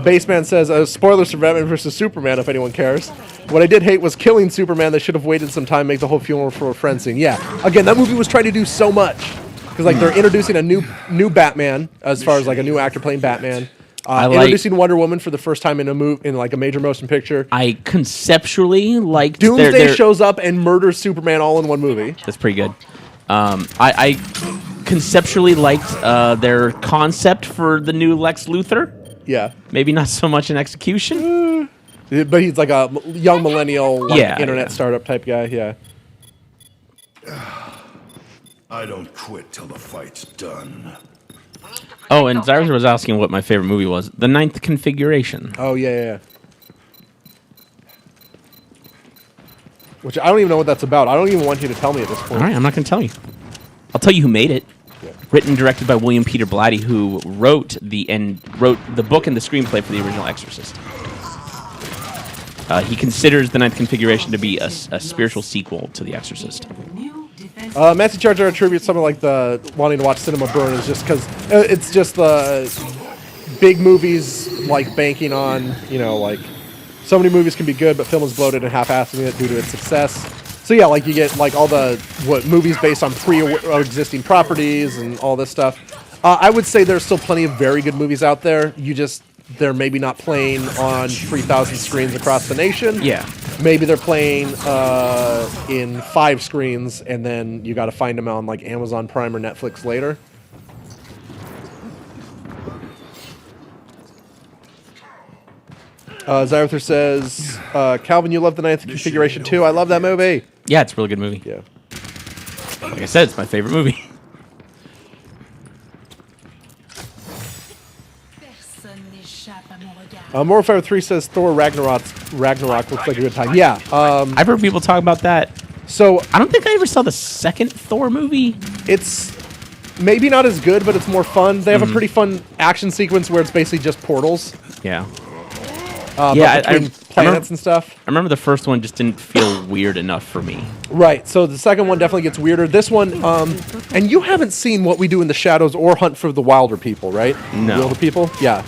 Baseman says, spoilers for Batman vs. Superman, if anyone cares. What I did hate was killing Superman. They should have waited some time, make the whole funeral for a friend scene. Yeah, again, that movie was trying to do so much. Because like they're introducing a new Batman, as far as like a new actor playing Batman. Introducing Wonder Woman for the first time in a major motion picture. I conceptually liked Doomsday shows up and murders Superman all in one movie. That's pretty good. I conceptually liked their concept for the new Lex Luthor. Yeah. Maybe not so much in execution. But he's like a young millennial internet yeah. startup type guy, yeah. I don't quit till the fight's done. Oh, and Zyrus was asking what my favorite movie was. The Ninth Configuration. Oh, yeah. Which I don't even know what that's about. I don't even want you to tell me at this point. All right, I'm not going to tell you. I'll tell you who made it. Yeah. Written and directed by William Peter Blatty, who wrote the book and the screenplay for the original Exorcist. He considers The Ninth Configuration to be a spiritual sequel to The Exorcist. New defense. Matthew Charger attributes something like the wanting to watch cinema burn is just because it's just the big movies like banking on, like so many movies can be good, but film is bloated and half-assing it due to its success. So yeah, like you get like all the movies based on pre-existing properties and all this stuff. I would say there's still plenty of very good movies out there. They're maybe not playing on 3,000 screens across the nation. Yeah. Maybe they're playing in 5 screens, and then you got to find them on like Amazon Prime or Netflix later. Zyrther says, Calvin, you love The Ninth Configuration too. I love that movie. Yeah, it's a really good movie. Yeah. Like I said, it's my favorite movie. Personne n'échappe à mon regard. Moral Fire 3 says Thor Ragnarok looks like a good time. Yeah. I've heard people talk about that. So I don't think I ever saw the second Thor movie. it's maybe not as good, but it's more fun. They have a pretty fun action sequence where it's basically just portals. Yeah. Yeah, but between planets and stuff. I remember the first one just didn't feel weird enough for me. Right. So the second one definitely gets weirder. This one, and you haven't seen What We Do in the Shadows or Hunt for the Wilder People, right? No. Wilder People? Yeah.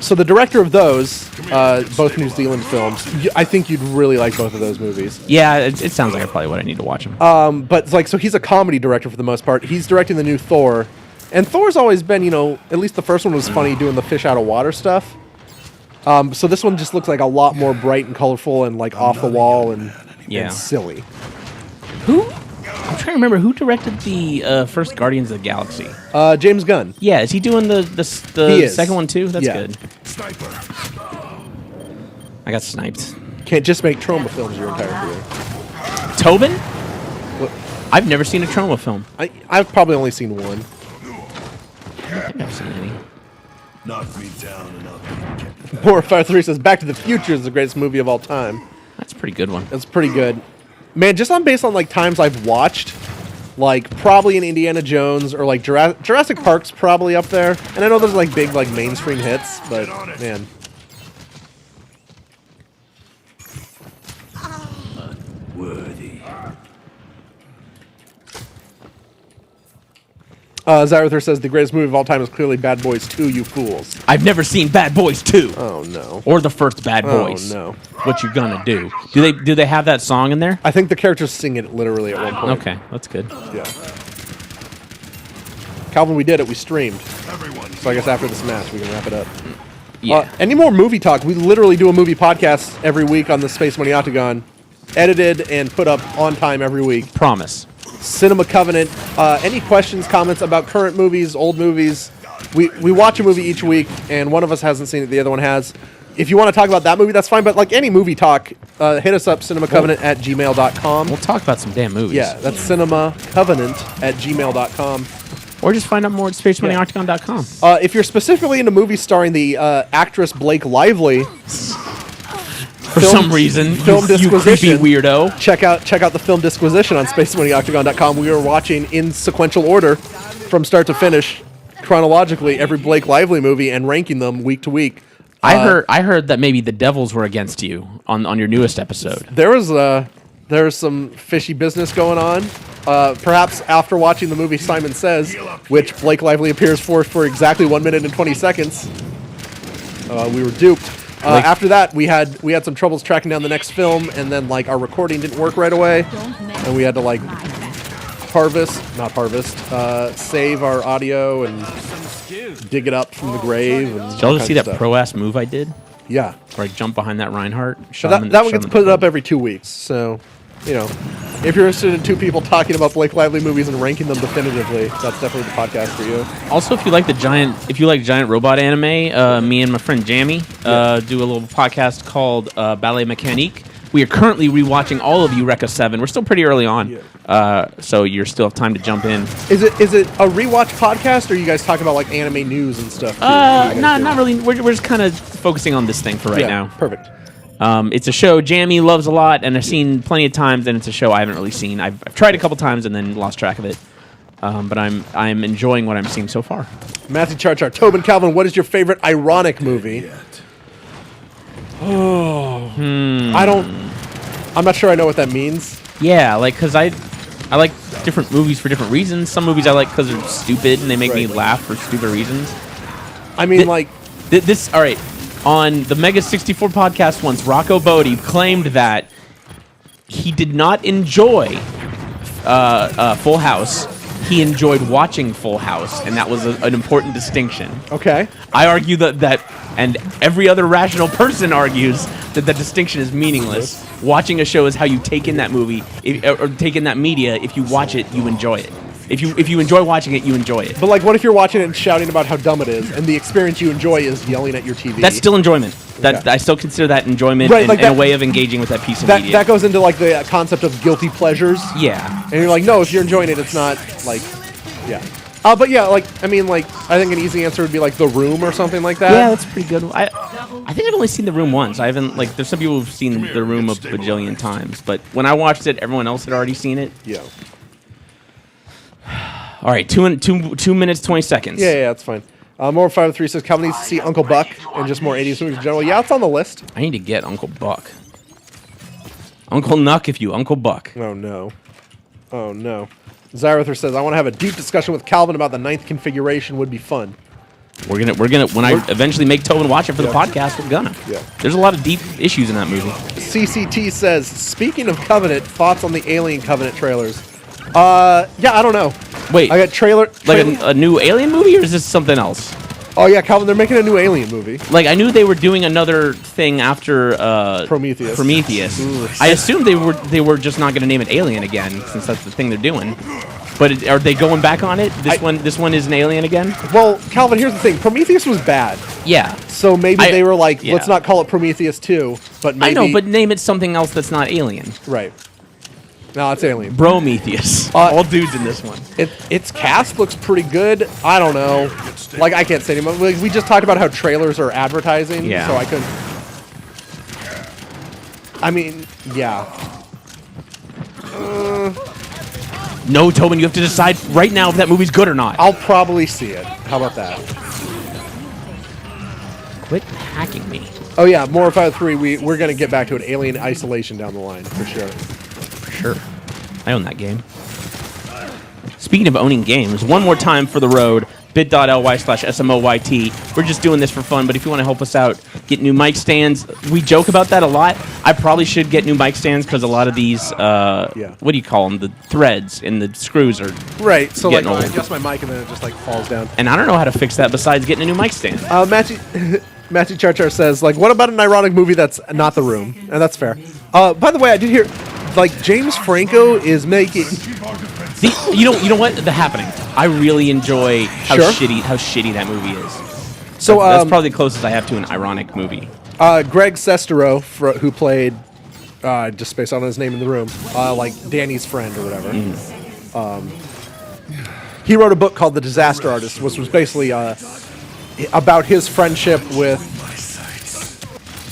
So the director of those, both New Zealand films, I think you'd really like both of those movies. Yeah, it sounds like probably what I need to watch them. But it's like, so he's a comedy director for the most part. He's directing the new Thor, and Thor's always been, at least the first one was funny doing the fish out of water stuff. So this one just looks like a lot more bright and colorful and like off the wall and silly. I'm trying to remember who directed the first Guardians of the Galaxy. James Gunn. Yeah, is he doing the second one too? That's good. Sniper. I got sniped. Can't just make trauma films your entire career. Tobin? What? I've never seen a trauma film. I've probably only seen one. I think I've seen any. Knock me down and I'll get Poor Fire 3 says Back to the Future is the greatest movie of all time. That's a pretty good one. It's pretty good. Man, just based on like times I've watched, like probably in Indiana Jones or like Jurassic Park's probably up there. And I know there's like big like mainstream hits, but man. worthy. Zyrather says the greatest movie of all time is clearly Bad Boys 2, you fools. I've never seen Bad Boys 2. Oh no. Or the first Bad Boys. Oh no. What you gonna do? Do they have that song in there? I think the characters sing it literally at one point. Okay, that's good. Yeah. Calvin, we did it. We streamed. Everyone. So I guess after this match, we can wrap it up. Yeah. Any more movie talk? We literally do a movie podcast every week on the Space Money Octagon. Edited and put up on time every week. Promise. Cinema Covenant. Any questions, comments about current movies, old movies? We watch a movie each week, and one of us hasn't seen it, the other one has. If you want to talk about that movie, that's fine, but like any movie talk, hit us up, cinemacovenant@gmail.com. We'll talk about some damn movies. Yeah, that's cinemacovenant@gmail.com. Or just find out more at spacemoneyoctagon.com. If you're specifically into movies starring the actress Blake Lively, For some reason, film you creepy disquisition. weirdo. check out the film Disquisition on spacemoneyoctagon.com. We are watching in sequential order from start to finish, chronologically, every Blake Lively movie and ranking them week to week. I heard that maybe the Devils were against you on your newest episode. There was some fishy business going on. Perhaps after watching the movie Simon Says, which Blake Lively appears for exactly 1 minute and 20 seconds, we were duped. After that, we had some troubles tracking down the next film, and then like our recording didn't work right away, and we had to like save our audio and dig it up from the grave. And Did y'all just see that pro-ass move I did? Yeah. Where I jumped behind that Reinhardt? So that one gets put up every 2 weeks. So, if you're interested in two people talking about Blake Lively movies and ranking them definitively, that's definitely the podcast for you. Also, if you like giant robot anime, me and my friend Jamie do a little podcast called Ballet Mécanique. We are currently rewatching all of Eureka 7. We're still pretty early on, so you still have time to jump in. Is it a rewatch podcast, or you guys talk about like anime news and stuff? Not really. We're just kind of focusing on this thing for right now. Perfect. It's a show Jamie loves a lot, and I've seen plenty of times, and it's a show I haven't really seen. I've tried a couple times and then lost track of it, but I'm enjoying what I'm seeing so far. Matthew Charchar, Tobin Calvin, what is your favorite ironic movie? I'm not sure I know what that means. Yeah, because I like different movies for different reasons. Some movies I like because they're stupid and they make me laugh for stupid reasons. I mean, this. All right, on the Mega 64 podcast once, Rocco Bodie claimed that he did not enjoy Full House. He enjoyed watching Full House, and that was an important distinction. Okay. I argue that, and every other rational person argues that the distinction is meaningless. Watching a show is how you take in that movie, or take in that media. If you watch it, you enjoy it. If you enjoy watching it, you enjoy it. But what if you're watching it and shouting about how dumb it is, and the experience you enjoy is yelling at your TV? That's still enjoyment. I still consider that enjoyment and a way of engaging with that piece of media. That goes into the concept of guilty pleasures. Yeah. And you're like, no, if you're enjoying it, it's not yeah. But yeah, I think an easy answer would be The Room or something like that. Yeah, that's pretty good. I think I've only seen The Room once. I haven't there's some people who've seen The Room a bajillion times, but when I watched it, everyone else had already seen it. Yeah. All right, 2 minutes 20 seconds. Yeah, that's fine. More 503 says Calvin needs to see Uncle Buck and just more 80s movies in general. Yeah, it's on the list. I need to get Uncle Buck. Uncle Nuck, if you Uncle Buck. Oh, no. Oh, no. Zyrather says, I want to have a deep discussion with Calvin about the 9th configuration. Would be fun. We're gonna when I eventually make Tobin watch it for the podcast, we're gonna. Yeah. There's a lot of deep issues in that movie. CCT says, speaking of Covenant, thoughts on the Alien Covenant trailers? Yeah, I don't know. Wait, I got trailer. like a new Alien movie, or is this something else? Oh yeah, Calvin, they're making a new Alien movie. Like I knew they were doing another thing after Prometheus. Ooh. I assumed they were just not going to name it Alien again, since that's the thing they're doing. But are they going back on it? This one is an Alien again? Well, Calvin, here's the thing. Prometheus was bad. Yeah. So maybe they were like, yeah. let's not call it Prometheus 2, but maybe... I know, but name it something else that's not Alien. Right. No, it's Alien. Prometheus. All dudes in this one. Its cast looks pretty good. I don't know. Like, I can't say anymore. Like, we just talked about how trailers are advertising, yeah. So I couldn't... I mean, yeah. No, Tobin, you have to decide right now if that movie's good or not. I'll probably see it. How about that? Quit hacking me. Oh yeah, more 503. We're gonna get back to it. Alien Isolation down the line for sure. For sure. I own that game. Speaking of owning games, one more time for the road. bit.ly/SMOYT. We're just doing this for fun, but if you want to help us out, get new mic stands. We joke about that a lot. I probably should get new mic stands because a lot of these, what do you call them? The threads and the screws are right. So like, old. I adjust my mic and then it just like falls down. And I don't know how to fix that besides getting a new mic stand. Matthew Charchar says, like, what about an ironic movie that's not The Room? And that's fair. By the way, I did hear, like, James Franco is making... You know what? The Happening. I really enjoy how Sure. shitty that movie is. So that's probably the closest I have to an ironic movie. Greg Sestero, who played, just based on his name in The Room, like Danny's friend or whatever. He wrote a book called The Disaster Artist, which was basically about his friendship with...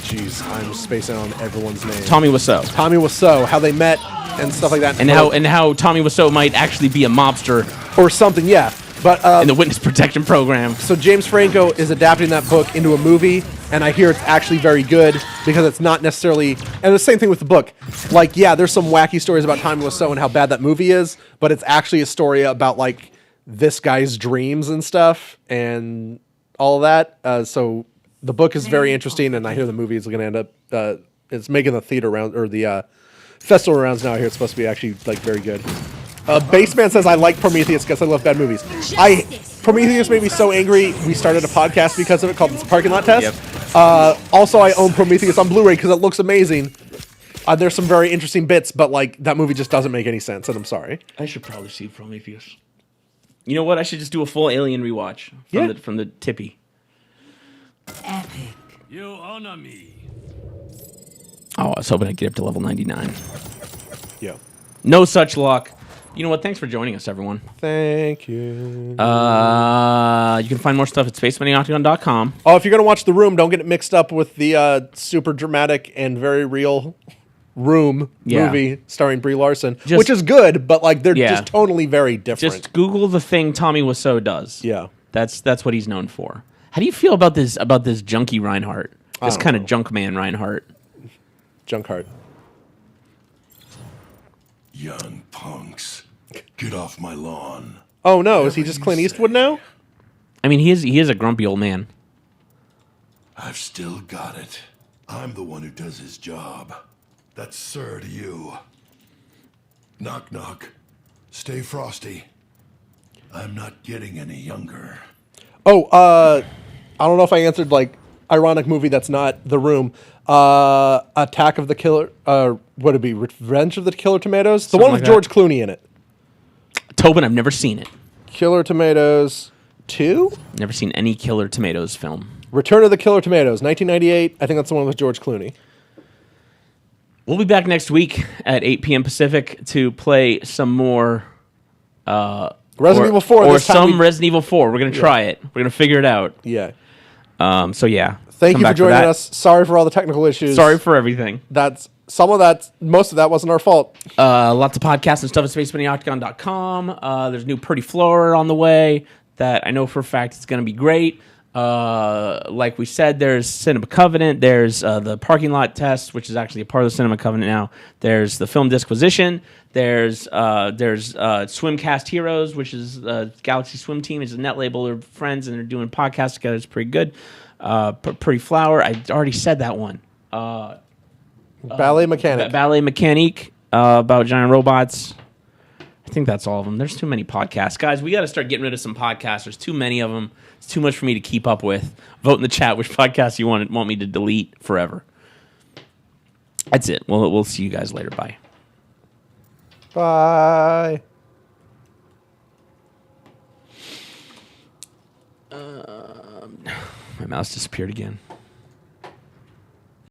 Jeez, I'm spacing on everyone's name. Tommy Wiseau. Tommy Wiseau, how they met and stuff like that. And how Tommy Wiseau might actually be a mobster or something, yeah. But in the witness protection program. So James Franco is adapting that book into a movie, and I hear it's actually very good because it's not necessarily... And the same thing with the book. Like, yeah, there's some wacky stories about Tommy Wiseau and how bad that movie is, but it's actually a story about, like, this guy's dreams and stuff and all of that. So the book is very interesting, and I hear the movie is going to end up... it's making the theater round, or the festival rounds now. I hear it's supposed to be actually, like, very good. Baseman says, I like Prometheus because I love bad movies. Prometheus made me so angry, we started a podcast because of it called The Parking Lot Test. Yep. Also, I own Prometheus on Blu-ray because it looks amazing. There's some very interesting bits, but like that movie just doesn't make any sense, and I'm sorry. I should probably see Prometheus. You know what? I should just do a full Alien rewatch from the tippy. Epic. You honor me. Oh, I was hoping I'd get up to level 99. Yeah. No such luck. You know what? Thanks for joining us, everyone. Thank you. You can find more stuff at spacemoneyoctagon.com. Oh, if you're going to watch The Room, don't get it mixed up with the super dramatic and very real Room movie starring Brie Larson, which is good, but like they're just totally very different. Just Google the thing Tommy Wiseau does. Yeah. That's what he's known for. How do you feel about this junkie Reinhardt? This kind of junk man Reinhardt. Junkheart. Young punks, get off my lawn. Oh no, is he just Clint Eastwood now? I mean, he is a grumpy old man. I've still got it. I'm the one who does his job. That's sir to you. Knock knock. Stay frosty. I'm not getting any younger. Oh, I don't know if I answered like ironic movie that's not The Room. Attack of the Killer. Would it be Revenge of the Killer Tomatoes? The one with George Clooney in it. Tobin, I've never seen it. Killer Tomatoes 2? Never seen any Killer Tomatoes film. Return of the Killer Tomatoes, 1998. I think that's the one with George Clooney. We'll be back next week at 8 p.m. Pacific to play some more Resident Evil 4. Or some Resident Evil 4. We're going to try it. We're going to figure it out. Yeah. So, yeah. Thank you for joining us. Sorry for all the technical issues. Sorry for everything. Most of that wasn't our fault. Lots of podcasts and stuff at spacemoneyoctagon.com. There's new Pretty Floor on the way. that I know for a fact it's going to be great. Like we said, there's Cinema Covenant. There's the parking lot test, which is actually a part of the Cinema Covenant now. There's the film Disquisition. There's Swimcast Heroes, which is Galaxy Swim Team. It's a net label. They're friends and they're doing podcasts together. It's pretty good. Pretty Flower. I already said that one. Ballet Mechanic. Ballet Mechanique about giant robots. I think that's all of them. There's too many podcasts. Guys, we got to start getting rid of some podcasts. There's too many of them. It's too much for me to keep up with. Vote in the chat which podcast you want me to delete forever. That's it. We'll see you guys later. Bye. Bye. My mouse disappeared again.